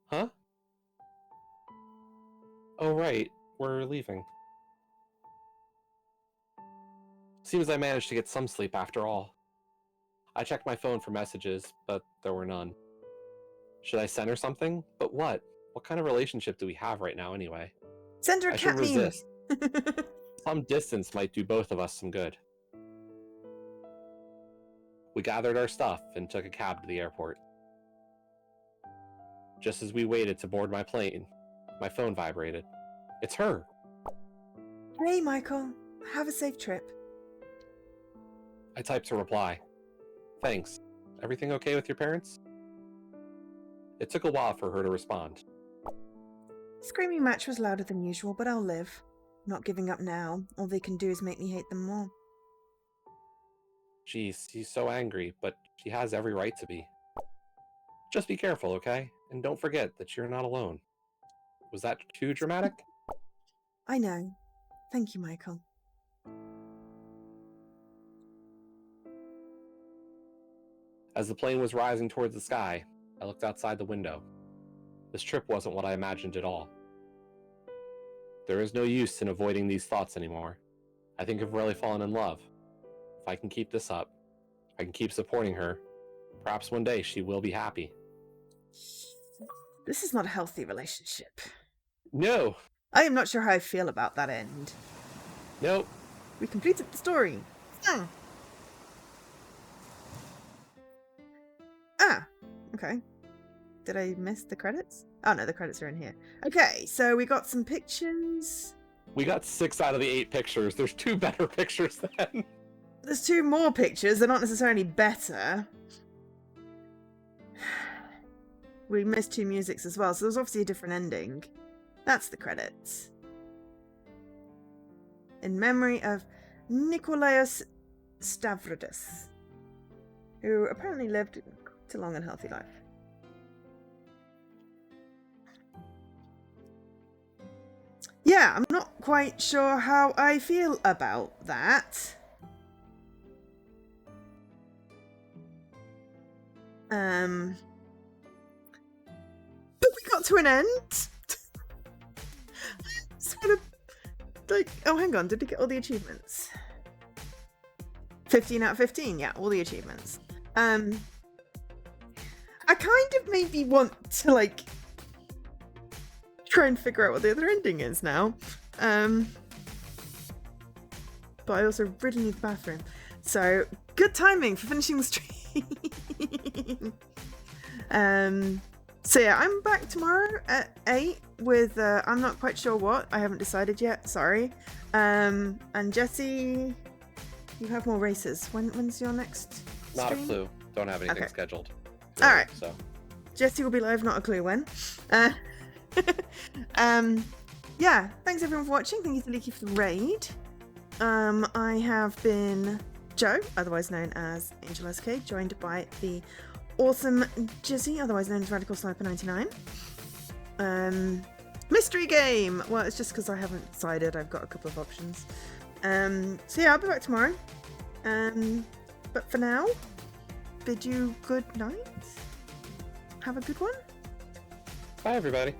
Huh? Oh, right. We're leaving. Seems I managed to get some sleep after all. I checked my phone for messages, but there were none. Should I send her something? But what? What kind of relationship do we have right now anyway? Send her a I should cat meme. resist. Some distance might do both of us some good. We gathered our stuff and took a cab to the airport. Just as we waited to board my plane, my phone vibrated. It's her! Hey, Michael. Have a safe trip. I typed a reply. Thanks. Everything okay with your parents? It took a while for her to respond. Screaming match was louder than usual, but I'll live. Not giving up now. All they can do is make me hate them more. Jeez, she's so angry, but she has every right to be. Just be careful, okay? And don't forget that you're not alone. Was that too dramatic? I know. Thank you, Michael. As the plane was rising towards the sky, I looked outside the window. This trip wasn't what I imagined at all. There is no use in avoiding these thoughts anymore. I think I've really fallen in love. If I can keep this up, I can keep supporting her. Perhaps one day she will be happy. This is not a healthy relationship. No! I am not sure how I feel about that end. Nope. We completed the story. Ah, okay. Did I miss the credits? Oh no, the credits are in here. Okay, so we got some pictures. We got 6 out of the 8 pictures. There's 2 better pictures then. There's 2 more pictures. They're not necessarily better. We missed 2 musics as well, so there's obviously a different ending. That's the credits. In memory of Nikolaos Stavridis, who apparently lived a long and healthy life. Yeah, I'm not quite sure how I feel about that. But we got to an end. Sort of like, oh, hang on, did we get all the achievements? 15 out of 15, yeah, all the achievements. I kind of maybe want to like try and figure out what the other ending is now. But I also really need the bathroom. So good timing for finishing the stream. So yeah, I'm back tomorrow at 8 with I'm not quite sure what. I haven't decided yet, sorry. And Jesse, you have more races. When's your next stream? Not a clue. Don't have anything scheduled. All right. So Jesse will be live, not a clue when. Yeah, thanks everyone for watching. Thank you to Leaky for the raid. I have been Joe, otherwise known as Angel SK, joined by the awesome Jizzy, otherwise known as Radical Sniper 99. Mystery game. Well, it's just because I haven't decided. I've got a couple of options. So yeah, I'll be back tomorrow. But for now, bid you good night. Have a good one. bye, everybody.